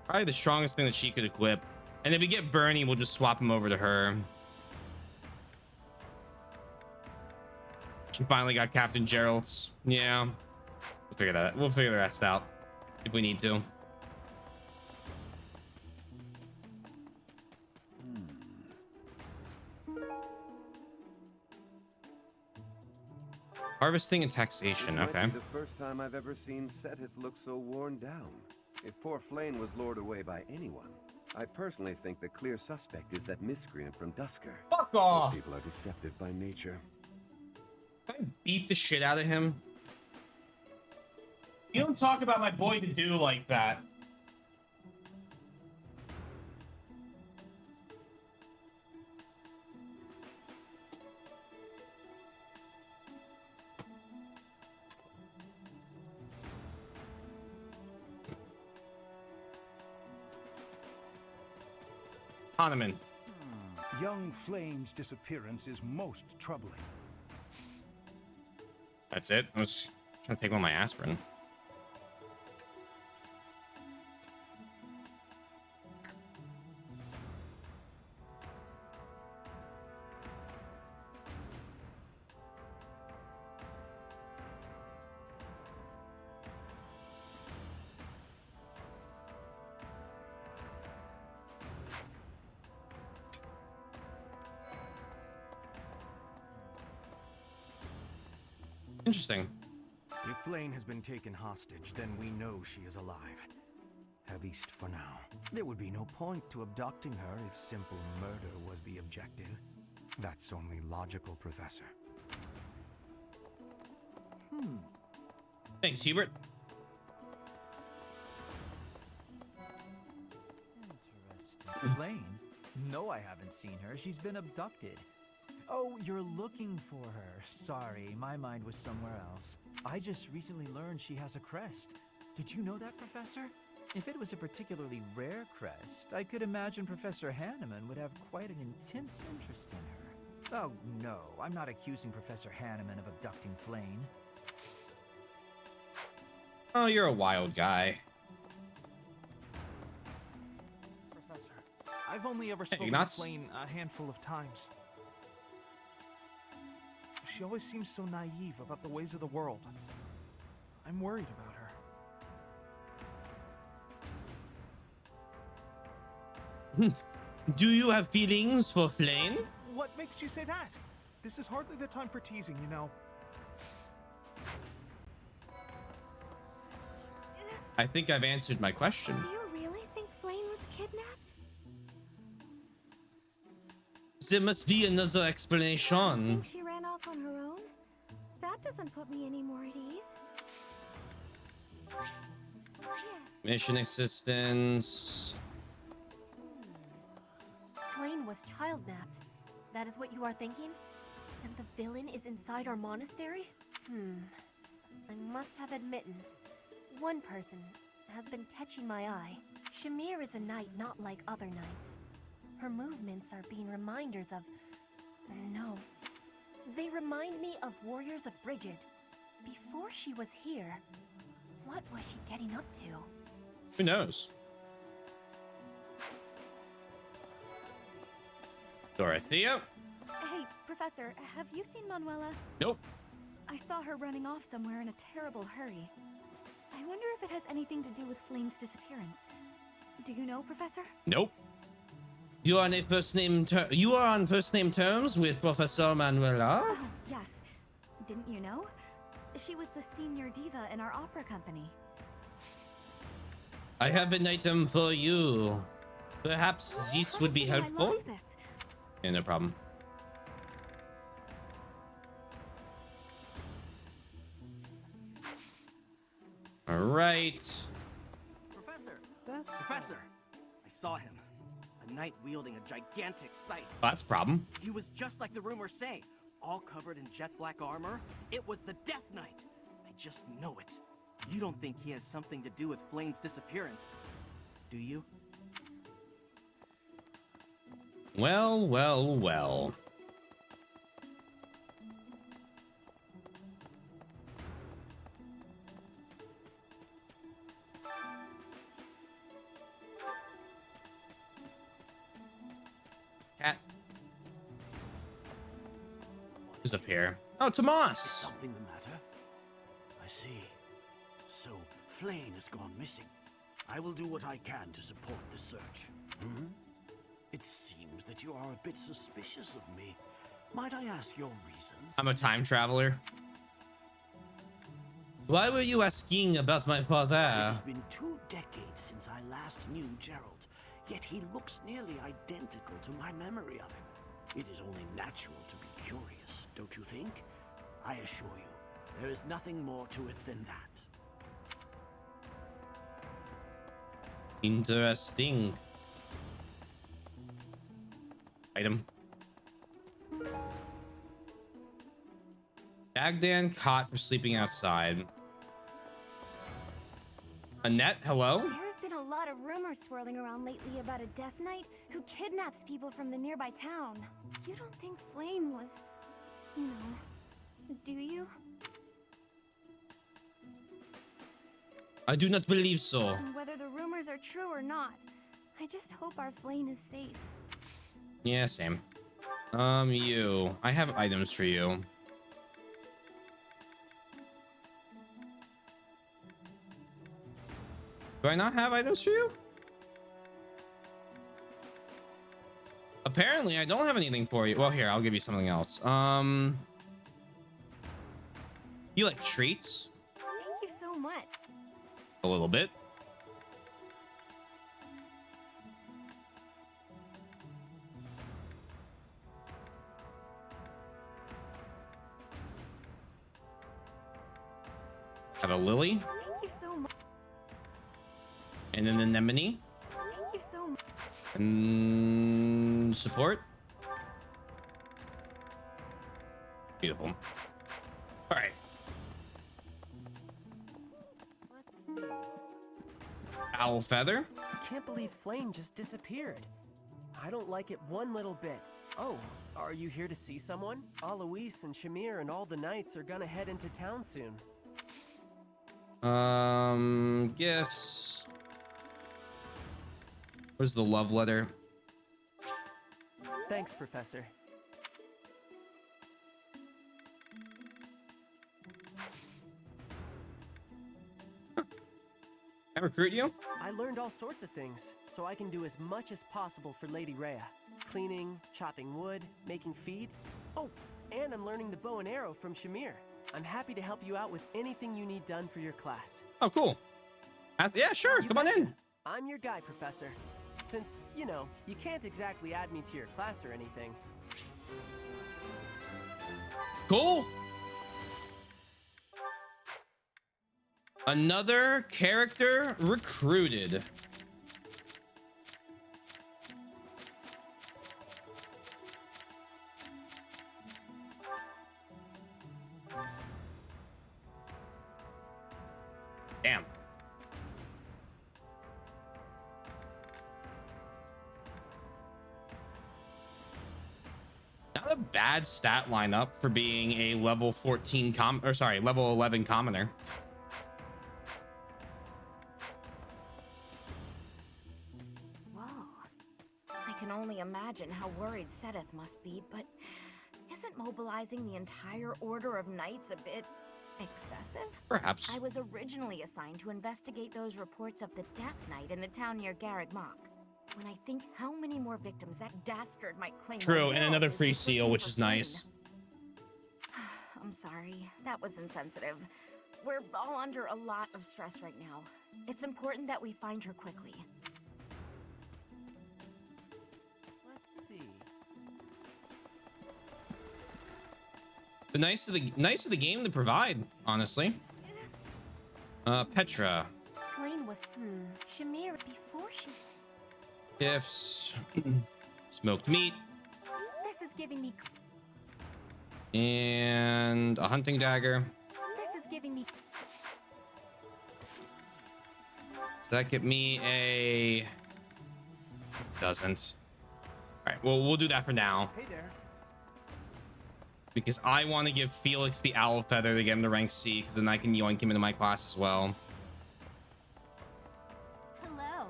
Probably the strongest thing that she could equip. And if we get Bernie, we'll just swap him over to her. She finally got Captain Gerald's. Yeah. We'll figure that. We'll figure the rest out if we need to. Harvesting and taxation. This Okay. might be the first time I've ever seen Seteth look so worn down. If poor Flame was lured away by anyone, I personally think the clear suspect is that miscreant from Dusker. Fuck off! Those people are deceptive by nature. Can I beat the shit out of him? You don't talk about my boy to do like that. Hahnemann. Young Flame's disappearance is most troubling. That's it. I was trying to take one of my aspirin. Interesting. If Flame has been taken hostage, then we know she is alive. At least for now. There would be no point to abducting her if simple murder was the objective. That's only logical, Professor. Thanks, Hubert. Interesting. Flame? No, I haven't seen her. She's been abducted. Oh, you're looking for her. Sorry, my mind was somewhere else. I just recently learned she has a crest. Did you know that, Professor? If it was a particularly rare crest, I could imagine Professor Hahnemann would have quite an intense interest in her. Oh, no, I'm not accusing Professor Hahnemann of abducting Flame. Oh, you're a wild guy. Professor, I've only ever spoken to Ignatz? Flame a handful of times. She always seems so naive about the ways of the world. I'm worried about her. Do you have feelings for Flame? What makes you say that? This is hardly the time for teasing, you know. I think I've answered my question. Do you really think Flame was kidnapped? There must be another explanation. Think she ran off on her own? That doesn't put me any more at ease. Mission assistance. Flame was child-napped. That is what you are thinking? And the villain is inside our monastery? I must have admittance. One person has been catching my eye. Shamir is a knight not like other knights. Her movements are being reminders of... No. They remind me of Warriors of Brigid. Before she was here, what was she getting up to? Who knows? Dorothea? Hey, Professor, have you seen Manuela? Nope. I saw her running off somewhere in a terrible hurry. I wonder if it has anything to do with Flame's disappearance. Do you know, Professor? Nope. You are on a first name you are on first name terms with Professor Manuela? Oh, yes. Didn't you know? She was the senior diva in our opera company. I have an item for you. Perhaps this would be How did you know I helpful. lost this? Yeah, no problem. All right. Professor! Professor! I saw him. A knight wielding a gigantic scythe. That's a problem. He was just like the rumors say. All covered in jet black armor. It was the Death Knight. I just know it. You don't think he has something to do with Flame's disappearance, do you? Well, well, well. Cat. Who's up here? Oh, Tomas! Is something the matter? I see. So, Flame has gone missing. I will do what I can to support the search. Hmm? It seems that you are a bit suspicious of me. Might I ask your reasons? I'm a time traveler. Why were you asking about my father? It has been 2 decades since I last knew Gerald, yet he looks nearly identical to my memory of him. It is only natural to be curious, don't you think? I assure you, there is nothing more to it than that. Interesting. Item. Bagdan caught for sleeping outside. Annette, hello? There have been a lot of rumors swirling around lately about a Death Knight who kidnaps people from the nearby town. You don't think Flame was, you know, do you? I do not believe so. And whether the rumors are true or not, I just hope our Flame is safe. Yeah, same. You. I have items for you. Do I not have items for you? Apparently, I don't have anything for you. Well, here, I'll give you something else. You like treats? Thank you so much. A little bit. Have a lily. Thank you so much. And an anemone. Thank you so much. And support. Beautiful. All right. Let's see. Owl feather. I can't believe Flame just disappeared. I don't like it one little bit. Oh, are you here to see someone? Alois and Shamir and all the knights are gonna head into town soon. Gifts. Where's the love letter? Thanks, Professor. Can I recruit you? I learned all sorts of things, so I can do as much as possible for Lady Rhea. Cleaning, chopping wood, making feed. Oh, and I'm learning the bow and arrow from Shamir. I'm happy to help you out with anything you need done for your class. Oh, cool. Yeah, sure. Come on in. I'm your guy, Professor. Since, you know, you can't exactly add me to your class or anything. Cool. Another character recruited. Damn. Not a bad stat lineup for being a level 14 level 11 commoner. Whoa. I can only imagine how worried Sedith must be, but isn't mobilizing the entire Order of Knights a bit excessive? Perhaps. I was originally assigned to investigate those reports of the Death Knight in the town near Garreg Mach. When I think how many more victims that dastard might claim. True, my and will another is free he seal, searching which for is Flame. nice. I'm sorry. That was insensitive. We're all under a lot of stress right now. It's important that we find her quickly. Let's see. The nice of the game to provide, honestly. Petra. Flame was Shamir before she. Gifts. Smoked meat. This is giving me. And a hunting dagger. This is giving me. Does that get me a... Doesn't. All right, well, we'll do that for now. Hey there. Because I want to give Felix the owl feather to get him to rank C, because then I can yoink him into my class as well. Hello.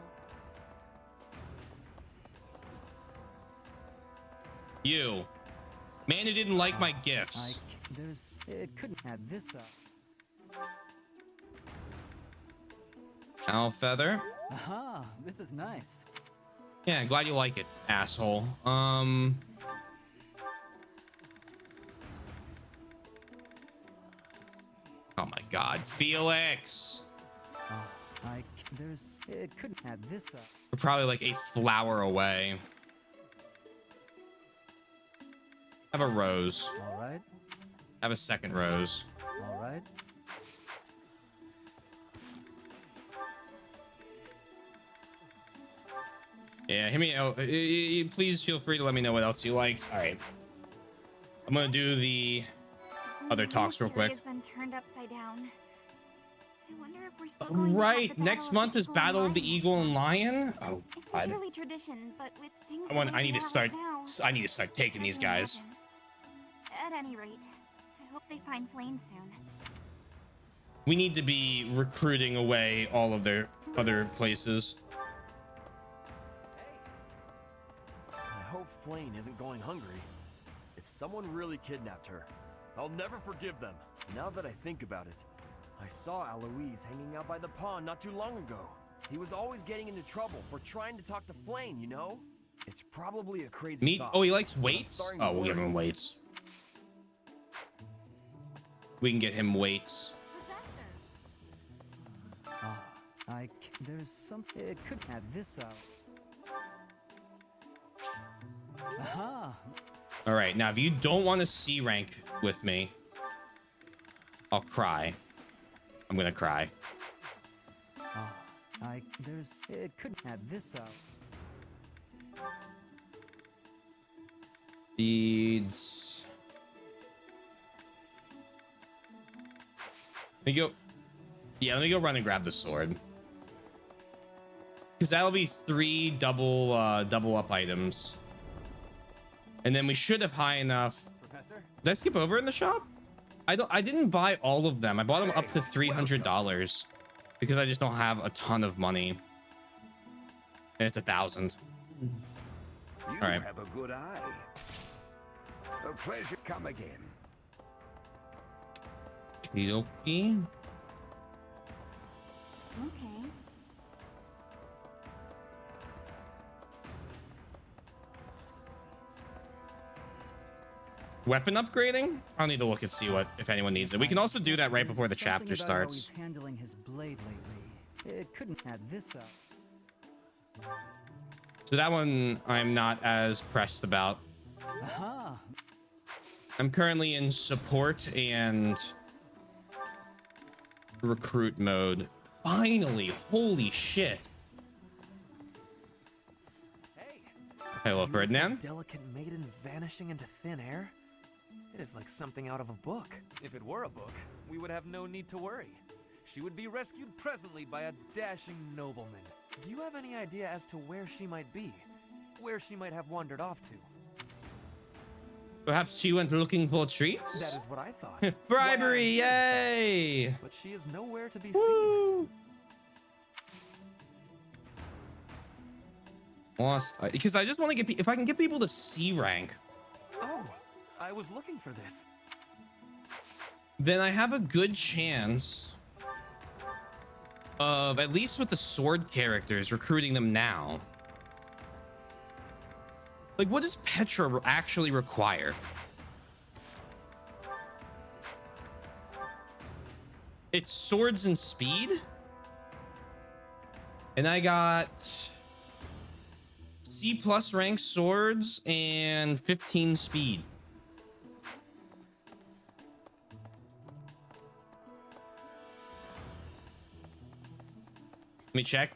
You. Man who didn't like my gifts. It couldn't add this up. Owl feather. Aha, this is nice. Yeah, glad you like it, asshole. Oh my god, Felix! It couldn't add this up. We're probably like a flower away. Have a rose. All right. Have a second rose. All right. Yeah, hit me out. Please feel free to let me know what else you liked. All right. I'm gonna do the other talks real quick. Has been turned upside down. I wonder if we're still going Right, to have the next month is Battle of the Eagle and Lion. Oh, It's a yearly tradition, but with things I need to start. I need to start taking these guys. At any rate, I hope they find Flame soon. We need to be recruiting away all of their other places. I hope Flame isn't going hungry. If someone really kidnapped her, I'll never forgive them. Now that I think about it, I saw Aloise hanging out by the pond not too long ago. He was always getting into trouble for trying to talk to Flame, you know? It's probably a crazy Meat? thought, Oh, he likes but I'm weights? starting to Oh, we'll give worry. him weights. We can get him weights. There's something. It could add this up. Aha. All right, now if you don't want to C rank with me, I'll cry. I'm gonna cry. It could add this up. Beads. Let me go. Yeah, let me go run and grab the sword. Because that'll be 3 double up items. And then we should have high enough. Professor? Did I skip over in the shop? I didn't buy all of them. I bought them up to $300 because I just don't have a ton of money. And it's 1,000. You All right. have a good eye. A pleasure. Come again. Okie. Okay. Weapon upgrading? I'll need to look and see what if anyone needs it. We can also do that right before the chapter Something about how starts. he's handling his blade lately. It couldn't add this up. So that one I'm not as pressed about. Aha. I'm currently in support and recruit mode. Finally, holy shit. Hello, Beautiful, Ferdinand. delicate maiden vanishing into thin air? It is like something out of a book. If it were a book, we would have no need to worry. She would be rescued presently by a dashing nobleman. Do you have any idea as to where she might be? Where she might have wandered off to? Perhaps she went looking for treats? That is what I thought. Bribery, yay! But she is nowhere to be Woo! seen. Lost. Because I just want to get... If I can get people to C rank, Oh, I was looking for this. then I have a good chance of, at least with the sword characters, recruiting them now. Like, what does Petra actually require? It's swords and speed. And I got C+ rank swords and 15 speed. Let me check.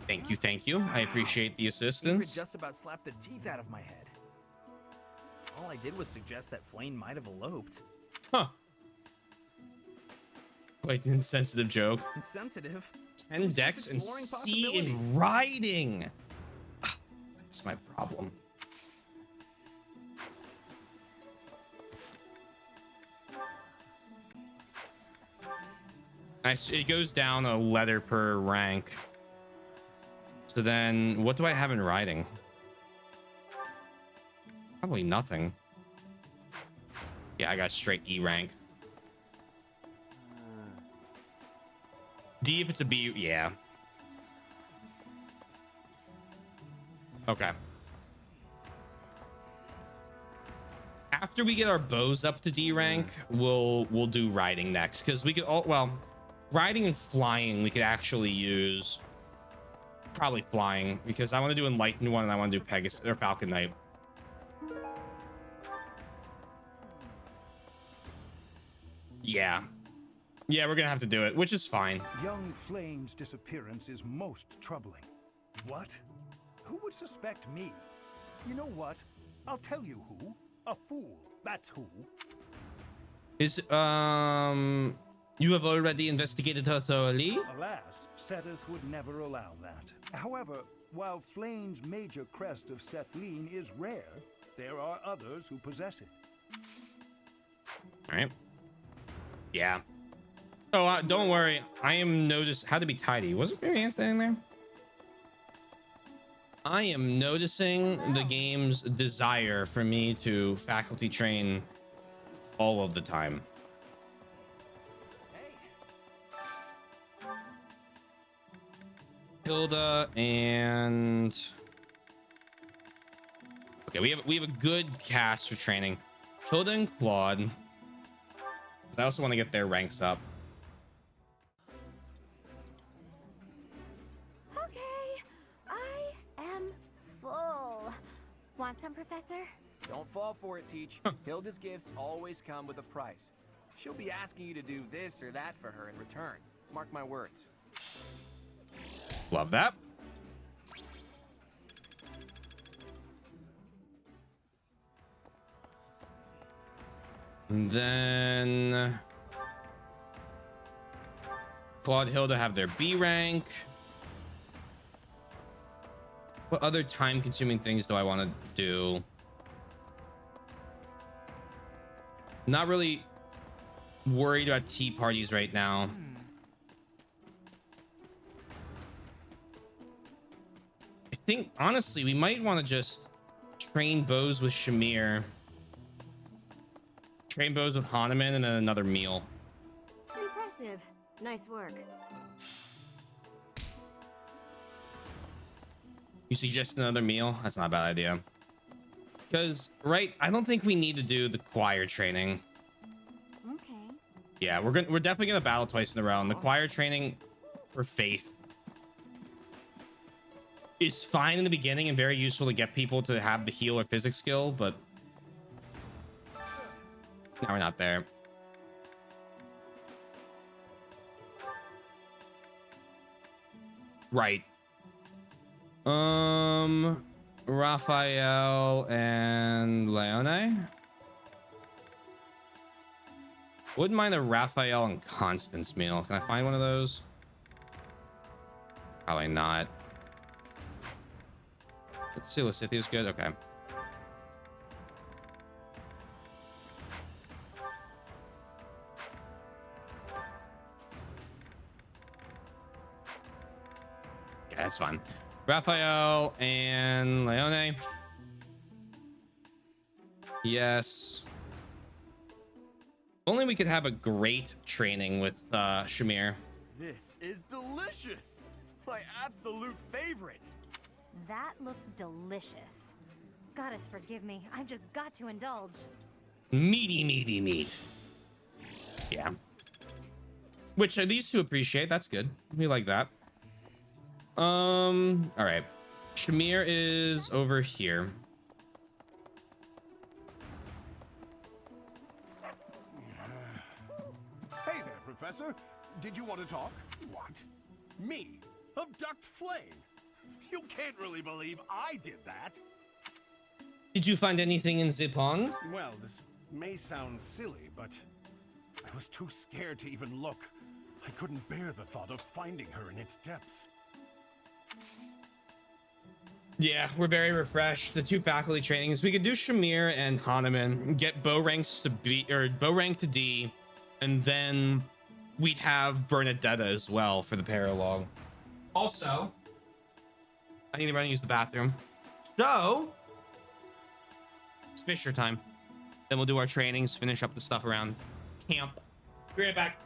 Thank you, thank you. I appreciate the assistance. Ingrid just about slapped the teeth out of my head. All I did was suggest that Flame might have eloped. Huh. Quite an insensitive joke. Insensitive? 10 decks and C in riding. Ah, that's my problem. It goes down a letter per rank. So then what do I have in riding? Probably nothing. Yeah, I got straight E rank. D if it's a B, yeah. Okay. After we get our bows up to D rank, we'll do riding next, because we could riding and flying we could actually use. Probably flying, because I want to do Enlightened one and I want to do Pegasus or Falcon Knight. Yeah. Yeah, we're gonna have to do it, which is fine. Young Flame's disappearance is most troubling. What? Who would suspect me? You know what? I'll tell you who. A fool. That's who. Is you have already investigated her thoroughly? Alas, Seteth would never allow that. However, while Flame's major crest of Sethlene is rare, there are others who possess it. All right. Yeah. Oh, don't worry. I am how to be tidy. Wasn't Marianne standing there? I am noticing the game's desire for me to faculty train all of the time. Hilda and okay, we have a good cast for training. Hilda and Claude. I also want to get their ranks up. Okay, I am full. Want some, Professor? Don't fall for it, Teach. Hilda's gifts always come with a price. She'll be asking you to do this or that for her in return. Mark my words. Love that. And then Claude, Hilda have their B rank. What other time-consuming things do I want to do? Not really worried about tea parties right now. I think, honestly, we might want to just train bows with Shamir. Train bows with Hanuman and then another meal. Impressive. Nice work. You suggest another meal? That's not a bad idea. Because, right, I don't think we need to do the choir training. Okay. Yeah, we're definitely gonna battle twice in a row. And the choir training for Faith is fine in the beginning and very useful to get people to have the heal or physics skill, but now we're not there. Right. Raphael and Leone. Wouldn't mind a Raphael and Constance meal. Can I find one of those? Probably not. Let's see, Lysithia's good. Okay. Okay, that's fine. Raphael and Leone. Yes. Only we could have a great training with Shamir. This is delicious. My absolute favorite. That looks delicious. Goddess forgive me, I've just got to indulge. Meaty meat. Yeah. Which these two appreciate. That's good. We like that. All right. Shamir is over here. Hey there, Professor. Did you want to talk? What? Me? Abduct Flame? You can't really believe I did that. Did you find anything in the pond? Well, this may sound silly, but I was too scared to even look. I couldn't bear the thought of finding her in its depths. Yeah, we're very refreshed. The two faculty trainings. We could do Shamir and Hahnemann, get bow ranks to B or bow rank to D, and then we'd have Bernadetta as well for the paralog. Also, I need to run and use the bathroom. So, it's Fisher time. Then we'll do our trainings, finish up the stuff around camp. Be right back.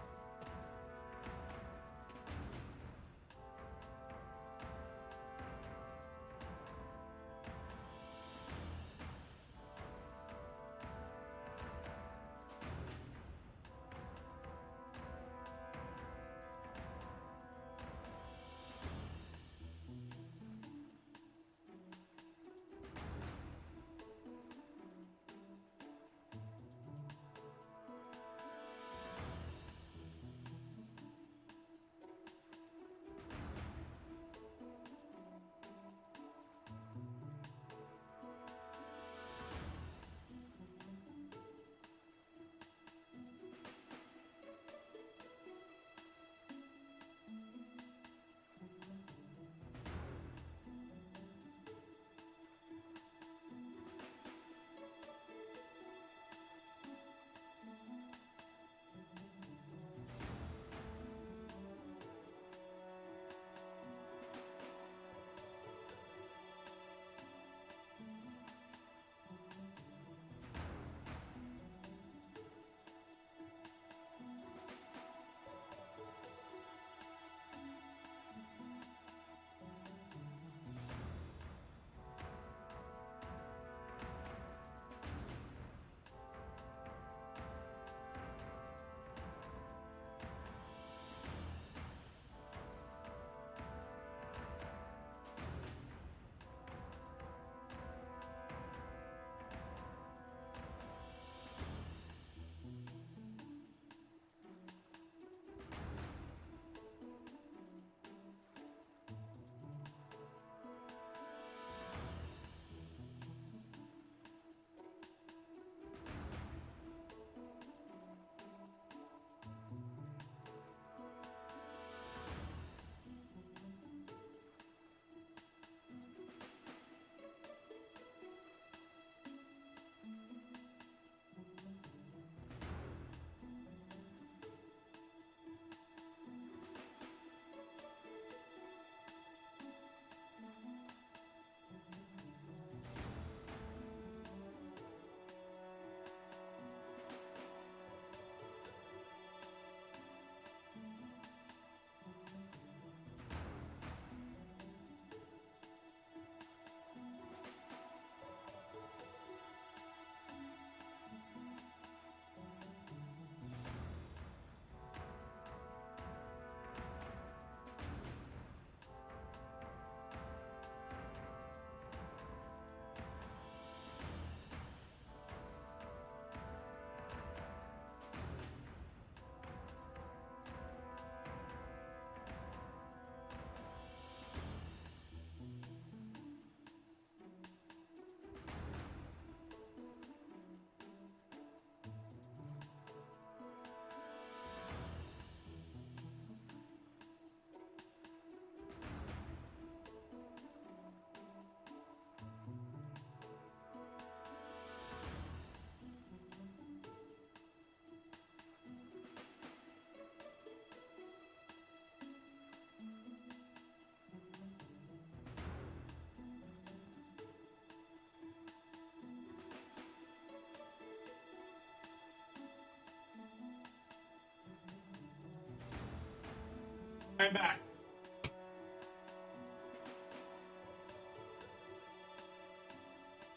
I'm back.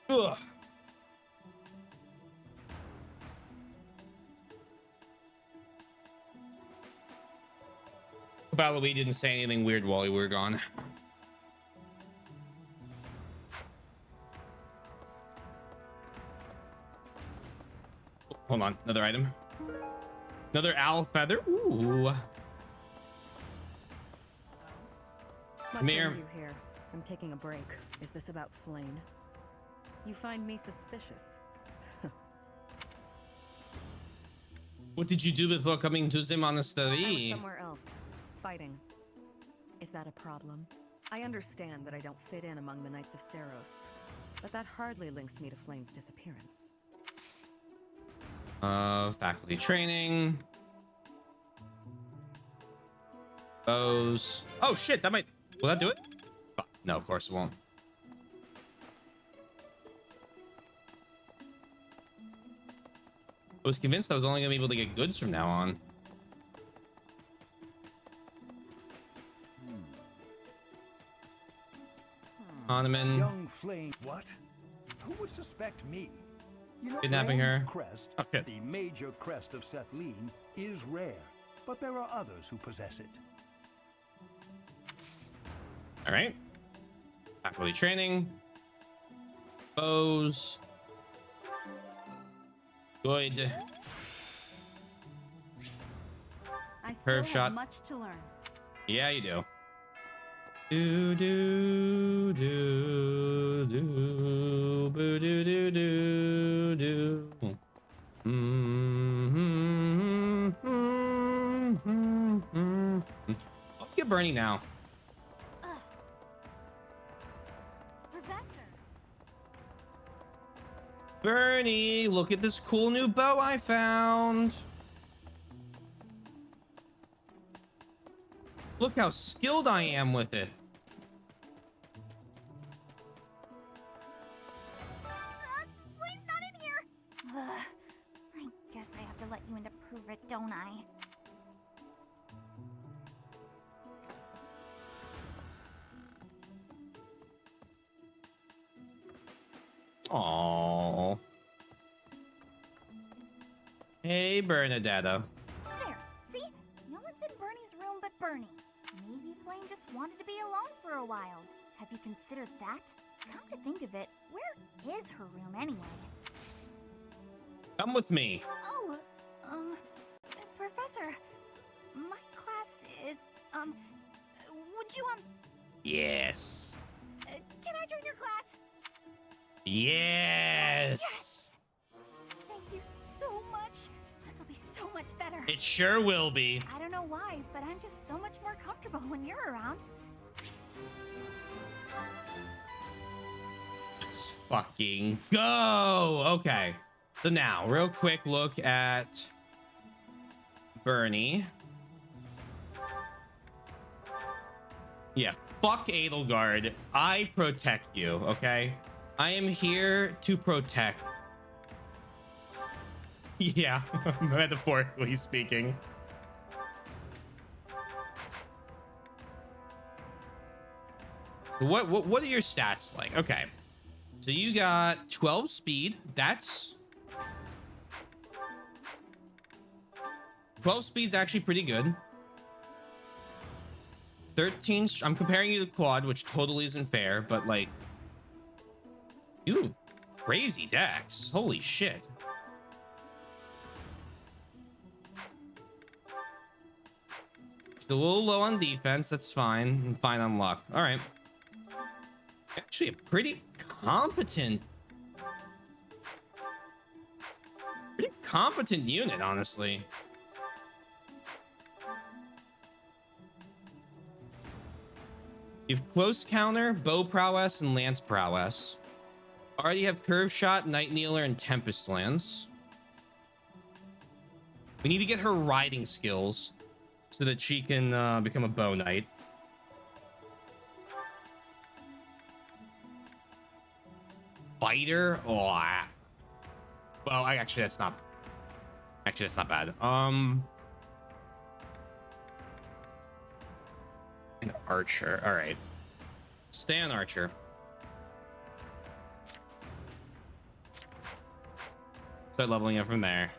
Ugh. Ballowy didn't say anything weird while we were gone. Hold on, another item. Another owl feather. Ooh. What brings you here? I'm taking a break. Is this about Flane? You find me suspicious. What did you do before coming to the I was monastery? somewhere else, fighting. Is that a problem? I understand that I don't fit in among the Knights of Seros, but that hardly links me to Flane's disappearance. Faculty training. Bows. Oh shit, that might... Will that do it? Fuck. No, of course it won't. I was convinced I was only gonna be able to get goods from now on. Ottoman. Young Flame. What? Who would suspect me? You know, Kidnapping her. Flame's crest, Okay. the major crest of Sethlene, is rare, but there are others who possess it. All right. Faculty training. Bows. Good. I still Curve have shot. much to learn. Yeah, you do. Do do do do boo do do do do. I'll get Bernie now. Professor. Bernie, look at this cool new bow I found. Look how skilled I am with it. Flane's not in here. I guess I have to let you in to prove it, don't I? Aww. Hey, Bernadetta. There, see? No one's in Bernie's room but Bernie. Maybe Flame just wanted to be alone for a while. Have you considered that? Come to think of it, where is her room anyway? Come with me. Oh, Professor, my class is, would you, Yes. can I join your class? Yes. Thank you so much. This will be so much better. It sure will be. I don't know why, but I'm just so much more comfortable when you're around. Let's fucking go. Okay. So now, real quick look at Bernie. Yeah, fuck Edelgard. I protect you, okay? I am here to protect. Yeah, metaphorically speaking. What are your stats like? Okay. So you got 12 speed. That's 12 speed is actually pretty good. 13. I'm comparing you to Claude, which totally isn't fair, but like, ooh, crazy dex. Holy shit. Still a little low on defense. That's fine. And fine on luck. All right. Actually, a pretty competent unit, honestly. You have close counter, bow prowess, and lance prowess. Already have curve shot, night kneeler, and tempest lance. We need to get her riding skills so that she can become a bow knight. Fighter? Oh, well, actually that's not bad. An archer. All right, stay on archer. Start leveling up from there.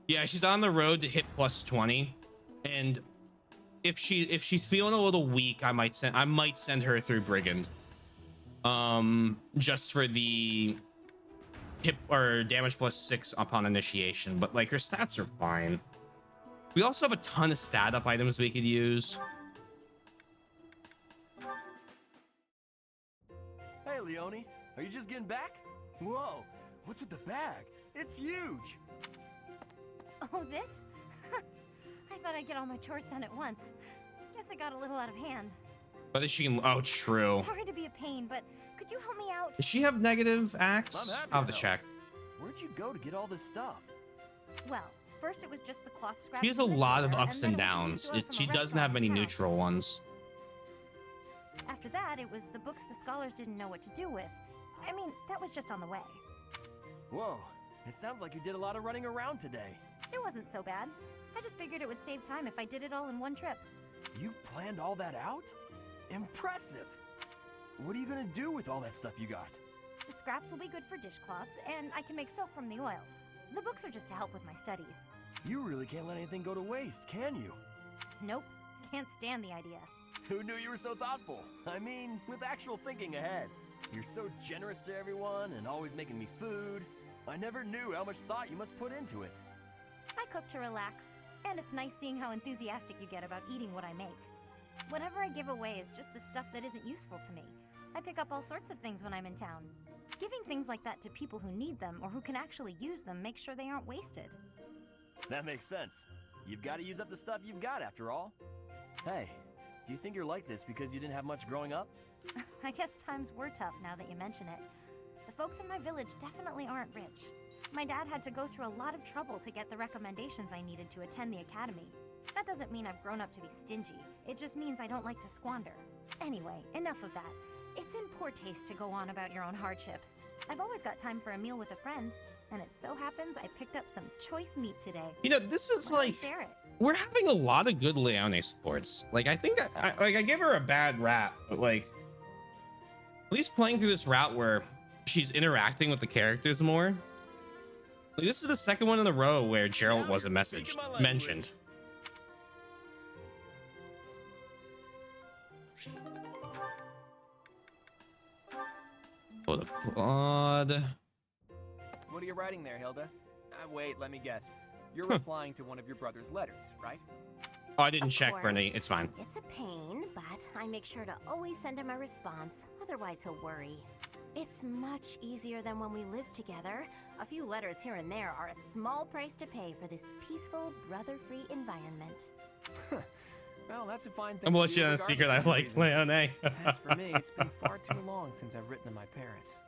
Yeah, she's on the road to hit plus 20, and if she's feeling a little weak, I might send her through Brigand, just for the hit or damage plus 6 upon initiation. But like her stats are fine. We also have a ton of stat up items we could use. Hey, Leone, are you just getting back? Whoa, what's with the bag? It's huge. Oh, this? I thought I'd get all my chores done at once. Guess it got a little out of hand. Whether she can, oh, true. Sorry to be a pain, but could you help me out? Does she have negative acts? I'm happy I'll have to help. check. Where'd you go to get all this stuff? Well, first it was just the cloth scraps. She has a from the lot of drawer, ups and and then it was downs. the used oil from She a doesn't have restaurant many in town. neutral ones. After that, it was the books the scholars didn't know what to do with. I mean, that was just on the way. Whoa, it sounds like you did a lot of running around today. It wasn't so bad. I just figured it would save time if I did it all in one trip. You planned all that out? Impressive. What are you gonna do with all that stuff you got? The scraps will be good for dishcloths, and I can make soap from the oil. The books are just to help with my studies. You really can't let anything go to waste, can you? Nope, can't stand the idea. Who knew you were so thoughtful? I mean, with actual thinking ahead. You're so generous to everyone and always making me food. I never knew how much thought you must put into it. I cook to relax, and it's nice seeing how enthusiastic you get about eating what I make. Whatever I give away is just the stuff that isn't useful to me. I pick up all sorts of things when I'm in town. Giving things like that to people who need them or who can actually use them makes sure they aren't wasted. That makes sense. You've got to use up the stuff you've got after all. Hey, do you think you're like this because you didn't have much growing up? I guess times were tough now that you mention it. The folks in my village definitely aren't rich. My dad had to go through a lot of trouble to get the recommendations I needed to attend the academy. That doesn't mean I've grown up to be stingy. It just means I don't like to squander. Anyway, enough of that. It's in poor taste to go on about your own hardships. I've always got time for a meal with a friend, and it so happens I picked up some choice meat today. You know, this is Why don't we like, share it? we're having a lot of good Leone supports. Like, I think I give her a bad rap, but like, at least playing through this route where she's interacting with the characters more. Like, this is the second one in a row where Gerald wasn't mentioned. For the blood. What are you writing there, Hilda? Wait, let me guess. You're replying to one of your brother's letters, right? Oh, I didn't Of check, course. Bernie. It's fine. It's a pain, but I make sure to always send him a response, otherwise he'll worry. It's much easier than when we lived together. A few letters here and there are a small price to pay for this peaceful, brother-free environment. Well, that's a fine thing. I'm gonna to let do you know a regardless secret. I of like reasons. Leone. As for me, it's been far too long since I've written to my parents.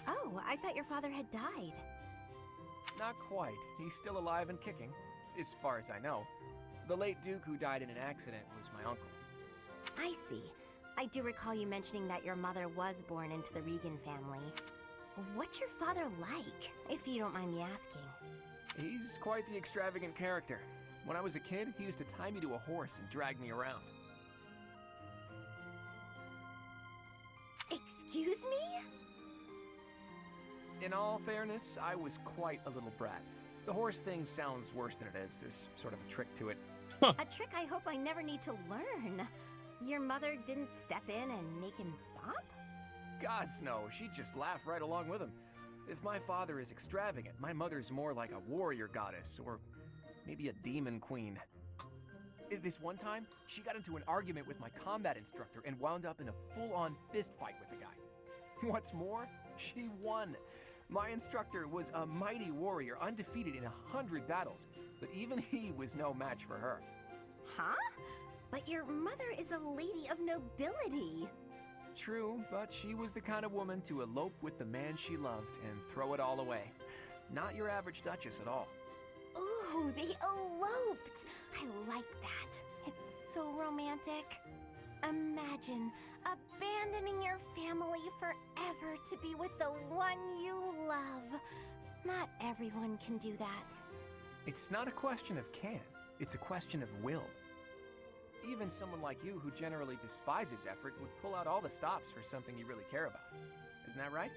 Oh, I thought your father had died. Not quite. He's still alive and kicking, as far as I know. The late Duke who died in an accident was my uncle. I see. I do recall you mentioning that your mother was born into the Regan family. What's your father like, if you don't mind me asking? He's quite the extravagant character. When I was a kid, he used to tie me to a horse and drag me around. Excuse me? In all fairness, I was quite a little brat. The horse thing sounds worse than it is. There's sort of a trick to it. A trick I hope I never need to learn. Your mother didn't step in and make him stop? Gods no, she'd just laugh right along with him. If my father is extravagant, my mother's more like a warrior goddess, or maybe a demon queen. This one time, she got into an argument with my combat instructor and wound up in a full-on fist fight with the guy. What's more, she won. My instructor was a mighty warrior, undefeated in 100 battles, but even he was no match for her. Huh? But your mother is a lady of nobility. True, but she was the kind of woman to elope with the man she loved and throw it all away. Not your average duchess at all. Ooh, they eloped. I like that. It's so romantic. Imagine abandoning your family forever to be with the one you love. Not everyone can do that. It's not a question of can, it's a question of will. Even someone like you who generally despises effort would pull out all the stops for something you really care about. Isn't that right?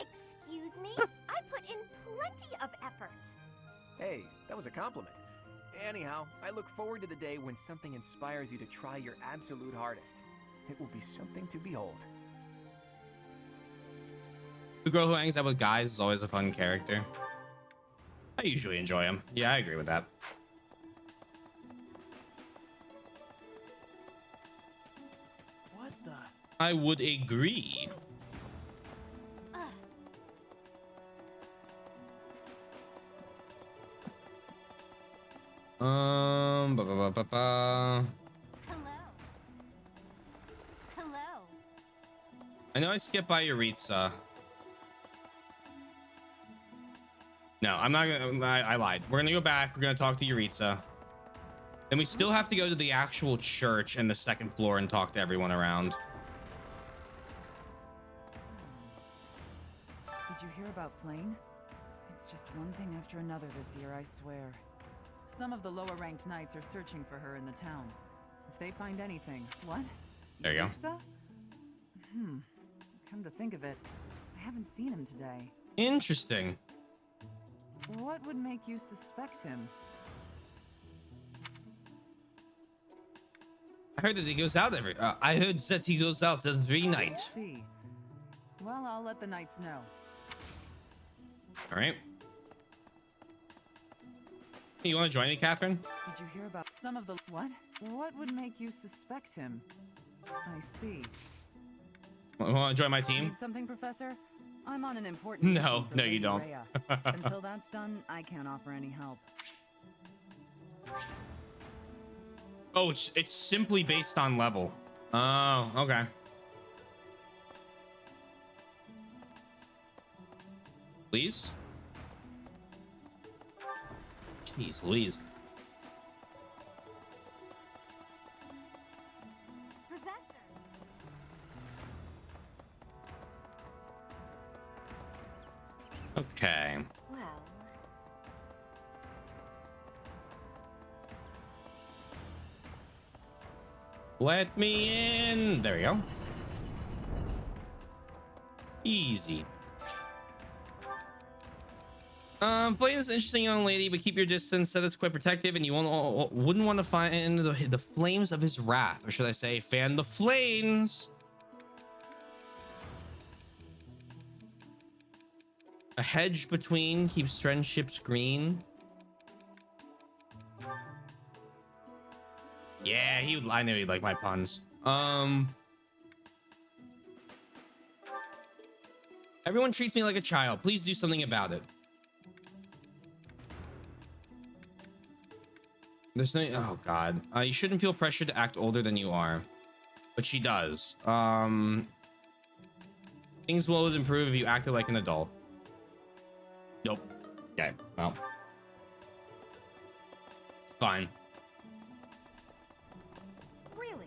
Excuse me? I put in plenty of effort. Hey, that was a compliment. Anyhow, I look forward to the day when something inspires you to try your absolute hardest. It will be something to behold. The girl who hangs out with guys is always a fun character. I usually enjoy him. Yeah, I agree with that. What the? I would agree. Ba, ba, ba, ba, ba. Hello. I know I skipped by Yuritsa. No, I'm not gonna. I lied. We're gonna go back. We're gonna talk to Yuritsa. Then we still have to go to the actual church and the second floor and talk to everyone around. Did you hear about Flame? It's just one thing after another this year, I swear. Some of the lower-ranked knights are searching for her in the town. If they find anything... What? There you go. Yuritsa? Come to think of it, I haven't seen him today. Interesting. What would make you suspect him? I heard that he goes out every. I heard that he goes out every night. I see. Well, I'll let the knights know. All right. You want to join me, Catherine? Did you hear about some of the... What? What would make you suspect him? I see. Want to join my team? Need something, Professor? I'm on an important mission No, for no, you Lady don't. Rhea. Until that's done, I can't offer any help. Oh, it's simply based on level. Oh, okay. Please? Jeez Louise. Professor. Okay. Well, Let me in. There we go. Easy. Flame is an interesting young lady, but keep your distance. Said it's quite protective, and you wouldn't want to fan the flames of his wrath, or should I say, fan the flames. A hedge between keeps friendships green. Yeah, I knew he'd like my puns. Everyone treats me like a child. Please do something about it. There's no... Oh, God. You shouldn't feel pressured to act older than you are. But she does. Things will improve if you acted like an adult. Nope. Okay, well. It's fine. really?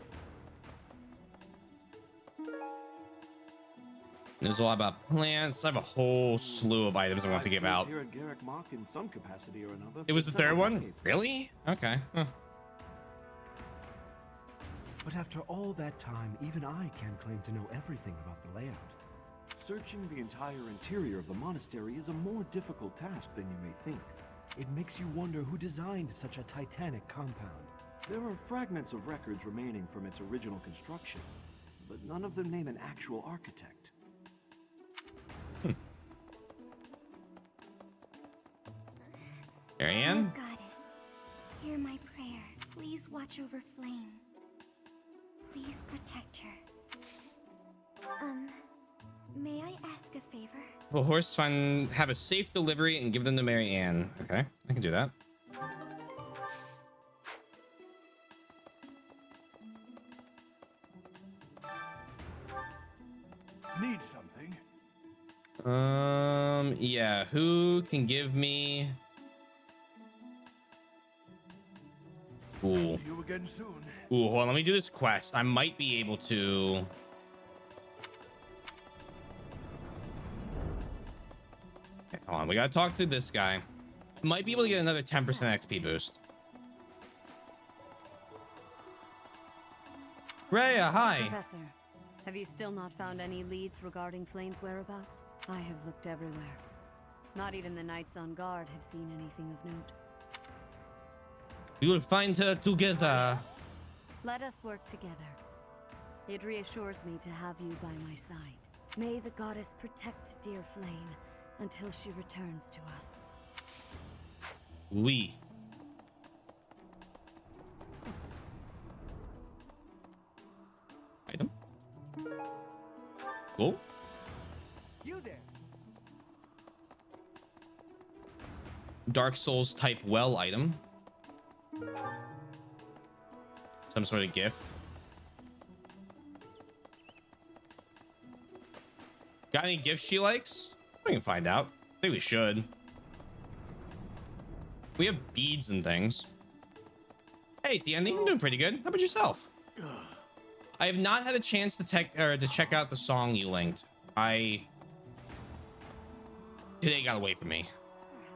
There's a lot about plants. I have a whole slew of items I want to give out. Here at Garrick Mock in some capacity or another. It was the third one? Really? Okay. Huh. But after all that time, even I can't claim to know everything about the layout. Searching the entire interior of the monastery is a more difficult task than you may think. It makes you wonder who designed such a titanic compound. There are fragments of records remaining from its original construction, but none of them name an actual architect. Marianne? Dear Goddess, hear my prayer. Please watch over Flame. Please protect her. May I ask a favor? The horse have a safe delivery and give them to Mary Ann. Okay, I can do that. Need something? Yeah, who can give me... Ooh. See you again soon. Ooh, hold on, let me do this quest. I might be able to... Okay, hold on, we gotta talk to this guy. Might be able to get another 10% XP boost. Rhea, hi. Professor, have you still not found any leads regarding Flane's whereabouts? I have looked everywhere. Not even the knights on guard have seen anything of note. We will find her together. Yes. Let us work together. It reassures me to have you by my side. May the goddess protect dear Flane until she returns to us. We. Item. Cool. You there? Dark Souls type well item. Some sort of gift. Got any gifts she likes? We can find out. I think we should. We have beads and things. Hey, TND, you're doing pretty good. How about yourself? I have not had a chance to check out the song you linked. Today got away from me.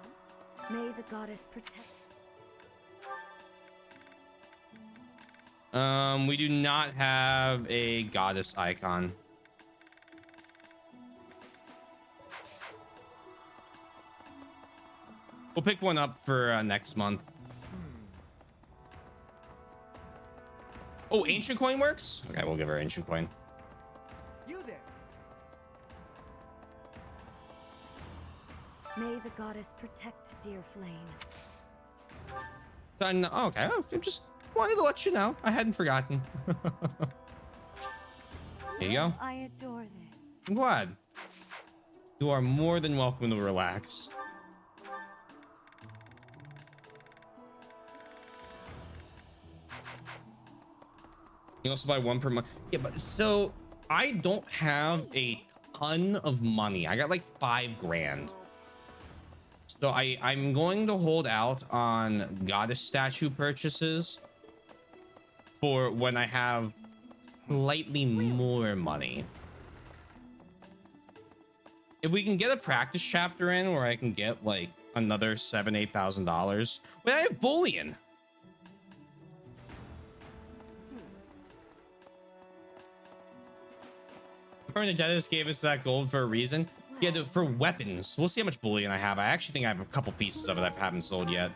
Perhaps. May the goddess protect. We do not have a goddess icon. We'll pick one up for next month. Oh, ancient coin works? Okay, we'll give her ancient coin. You there? May the goddess protect dear Flane. Done. Okay, I just wanted to let you know. I hadn't forgotten. Here you go. I adore this. I'm glad. You are more than welcome to relax. You also buy one per month. Yeah, but so I don't have a ton of money. I got like 5 grand. So I'm going to hold out on goddess statue purchases for when I have slightly more money. If we can get a practice chapter in where I can get like another $7,000-8,000. Wait, I have bullion. Bernadette gave us that gold for a reason. Yeah, for weapons. We'll see how much bullion I have. I actually think I have a couple pieces of it I haven't sold yet.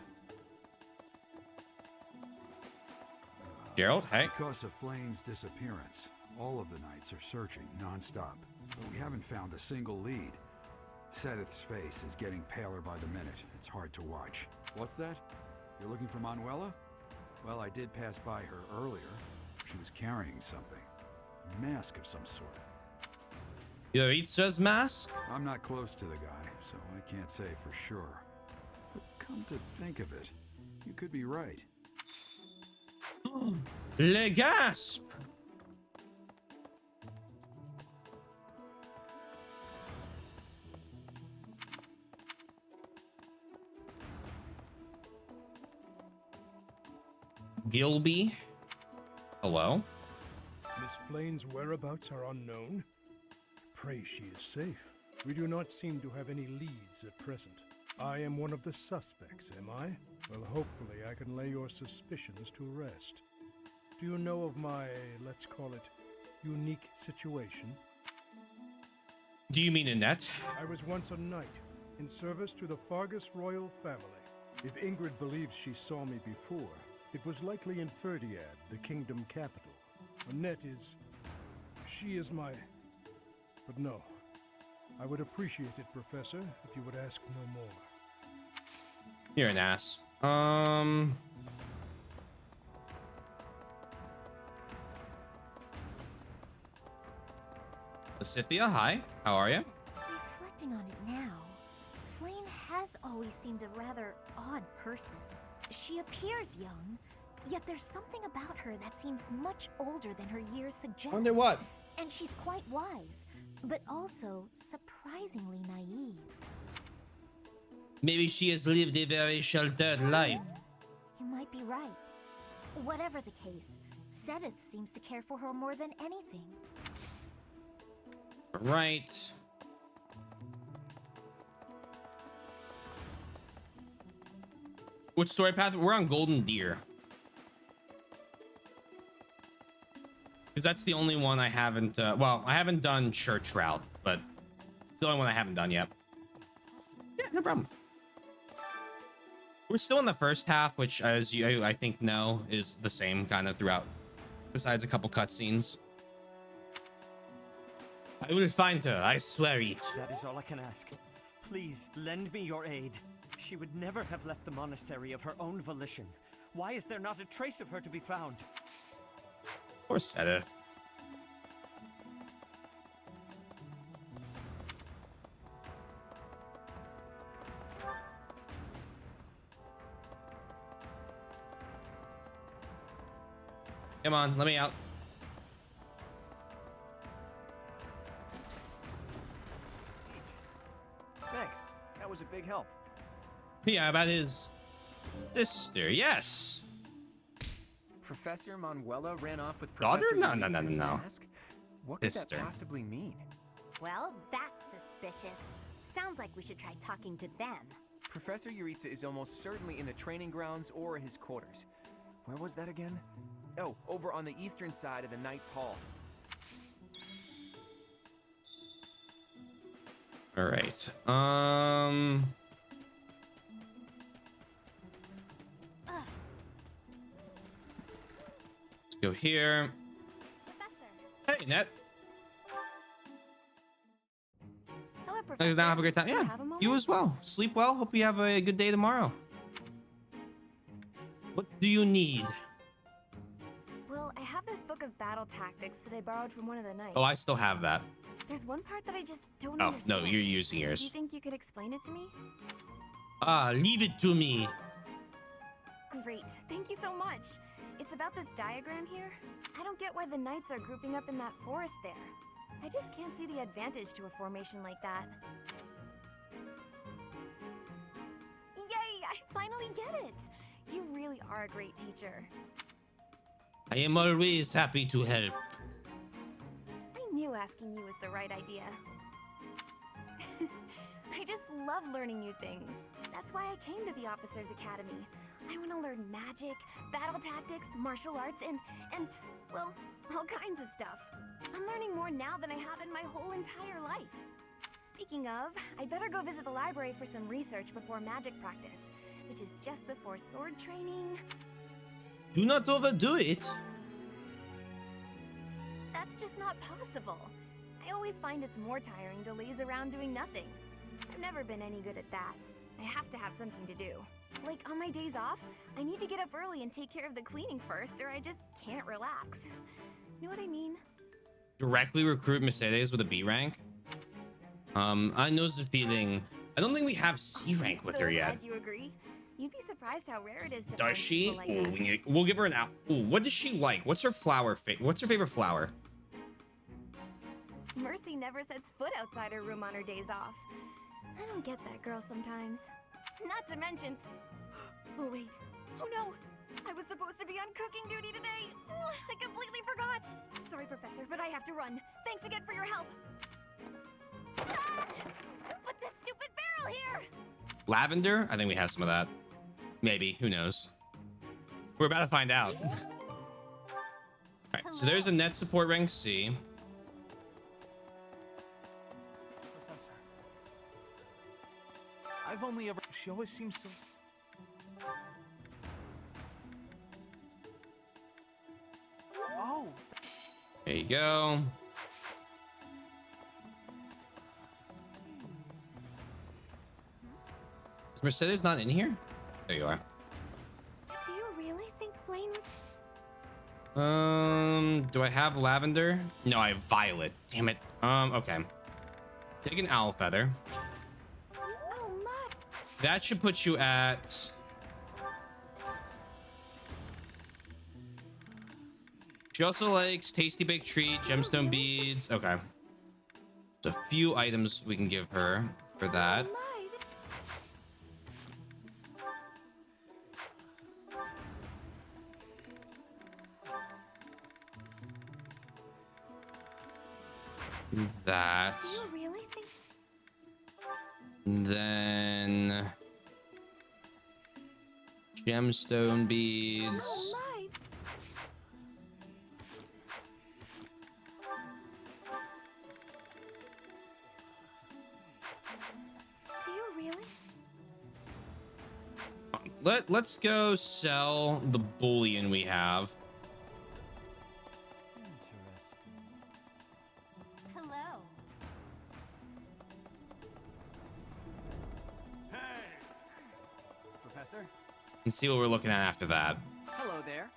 Gerald, hey. Because of Flane's disappearance, all of the knights are searching non-stop, but we haven't found a single lead. Sedith's face is getting paler by the minute. It's hard to watch. What's that? You're looking for Manuela? Well, I did pass by her earlier. She was carrying something. A mask of some sort. Yoritsa's mask? I'm not close to the guy, so I can't say for sure. But come to think of it, you could be right. Le gasp! Gilby? Hello? Miss Flane's whereabouts are unknown? Pray she is safe. We do not seem to have any leads at present. I am one of the suspects, am I? Well, hopefully I can lay your suspicions to rest. Do you know of my, let's call it, unique situation? Do you mean Annette? I was once a knight, in service to the Fargus royal family. If Ingrid believes she saw me before, it was likely in Ferdiad, the kingdom capital. Annette is... she is my... But no. I would appreciate it, Professor, if you would ask no more. You're an ass. Scythia, hi. How are you? Reflecting on it now, Flane has always seemed a rather odd person. She appears young, yet there's something about her that seems much older than her years suggest. Wonder what? And she's quite wise, but also surprisingly naive. Maybe she has lived a very sheltered life. You might be right. Whatever the case, Sedith seems to care for her more than anything. Right. What story path? We're on Golden Deer. Because that's the only one I haven't, well, I haven't done church route, but it's the only one I haven't done yet. Yeah, no problem. We're still in the first half, which, as you, I think, know, is the same kind of throughout, besides a couple cutscenes. I will find her, I swear it. That is all I can ask. Please, lend me your aid. She would never have left the monastery of her own volition. Why is there not a trace of her to be found? Poor Seta. Come on, let me out. Thanks. That was a big help. Yeah, about his sister, yes. Professor Manuela ran off with Daughter? Professor No. Yuritsa's mask? What could Sister. that possibly mean? Well, that's suspicious. Sounds like we should try talking to them. Professor Yuritsa is almost certainly in the training grounds or his quarters. Where was that again? Oh, over on the eastern side of the Knight's Hall. All right. Let's go here. Hey, Net. Hello, Professor. Now have a great time. Do you Yeah, have a moment? you as well. Sleep well. Hope you have a good day tomorrow. What do you need? Well, I have this book of battle tactics that I borrowed from one of the knights. Oh, I still have that. There's one part that I just don't Oh, understand. no, you're using Do yours. you think you could explain it to me? Leave it to me. Great. Thank you so much. It's about this diagram here. I don't get why the knights are grouping up in that forest there. I just can't see the advantage to a formation like that. Yay! I finally get it! You really are a great teacher. I am always happy to help. I knew asking you was the right idea. I just love learning new things. That's why I came to the Officers Academy. I want to learn magic, battle tactics, martial arts, and, well, all kinds of stuff. I'm learning more now than I have in my whole entire life. Speaking of, I'd better go visit the library for some research before magic practice, which is just before sword training. Do not overdo it. That's just not possible. I always find it's more tiring to laze around doing nothing. I've never been any good at that. I have to have something to do. Like on my days off, I need to get up early and take care of the cleaning first, or I just can't relax. Know what I mean? Directly recruit Mercedes with a B rank. I know the feeling. I don't think we have C rank with so her yet. glad you agree. You'd be surprised how rare it is to Does find she? people like Ooh, us. we'll give her an out. Ooh, what does she like? What's her flower? What's her favorite flower? Mercy never sets foot outside her room on her days off. I don't get that girl sometimes. Not to mention... Oh, wait. Oh, no. I was supposed to be on cooking duty today. Oh, I completely forgot. Sorry, Professor, but I have to run. Thanks again for your help. Ah! Who put this stupid barrel here? Lavender? I think we have some of that. Maybe. Who knows? We're about to find out. All right, so there's a net support rank C. Professor. I've only ever... She always seems so... Oh! There you go. Is Mercedes not in here? There you are. Do you really think Flame was... Do I have lavender? No, I have violet. Damn it. Okay. Take an owl feather. Oh, my... That should put you at... She also likes tasty baked treat, gemstone beads. Okay. There's a few items we can give her for that. Do that. Do you really think... And then gemstone beads. Oh, my... Do you really? Let's go sell the bullion we have. Hello. Professor? And see what we're looking at after that. Hello there.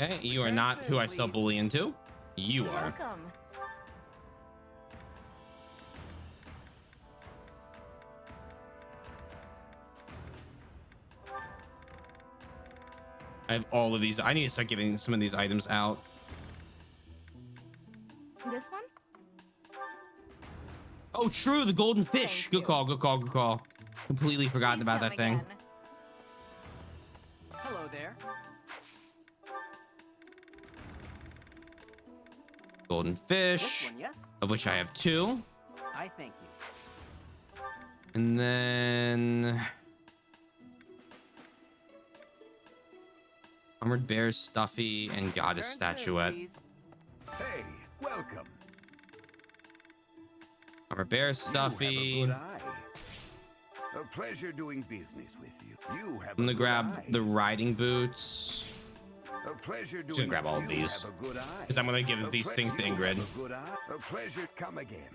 Okay, you are not who I sell bullion to. You are. Welcome. I have all of these. I need to start giving some of these items out. This one? Oh, true, the golden fish. Good call, good call, good call. Completely forgotten about that thing. Hello there. Golden fish, This one, yes? of which I have 2. I thank you. And then armored bear, stuffy, and goddess statuette. Hey, welcome. Armored bear, stuffy. You have a good eye. A pleasure doing business with you. You have I'm gonna a good grab eye. the riding boots. A pleasure Just gonna doing grab all of you these have a good eye. because I'm gonna give A these ple- things to you Ingrid. have a good eye. A pleasure. Come again.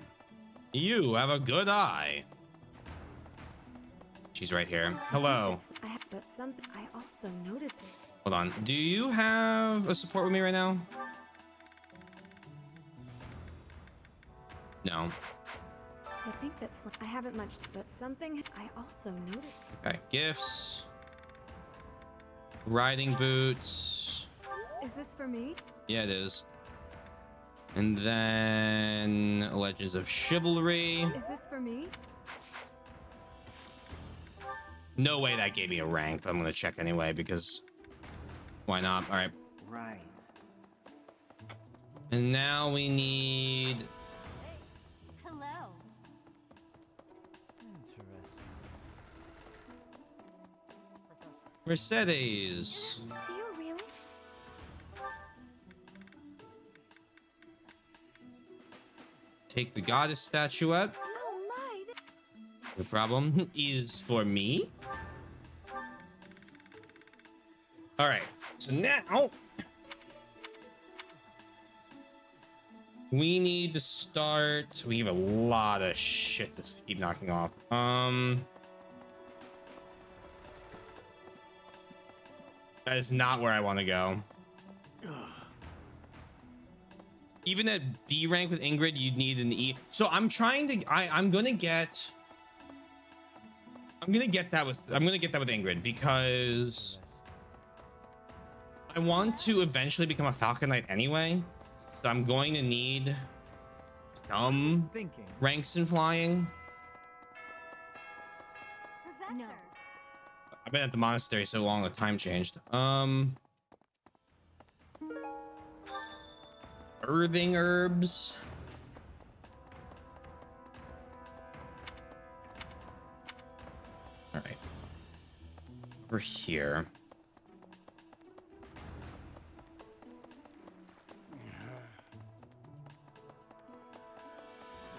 You have a good eye. She's right here. Hello. But something I also noticed it. Hold on. Do you have a support with me right now? No. To think that I haven't much, but something I also noticed. Okay. Gifts. Riding boots. Is this for me? Yeah, it is. And then Legends of Chivalry. Is this for me? No way that gave me a rank, but I'm gonna check anyway because why not? All right. Right. And now we need Hello. Interesting. Mercedes. Do you really? Take the goddess statuette. Oh my! No problem. Is for me. All right. So now we need to start. We have a lot of shit to keep knocking off. That is not where I want to go. Even at B rank with Ingrid, you'd need an E. So I'm trying to. I'm gonna get that with Ingrid because I want to eventually become a Falcon Knight anyway. So I'm going to need some ranks in flying. Professor. I've been at the monastery so long, the time changed. Earthing herbs. All right. Over here.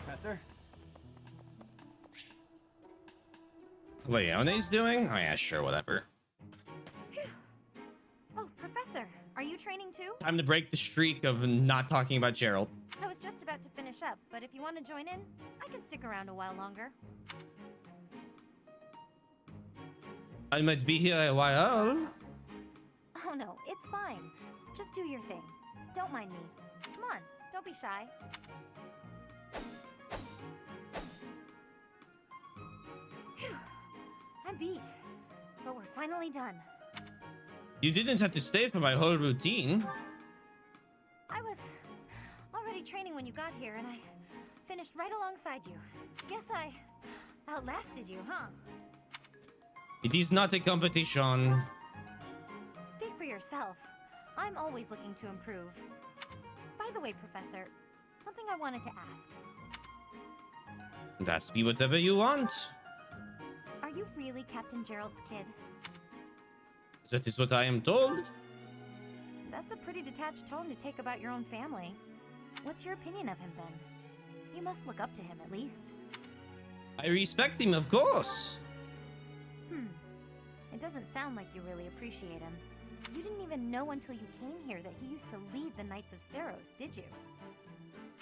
Professor? Leone's doing? Oh yeah, sure, whatever. Oh, Professor, are you training too? Time to break the streak of not talking about Gerald. I was just about to finish up, but if you want to join in, I can stick around a while longer. I might be here a while. Oh no, it's fine. Just do your thing. Don't mind me. Come on, don't be shy. Phew. I'm beat, but we're finally done. You didn't have to stay for my whole routine. I was already training when you got here, and I finished right alongside you. Guess I outlasted you, huh? It is not a competition. Speak for yourself. I'm always looking to improve. By the way, Professor, something I wanted to ask. Ask me whatever you want. Are you really Captain Gerald's kid? That is what I am told. That's a pretty detached tone to take about your own family. What's your opinion of him then? You must look up to him at least. I respect him, of course. It doesn't sound like you really appreciate him. You didn't even know until you came here that he used to lead the Knights of Seiros, did you?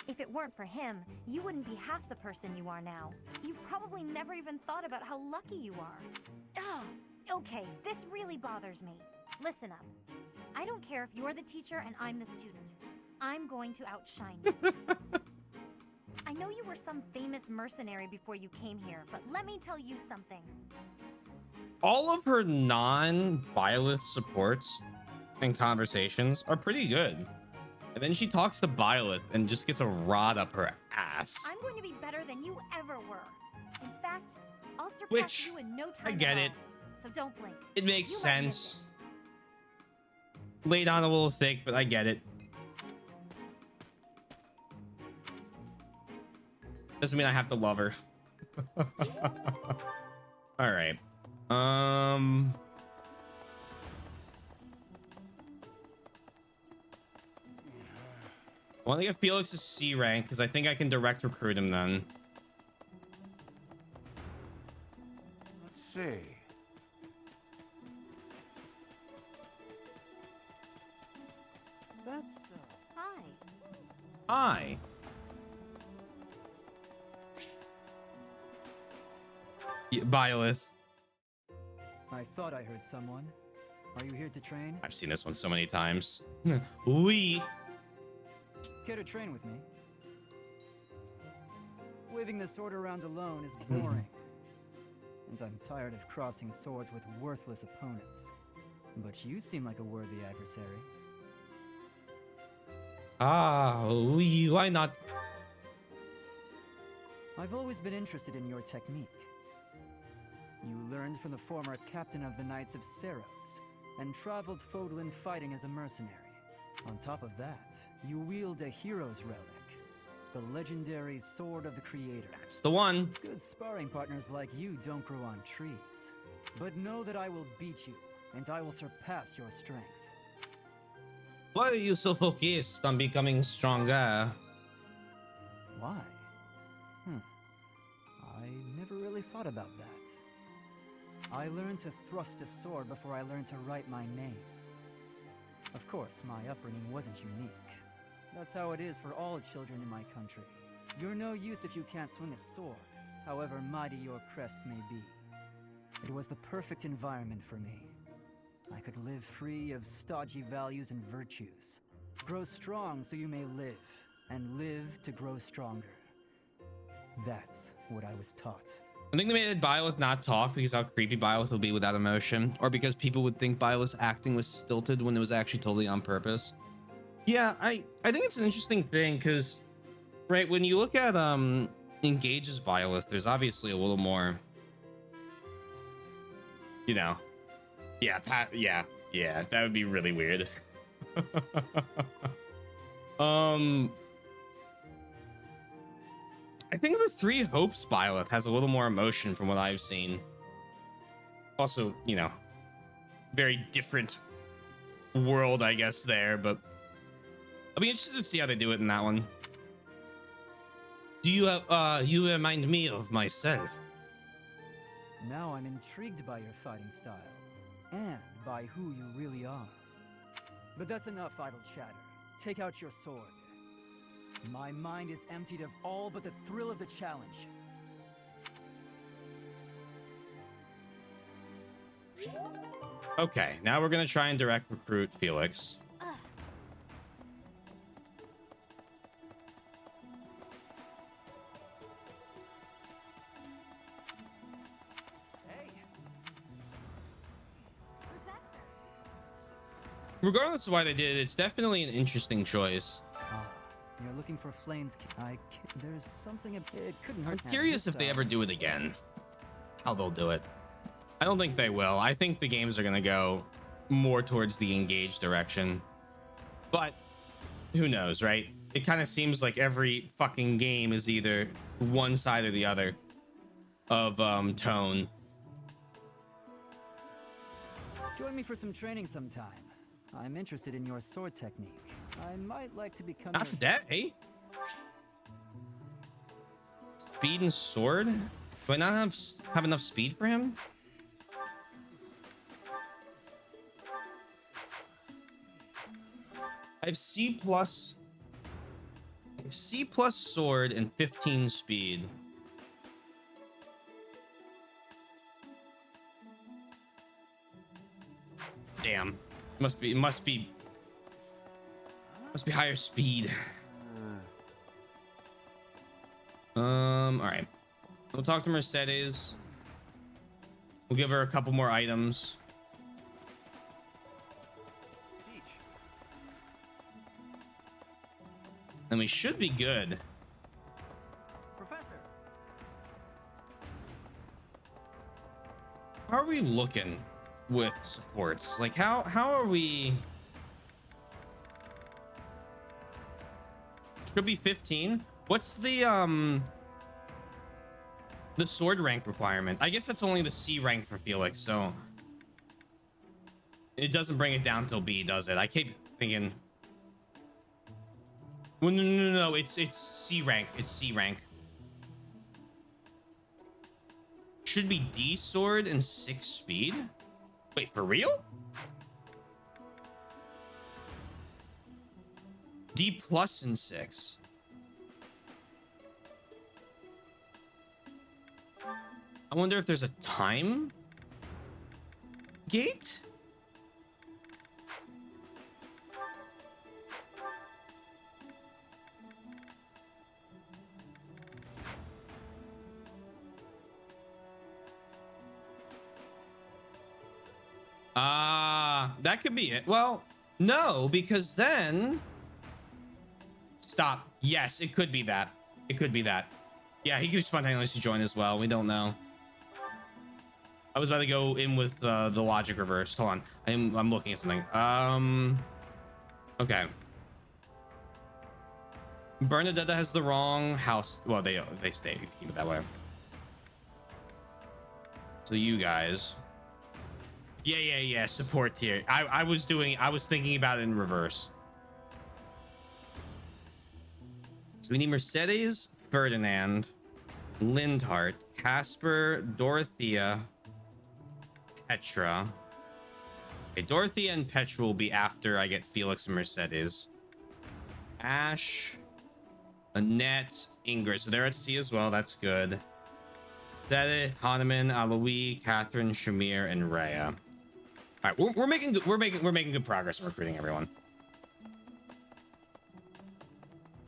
If it weren't for him, you wouldn't be half the person you are now. You probably never even thought about how lucky you are. Oh, okay, this really bothers me. Listen up. I don't care if you're the teacher and I'm the student. I'm going to outshine you. I know you were some famous mercenary before you came here, but let me tell you something. All of her non-Byleth supports and conversations are pretty good. And then she talks to Byleth and just gets a rod up her ass. I'm going to be better than you ever were. In fact, I'll surpass Which, you in no time I get at it. all. So don't blink. It makes You might miss sense. Laid on a little thick, but I get it. Doesn't mean I have to love her. All right. I want to get Felix a C rank because I think I can direct recruit him then. Let's see. That's hi. Hi. Yeah, Byleth. I thought I heard someone. Are you here to train? I've seen this one so many times. We. Care to train with me? Waving the sword around alone is boring. And I'm tired of crossing swords with worthless opponents. But you seem like a worthy adversary. We. Why not? I've always been interested in your technique. You learned from the former captain of the Knights of Seiros, and traveled Fodlan fighting as a mercenary. On top of that, you wield a hero's relic, the legendary Sword of the Creator. That's the one. Good sparring partners like you don't grow on trees. But know that I will beat you, and I will surpass your strength. Why are you so focused on becoming stronger? Why? I never really thought about that. I learned to thrust a sword before I learned to write my name. Of course, my upbringing wasn't unique. That's how it is for all children in my country. You're no use if you can't swing a sword, however mighty your crest may be. It was the perfect environment for me. I could live free of stodgy values and virtues. Grow strong so you may live, and live to grow stronger. That's what I was taught. I think they made Byleth not talk because how creepy Byleth would be without emotion, or because people would think Byleth's acting was stilted when it was actually totally on purpose. Yeah, I think it's an interesting thing because, right, when you look at Engage's Byleth, there's obviously a little more, you know, yeah, that would be really weird. I think the Three Hopes Byleth has a little more emotion from what I've seen. Also, you know, very different world, I guess, there, but I'll be interested to see how they do it in that one. Do you have, you remind me of myself. Now I'm intrigued by your fighting style, and by who you really are. But that's enough idle chatter. Take out your sword. My mind is emptied of all but the thrill of the challenge. Okay, now we're gonna try and direct recruit Felix. Regardless of why they did it, it's definitely an interesting choice. You're looking for Flame's. There's something. It couldn't hurt. I'm curious if they ever do it again. How they'll do it. I don't think they will. I think the games are gonna go more towards the Engage direction. But who knows, right? It kind of seems like every fucking game is either one side or the other of tone. Join me for some training sometime. I'm interested in your sword technique. I might like to become Not today. Speed and sword? Do I not have enough speed for him? I have C plus sword and 15 speed. Damn. Must be higher speed. All right. We'll talk to Mercedes. We'll give her a couple more items. Teach. And we should be good. Professor. How are we looking with supports? Like how are we? Should be 15. What's the sword rank requirement? I guess that's only the C rank for Felix, so it doesn't bring it down till B, does it? I keep thinking. Well, no, it's C rank. It's C rank. Should be D sword and 6 speed. Wait, for real? D plus and 6. I wonder if there's a time gate? That could be it. Well, no, because then... Stop. Yes, it could be that. It could be that. Yeah, he could spontaneously join as well. We don't know. I was about to go in with the logic reversed. Hold on. I'm looking at something. Okay. Bernadetta has the wrong house. Well, they stay. Keep it that way. So you guys. Yeah. Support tier. I was thinking about it in reverse. So we need Mercedes, Ferdinand, Lindhart, Casper, Dorothea, Petra. Okay, Dorothea and Petra will be after I get Felix and Mercedes. Ash, Annette, Ingrid. So they're at C as well. That's good. Seth, Hahnemann, Alois, Catherine, Shamir, and Rhea. All right, we're making good progress in recruiting everyone.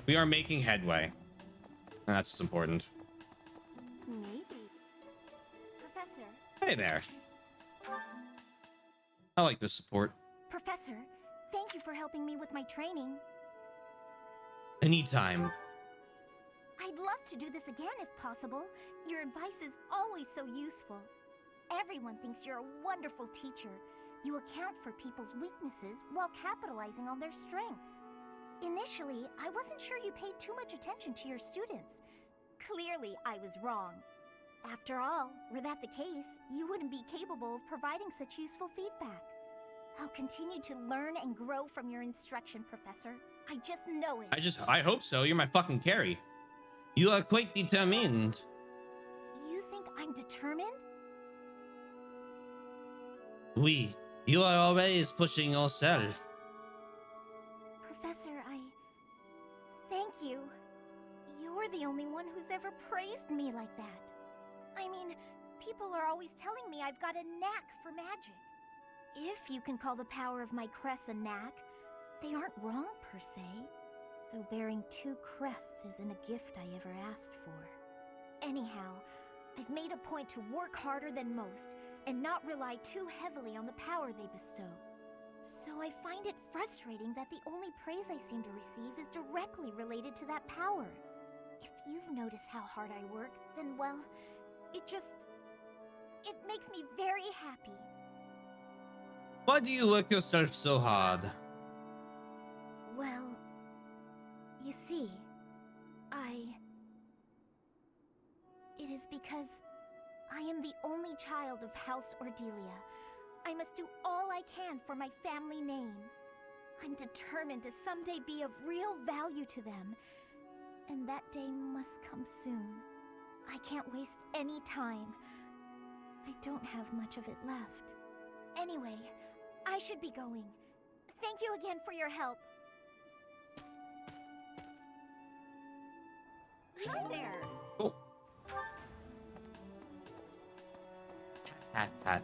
We are making headway, and that's what's important. Maybe. Professor. Hey there. I like this support. Professor, thank you for helping me with my training. Anytime. I'd love to do this again if possible. Your advice is always so useful. Everyone thinks you're a wonderful teacher. You account for people's weaknesses while capitalizing on their strengths. Initially, I wasn't sure you paid too much attention to your students. Clearly, I was wrong. After all, were that the case, you wouldn't be capable of providing such useful feedback. I'll continue to learn and grow from your instruction, Professor. I just know it. I hope so. You're my fucking carry. You are quite determined. You think I'm determined? Oui. You are always pushing yourself. Professor, thank you. You're the only one who's ever praised me like that. I mean, people are always telling me I've got a knack for magic. If you can call the power of my crests a knack, they aren't wrong per se. Though bearing 2 crests isn't a gift I ever asked for. Anyhow, I've made a point to work harder than most and not rely too heavily on the power they bestow. So I find it frustrating that the only praise I seem to receive is directly related to that power. If you've noticed how hard I work, then well, it makes me very happy. Why do you work yourself so hard? Well, you see, it is because I am the only child of House Ordelia. I must do all I can for my family name. I'm determined to someday be of real value to them. And that day must come soon. I can't waste any time. I don't have much of it left. Anyway, I should be going. Thank you again for your help. Hi there. Cool. Pat.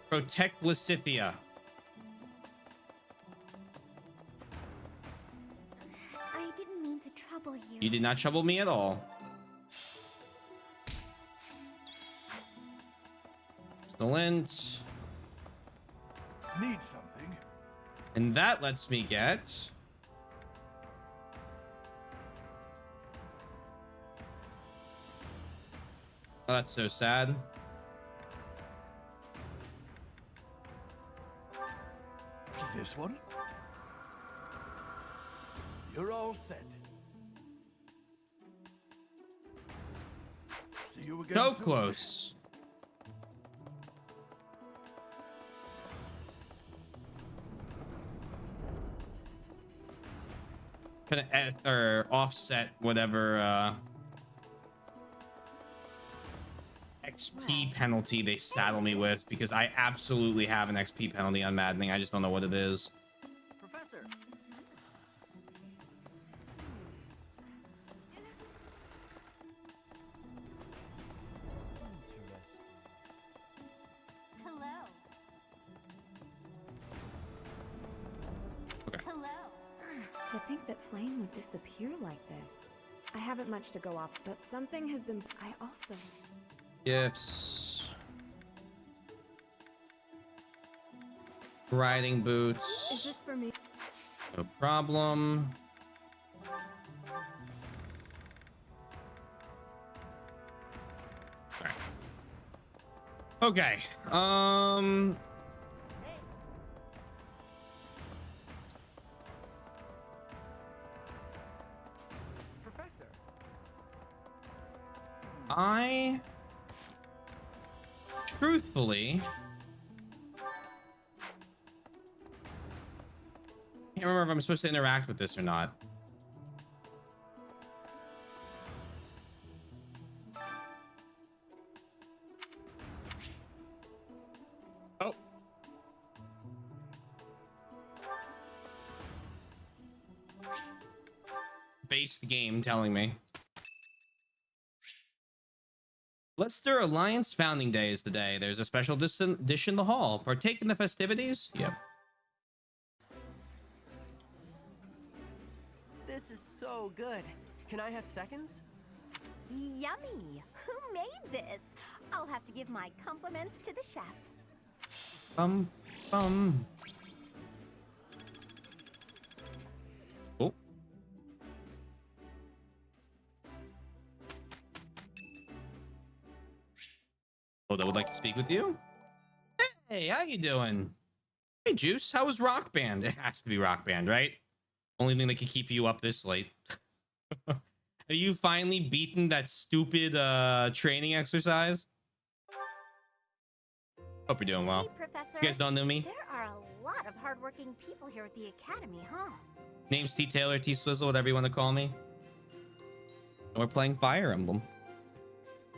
Protect Lysithia. I didn't mean to trouble you. You did not trouble me at all. Excellent. Need something? And that lets me get... Oh, that's so sad. This one? You're all set. See you again So soon. close. Kind of or offset whatever XP penalty they saddle me with, because I absolutely have an XP penalty on Maddening. I just don't know what it is. Professor. Hello. Okay. Hello. To think that Flame would disappear like this. I haven't much to go off, but something has been... I also... Gifts. Riding boots. Is this for me? No problem. Alright. Okay. Professor. I truthfully can't remember if I'm supposed to interact with this or not. Oh. Based game telling me. Leicester Alliance Founding Day is the day. There's a special dish in the hall. Partake in the festivities? Yep. This is so good. Can I have seconds? Yummy! Who made this? I'll have to give my compliments to the chef. Oh. Oda would like to speak with you. Hey, how you doing? Hey, Juice, how was Rock Band? It has to be Rock Band, right? Only thing that can keep you up this late. Have you finally beaten that stupid training exercise? Hope you're doing well. Hey, Professor. You guys don't know me? There are a lot of hardworking people here at the Academy, huh? Name's T Taylor, T Swizzle, whatever you want to call me. And we're playing Fire Emblem.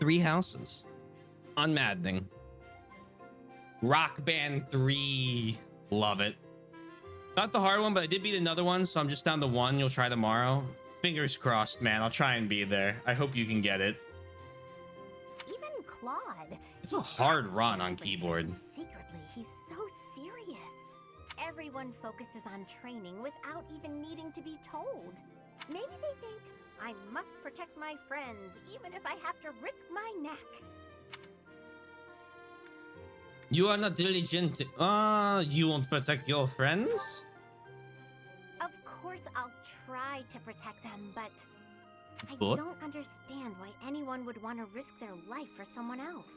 3 houses. On Maddening. Rock Band 3. Love it. Not the hard one, but I did beat another one, so I'm just down to 1. You'll try tomorrow. Fingers crossed, man. I'll try and be there. I hope you can get it. Even Claude. It's a hard run on keyboard. Secretly, he's so serious. Everyone focuses on training without even needing to be told. Maybe they think, I must protect my friends, even if I have to risk my neck. You are not diligent. You won't protect your friends? Of course I'll try to protect them, but I What? don't understand why anyone would want to risk their life for someone else.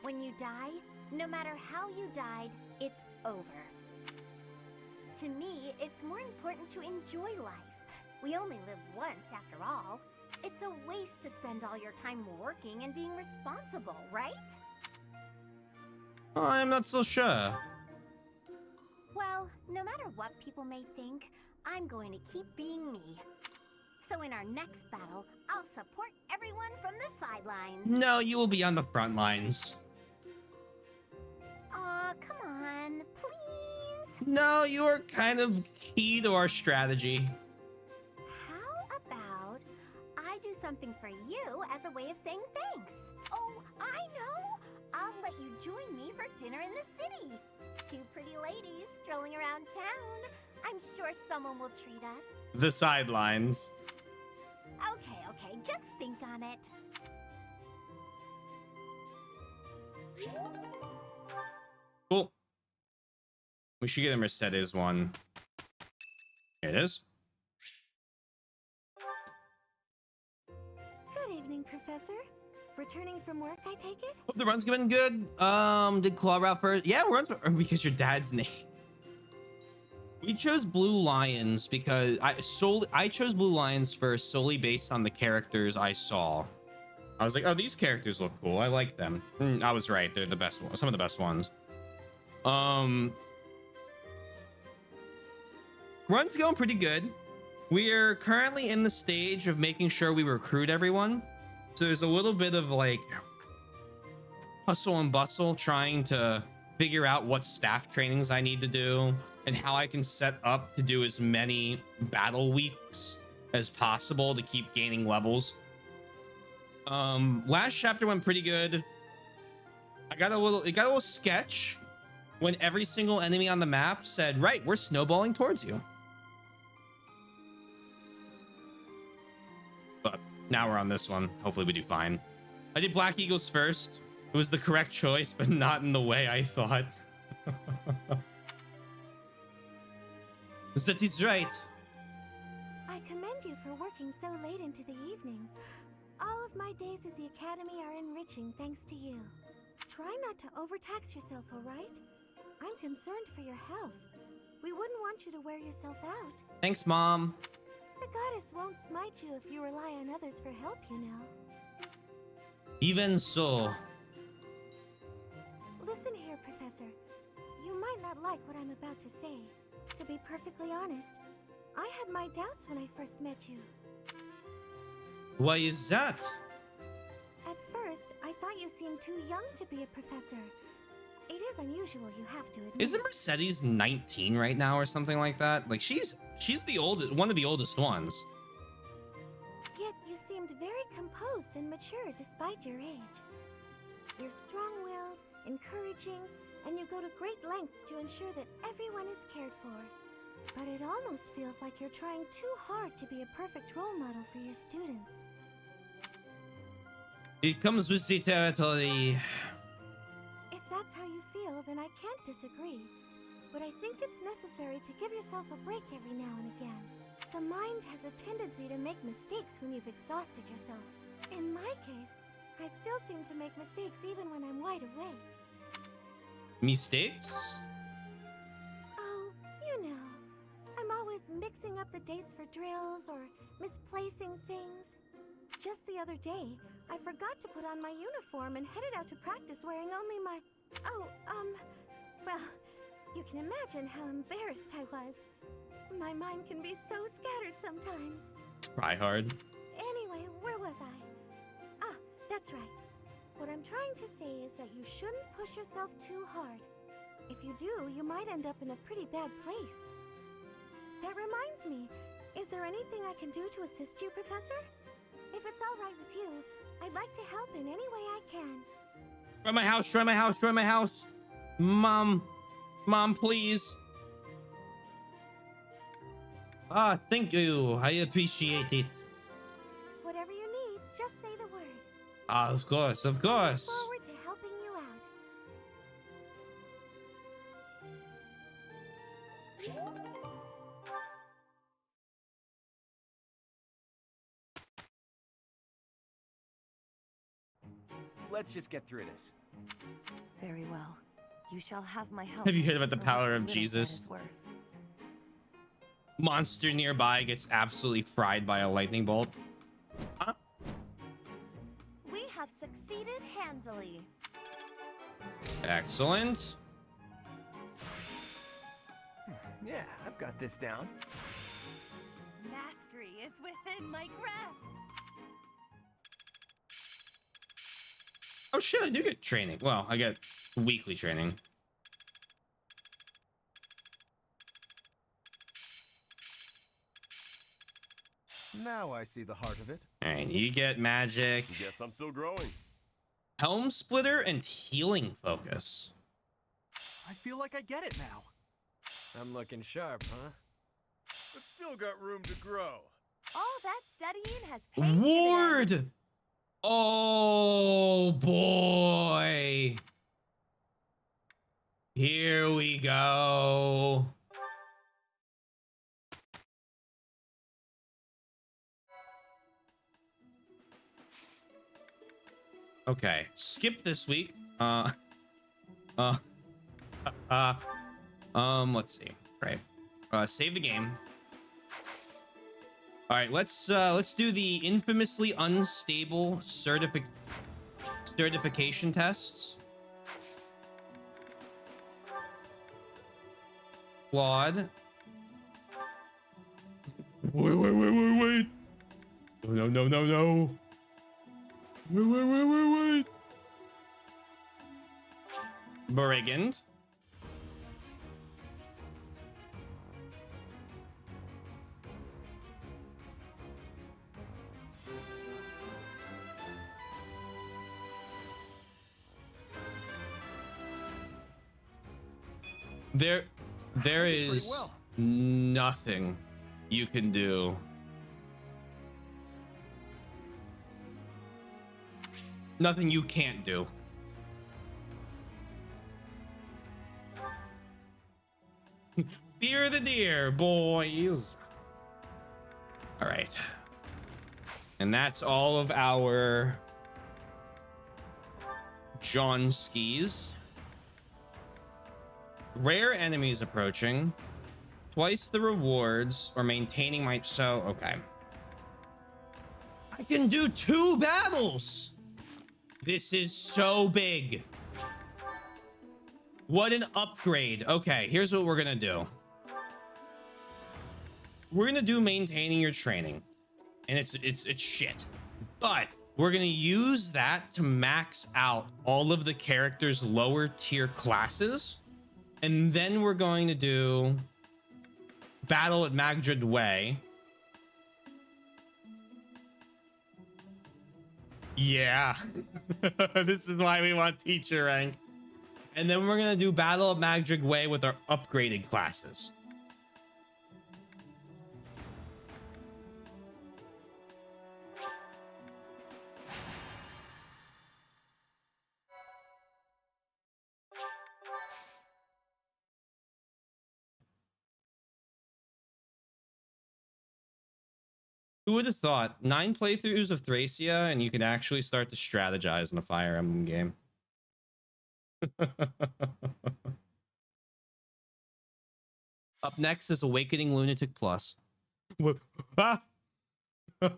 When you die, no matter how you died, it's over. To me, it's more important to enjoy life. We only live once, after all. It's a waste to spend all your time working and being responsible, right? I'm not so sure. Well, no matter what people may think, I'm going to keep being me. So in our next battle, I'll support everyone from the sidelines. No, you will be on the front lines. Aw, come on, please. No, you're kind of key to our strategy. How about I do something for you as a way of saying thanks? Oh, I know! I'll let you join me for dinner in the city. Two pretty ladies strolling around town. I'm sure someone will treat us. The sidelines. Okay, just think on it. Cool. We should get a Mercedes one. Here it is. Good evening, Professor. Returning from work, I take it? Hope the run's going good. Did Claw Route first? Yeah, run's because your dad's name. We chose Blue Lions because I chose Blue Lions first solely based on the characters I saw. I was like, oh, these characters look cool. I like them. I was right. They're the best ones. Some of the best ones. Run's going pretty good. We're currently in the stage of making sure we recruit everyone. So there's a little bit of like hustle and bustle trying to figure out what staff trainings I need to do and how I can set up to do as many battle weeks as possible to keep gaining levels. Last chapter went pretty good. It got a little sketch when every single enemy on the map said, right, we're snowballing towards you. But now we're on this one. Hopefully we do fine. I did Black Eagles first. It was the correct choice, but not in the way I thought. That is right. I commend you for working so late into the evening. All of my days at the academy are enriching thanks to you. Try not to overtax yourself, all right? I'm concerned for your health. We wouldn't want you to wear yourself out. Thanks, Mom. The goddess won't smite you if you rely on others for help, you know. Even so. Listen here, Professor. You might not like what I'm about to say. To be perfectly honest, I had my doubts when I first met you. Why is that? At first, I thought you seemed too young to be a professor. It is unusual, you have to admit. Isn't Mercedes 19 right now or something like that? Like she's the oldest, one of the oldest ones. Yet you seemed very composed and mature despite your age. You're strong-willed, encouraging, and you go to great lengths to ensure that everyone is cared for. But it almost feels like you're trying too hard to be a perfect role model for your students. It comes with the territory. If that's how you feel, then I can't disagree. But I think it's necessary to give yourself a break every now and again. The mind has a tendency to make mistakes when you've exhausted yourself. In my case, I still seem to make mistakes even when I'm wide awake. Mistakes? Oh, you know. I'm always mixing up the dates for drills or misplacing things. Just the other day, I forgot to put on my uniform and headed out to practice wearing only my... well, you can imagine how embarrassed I was. My mind can be so scattered sometimes. Try hard. Anyway, where was I? Ah, that's right. What I'm trying to say is that you shouldn't push yourself too hard. If you do, you might end up in a pretty bad place. That reminds me, is there anything I can do to assist you, Professor? If it's all right with you, I'd like to help in any way I can. Try my house, try my house, try my house. Mom, please. Ah, thank you. I appreciate it. Whatever you need, just say the word. Ah, of course, of course. I look forward to helping you out. Let's just get through this. Very well. You shall have my help. Have you heard about the for power what of little Jesus? that is worth. Monster nearby gets absolutely fried by a lightning bolt. Huh? We have succeeded handily. Excellent. Yeah, I've got this down. Mastery is within my grasp. Oh shit, I do get training. Well, I get weekly training. Now I see the heart of it. And you get magic, Guess I'm still growing. helm splitter, and healing focus. I feel like I get it now. I'm looking sharp, huh? But still got room to grow. All that studying has paid Ward! dividends. Oh boy. Here we go. Okay, skip this week. Let's see. Right. Save the game. All right, let's do the infamously unstable certification tests. Flawed. Wait. No. Wait. Brigand. There is nothing you can do. Nothing you can't do. Fear the deer, boys. All right. And that's all of our John skis. Rare enemies approaching. Twice the rewards or maintaining my... So, okay. I can do 2 battles. This is so big. What an upgrade. Okay, here's what we're gonna do. We're gonna do maintaining your training. And it's shit. But we're gonna use that to max out all of the characters' lower tier classes. And then we're going to do Battle at Magdred Way. Yeah. This is why we want teacher rank. And then we're going to do Battle at Magdred Way with our upgraded classes. Who would have thought 9 playthroughs of Thracia and you can actually start to strategize in a Fire Emblem game? Up next is Awakening Lunatic Plus. Ah! I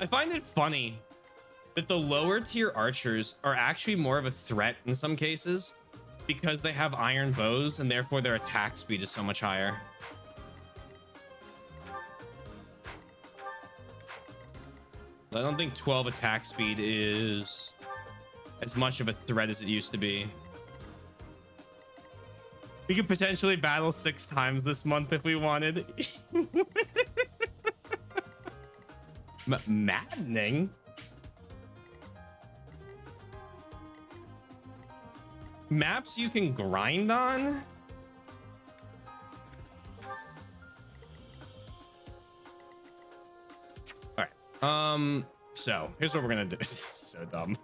find it funny that the lower tier archers are actually more of a threat in some cases because they have iron bows and therefore their attack speed is so much higher. I don't think 12 attack speed is as much of a threat as it used to be. We could potentially battle 6 times this month if we wanted. Maddening? Maps you can grind on? All right. So here's what we're gonna do. This is so dumb.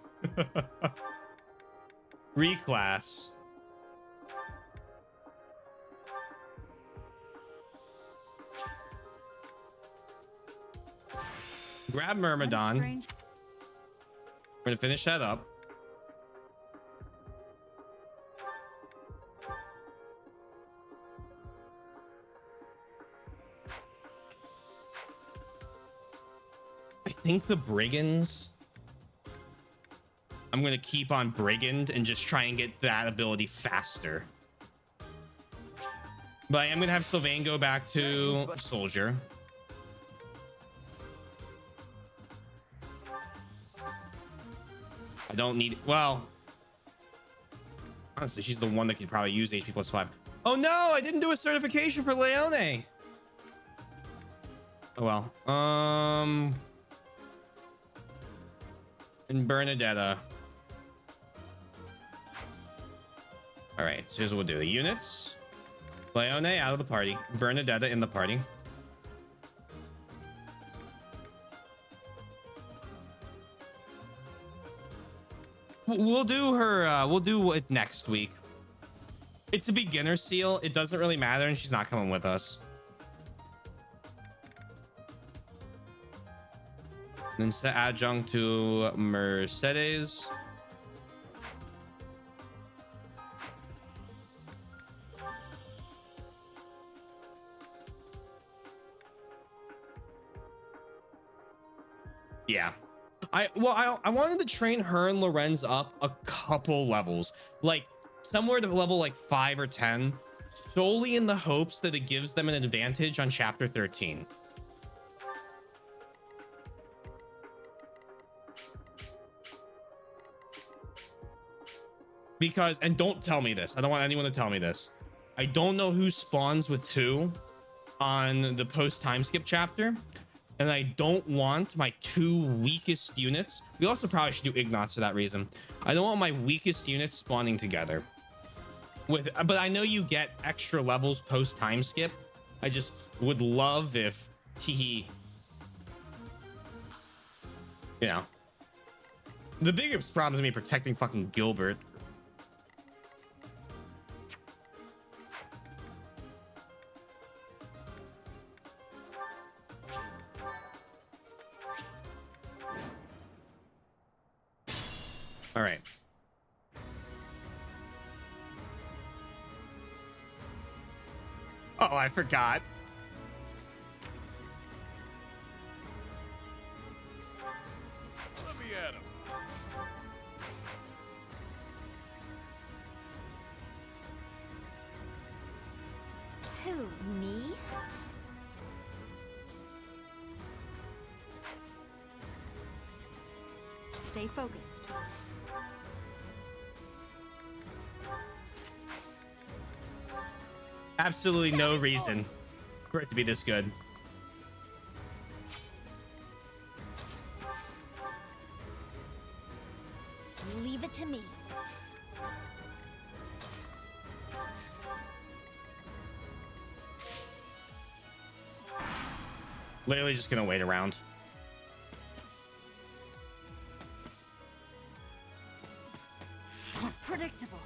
Reclass. Grab Myrmidon. We're gonna finish that up. think the brigands, I'm gonna keep on brigand and just try and get that ability faster. But I am gonna have Sylvain go back to soldier. I don't need, well, honestly, she's the one that could probably use HP +5. Oh no, I didn't do a certification for Leone. Oh well. And Bernadetta. All right, so here's what we'll do. The units. Leone out of the party. Bernadetta in the party. We'll do her, we'll do it next week. It's a beginner seal. It doesn't really matter, and she's not coming with us. Then set adjunct to Mercedes. Yeah. I wanted to train her and Lorenz up a couple levels, like somewhere to level like 5 or 10, solely in the hopes that it gives them an advantage on chapter 13. Because, and don't tell me this, I don't want anyone to tell me this, I don't know who spawns with who on the post time skip chapter. And I don't want my 2 weakest units. We also probably should do Ignots for that reason. I don't want my weakest units spawning together. But I know you get extra levels post time skip. I just would love if Teehee, you know. The biggest problem is me protecting fucking Gilbert. All right. Oh, I forgot. Let me at him. Who, me? Stay focused. Absolutely no reason for it to be this good. Leave it to me. Literally just gonna wait around. Predictable.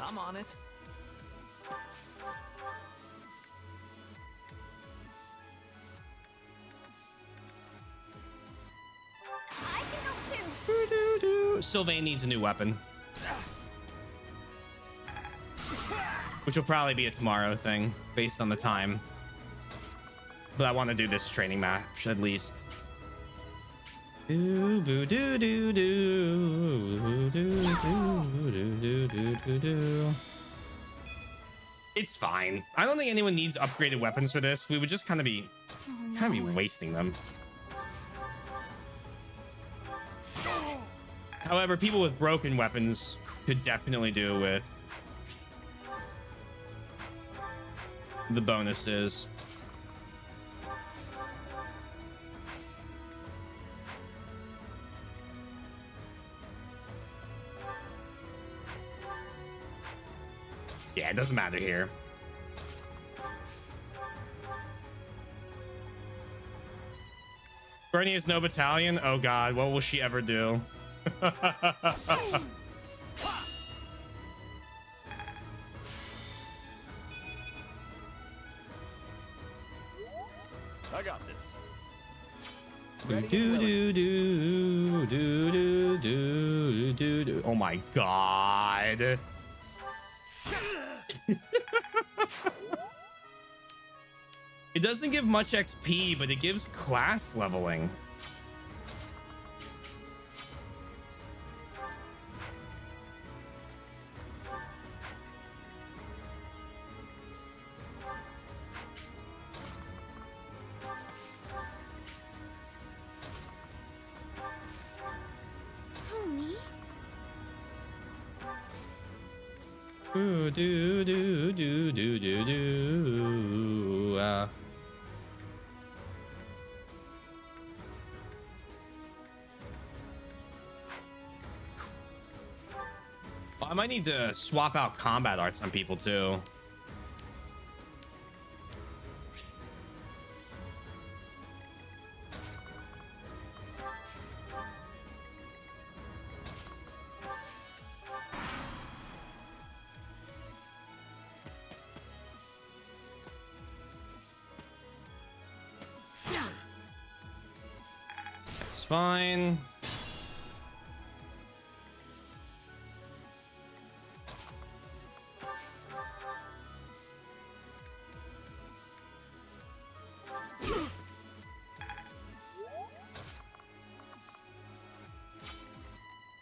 I'm on it. I can go too. Sylvain needs a new weapon. Which will probably be a tomorrow thing, based on the time. But I want to do this training match at least. It's fine. I don't think anyone needs upgraded weapons for this. We would just kind of be wasting them. However, people with broken weapons could definitely do with the bonuses. Yeah, it doesn't matter here. Bernie has no battalion. Oh god, what will she ever do? I got this. Oh my god. It doesn't give much XP, but it gives class leveling. Do do do do do do do. I might need to swap out combat arts on people too. That's fine.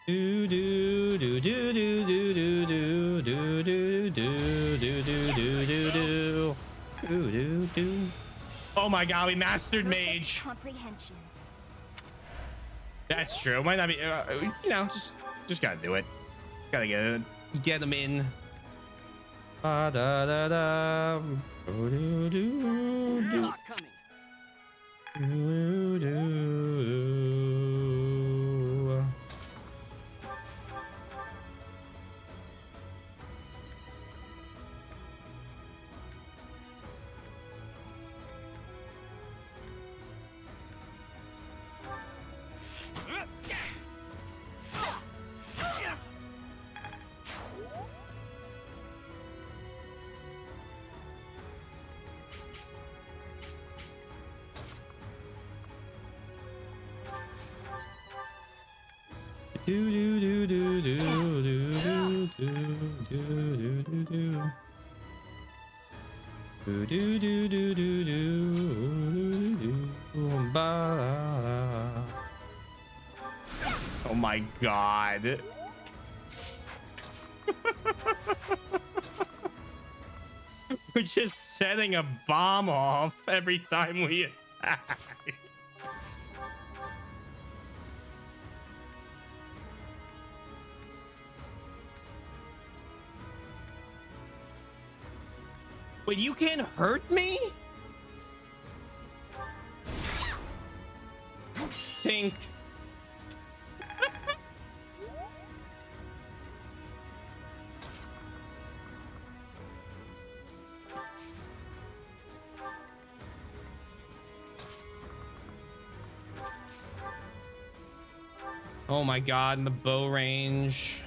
Do do do do do do do do do do do do do do do do do do. Oh my god, we mastered mage. Comprehension. That's true. Might not be, you know, just gotta do it. Gotta get them in. Da da da da. Do do do. Saw it coming. Do do. Do do do do do do do do do do do. Do do do do do do do. Ba. Oh my god. We're just setting a bomb off every time we attack. Wait, you can't hurt me? Tink. Oh my god, in the bow range.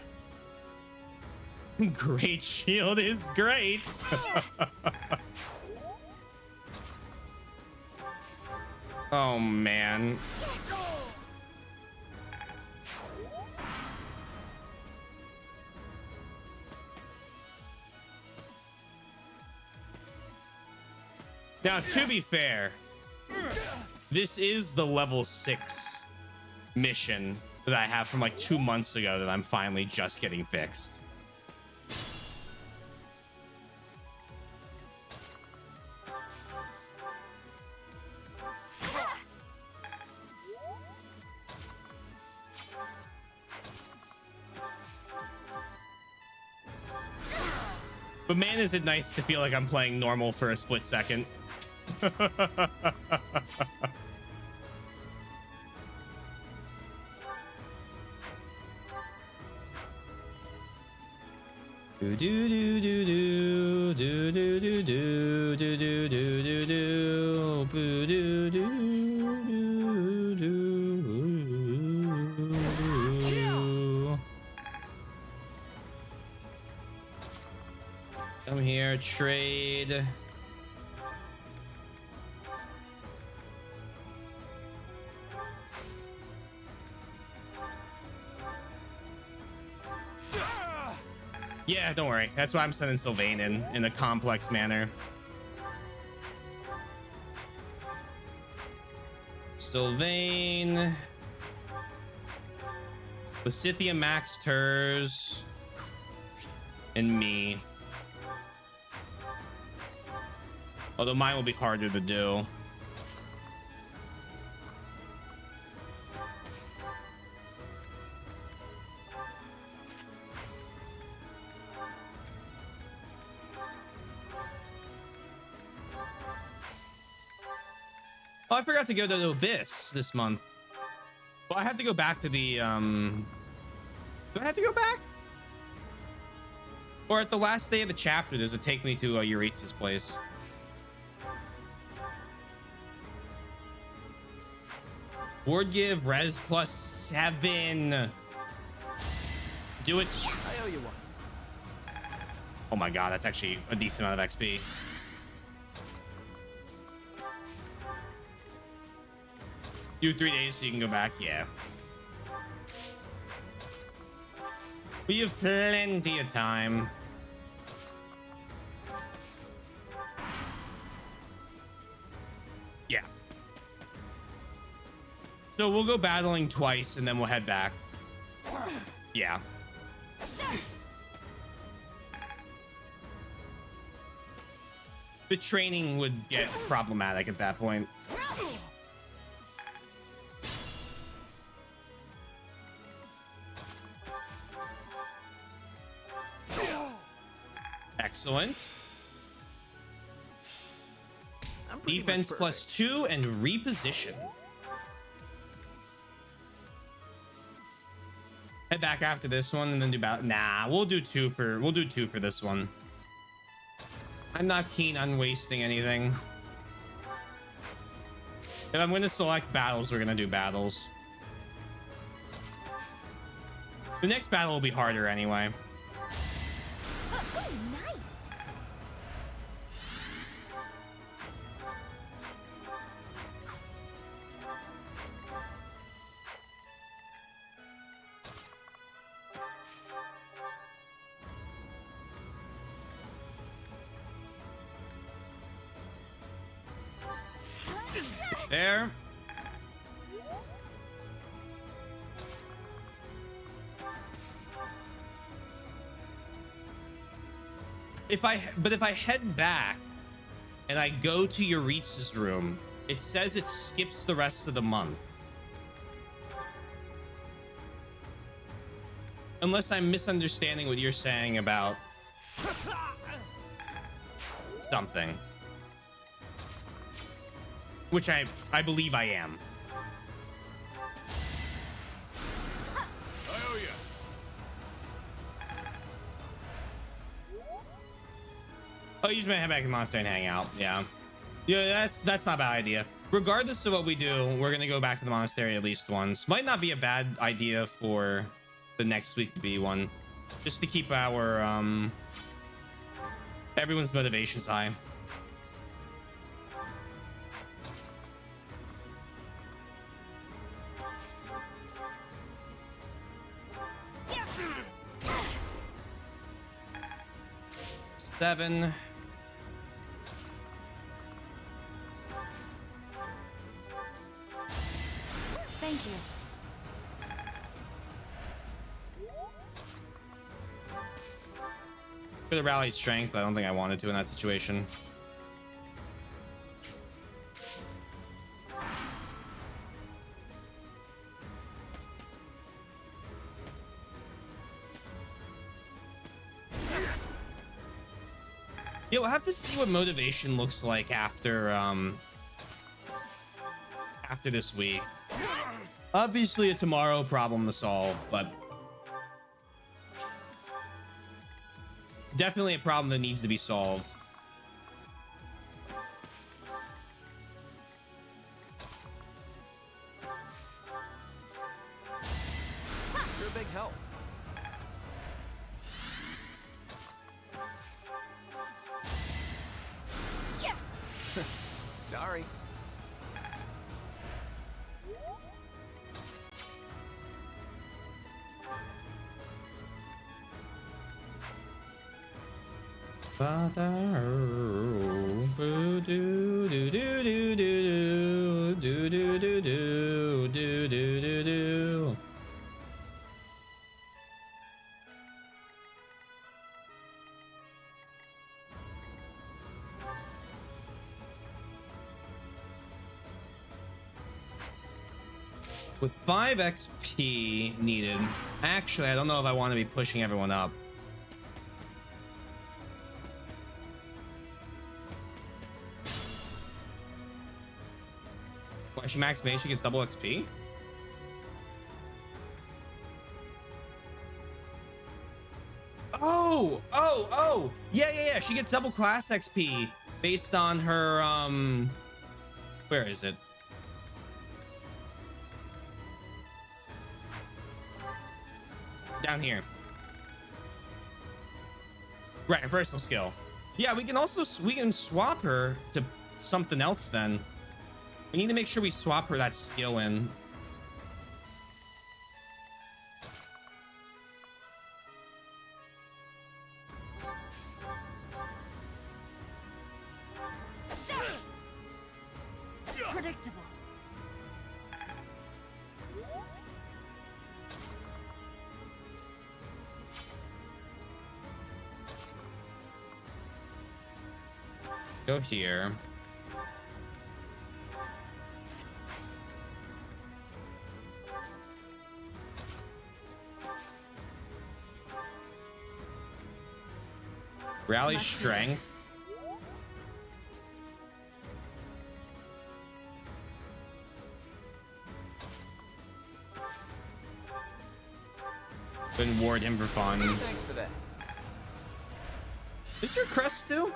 Great shield is great. Oh man. Now, to be fair, this is the level 6 mission that I have from like 2 months ago that I'm finally just getting fixed. But man, is it nice to feel like I'm playing normal for a split second. Do do do do do do do do do do do do do do do do do do. Come here, trade. Yeah, don't worry. That's why I'm sending Sylvain in a complex manner. Sylvain. Lysithea, Max, Turs, and me. Although mine will be harder to do. Oh, I forgot to go to the Abyss this month. Well, I have to go back to the, do I have to go back? Or at the last day of the chapter, does it take me to Euritza's place? Ward give, res +7. Do it. I owe you one. Oh my god, that's actually a decent amount of XP. You 3 days so you can go back? Yeah. We have plenty of time. Yeah. So we'll go battling twice and then we'll head back. Yeah. The training would get problematic at that point. Excellent. Defense +2 and reposition. Head back after this one and then do about. Nah, we'll do two for this one. I'm not keen on wasting anything. If I'm going to select battles, we're going to do battles. The next battle will be harder anyway. There. If I head back and I go to Euritza's room, it says it skips the rest of the month. Unless I'm misunderstanding what you're saying about something. Which I believe I am. I owe you. Oh, you just might head back to the monastery and hang out. Yeah. Yeah, that's not a bad idea. Regardless of what we do, we're gonna go back to the monastery at least once. Might not be a bad idea for the next week to be one. Just to keep our everyone's motivations high. Seven. Thank you. Could have rallied strength, but I don't think I wanted to in that situation. Yeah, we'll have to see what motivation looks like after after this week. Obviously a tomorrow problem to solve, but definitely a problem that needs to be solved. You're a big help. Sorry. With 5 XP needed. Actually, I don't know if I want to be pushing everyone up. Why she max base? She gets double XP? Oh! Yeah. She gets double class XP based on her, where is it? Down here. Right, her personal skill. Yeah, we can swap her to something else then. We need to make sure we swap her that skill in. Predictable. Go here. Rally strength. Couldn't ward him for fun. Thanks for that. Did your crest do?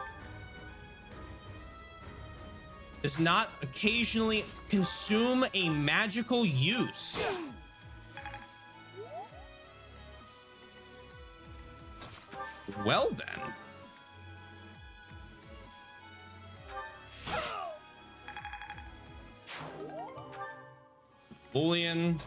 Does not occasionally consume a magical use. Well then. Bullion.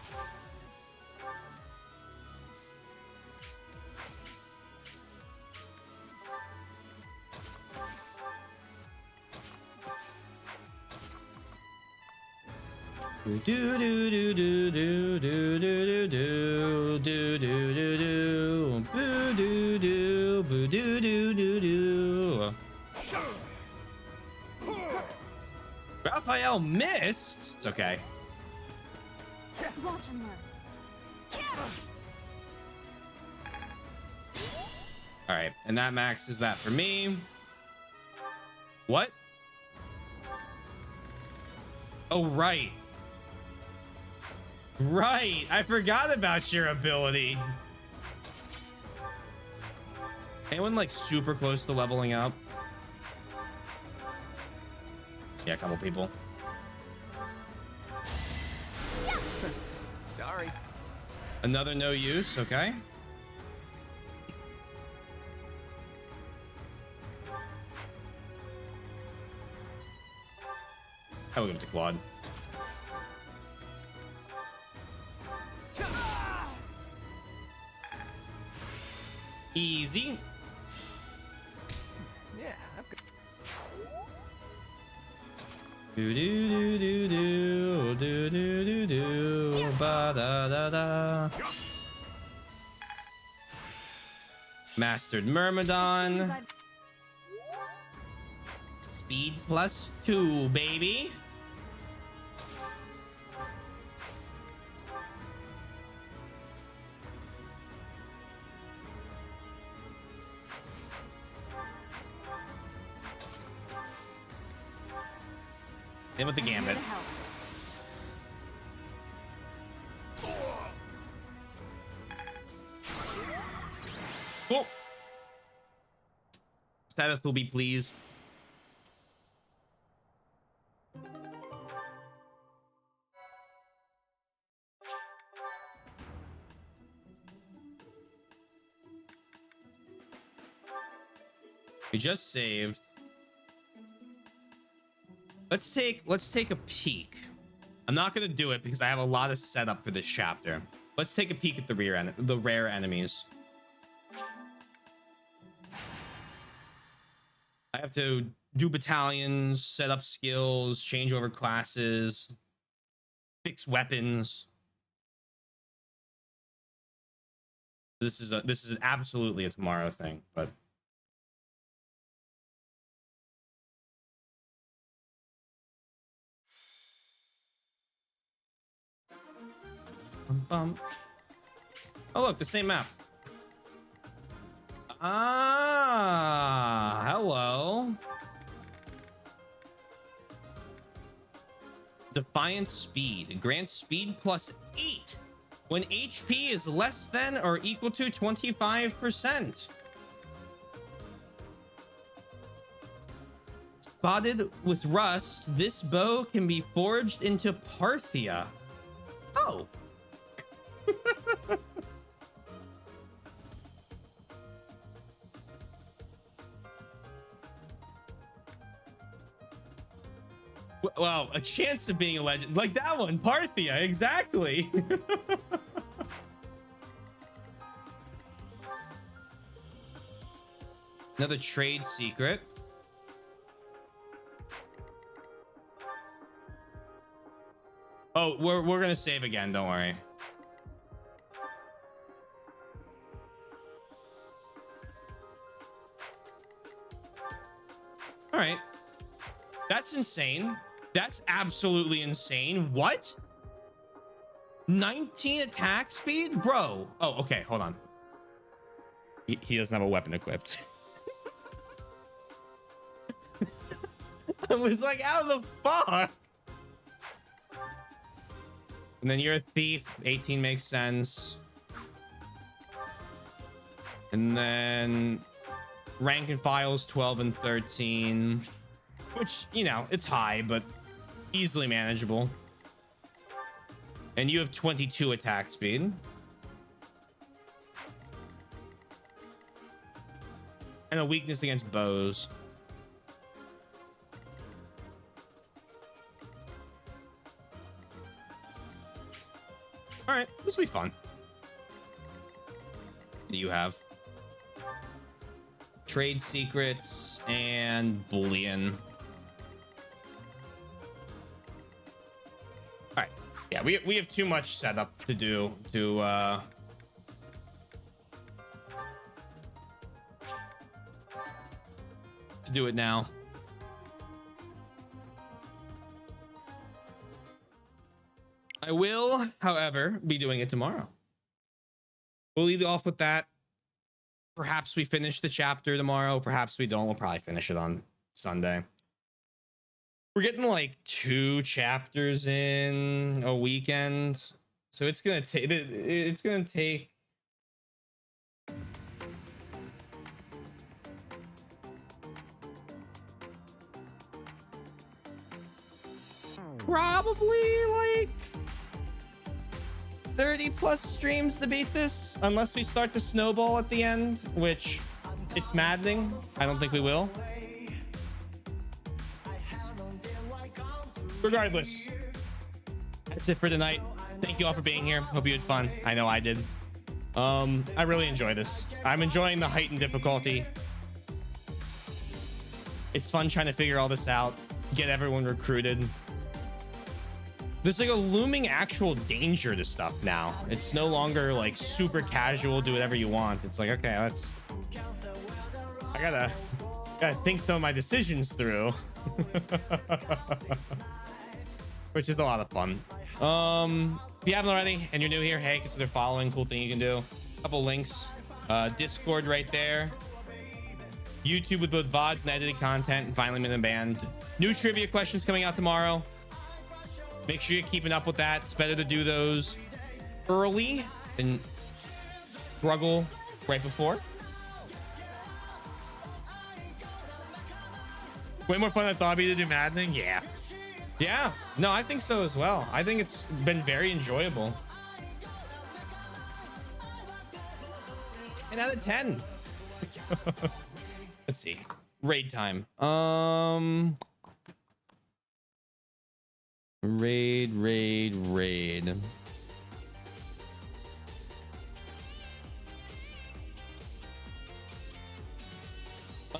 Do do do do do do do do do do do do boo do do boo do do do do. Raphael missed. It's okay. Watch and learn. All right, and that maxes that for me. What? Oh, right. Right, I forgot about your ability. Anyone like super close to leveling up? Yeah, a couple people. Sorry. Another no use, okay. I will give it to Claude. Easy. Yeah, I've got... Do do do do do do do do do ba da da da. Mastered Myrmidon. Speed +2, baby. In with the gambit. Cool. Status will be pleased. We just saved. Let's take a peek. I'm not gonna do it because I have a lot of setup for this chapter. Let's take a peek at the rare enemies. I have to do battalions, set up skills, change over classes, fix weapons. This is absolutely a tomorrow thing, but Oh, look, the same map. Ah, hello. Defiant speed grants speed plus 8 when HP is less than or equal to 25%. Spotted with rust, this bow can be forged into Parthia. Oh. Well, a chance of being a legend. Like that one, Parthia, exactly. Another trade secret. Oh, we're gonna save again, don't worry. All right. That's insane. That's absolutely insane. What? 19 attack speed? Bro. Oh, okay. Hold on. He doesn't have a weapon equipped. I was like, how the fuck? And then you're a thief. 18 makes sense. And then rank and files 12 and 13. Which, you know, it's high, but easily manageable. And you have 22 attack speed. And a weakness against bows. All right, this will be fun. What do you have? Trade secrets and bullion. All right. Yeah, we have too much setup to do to do it now. I will, however, be doing it tomorrow. We'll lead off with that. Perhaps we finish the chapter tomorrow. Perhaps we don't. We'll probably finish it on Sunday. We're getting like 2 chapters in a weekend, so it's gonna take. It's gonna take. Probably like 30 plus streams to beat this, unless we start to snowball at the end, which it's maddening. I don't think we will. Regardless, that's it for tonight. Thank you all for being here. Hope you had fun. I know I did. I really enjoy this. I'm enjoying the heightened difficulty. It's fun trying to figure all this out, get everyone recruited. There's like a looming actual danger to stuff now. It's no longer like super casual, do whatever you want. It's like, okay, I gotta think some of my decisions through. Which is a lot of fun. If you haven't already and you're new here, hey, consider following. Cool thing you can do. A couple links. Discord right there. YouTube with both VODs and edited content, and finally Minute Band. New trivia questions coming out tomorrow. Make sure you're keeping up with that. It's better to do those early than struggle right before. Way more fun than I thought it'd be to do Maddening. Yeah. Yeah. No, I think so as well. I think it's been very enjoyable. 10 out of 10. Let's see. Raid time. Raid.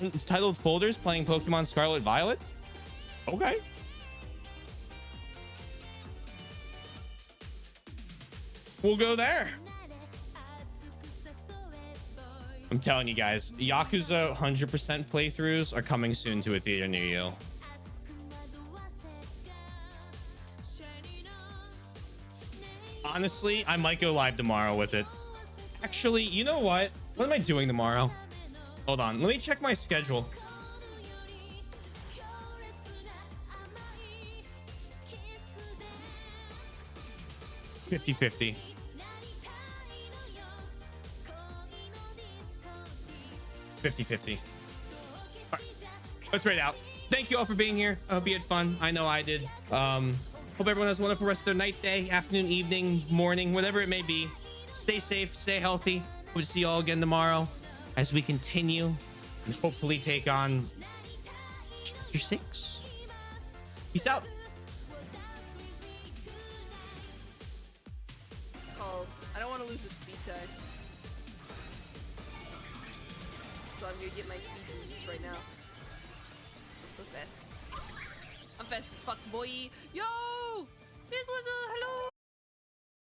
Untitled folders playing Pokemon Scarlet Violet. Okay. We'll go there. I'm telling you guys, Yakuza 100% playthroughs are coming soon to a theater near you. Honestly, I might go live tomorrow with it. Actually, you know what? What am I doing tomorrow? Hold on. Let me check my schedule. $50-50. 50-50. All right. Let's rate out. Thank you all for being here. I hope you had fun. I know I did. Hope everyone has a wonderful rest of their night, day, afternoon, evening, morning, whatever it may be. Stay safe, stay healthy. Hope to see you all again tomorrow as we continue and hopefully take on Chapter 6. Peace out. Oh, I don't want to lose the speed tag. So I'm gonna get my speed boost right now. I'm so fast. I'm fast as fuck, boy. Yo! This was a hello!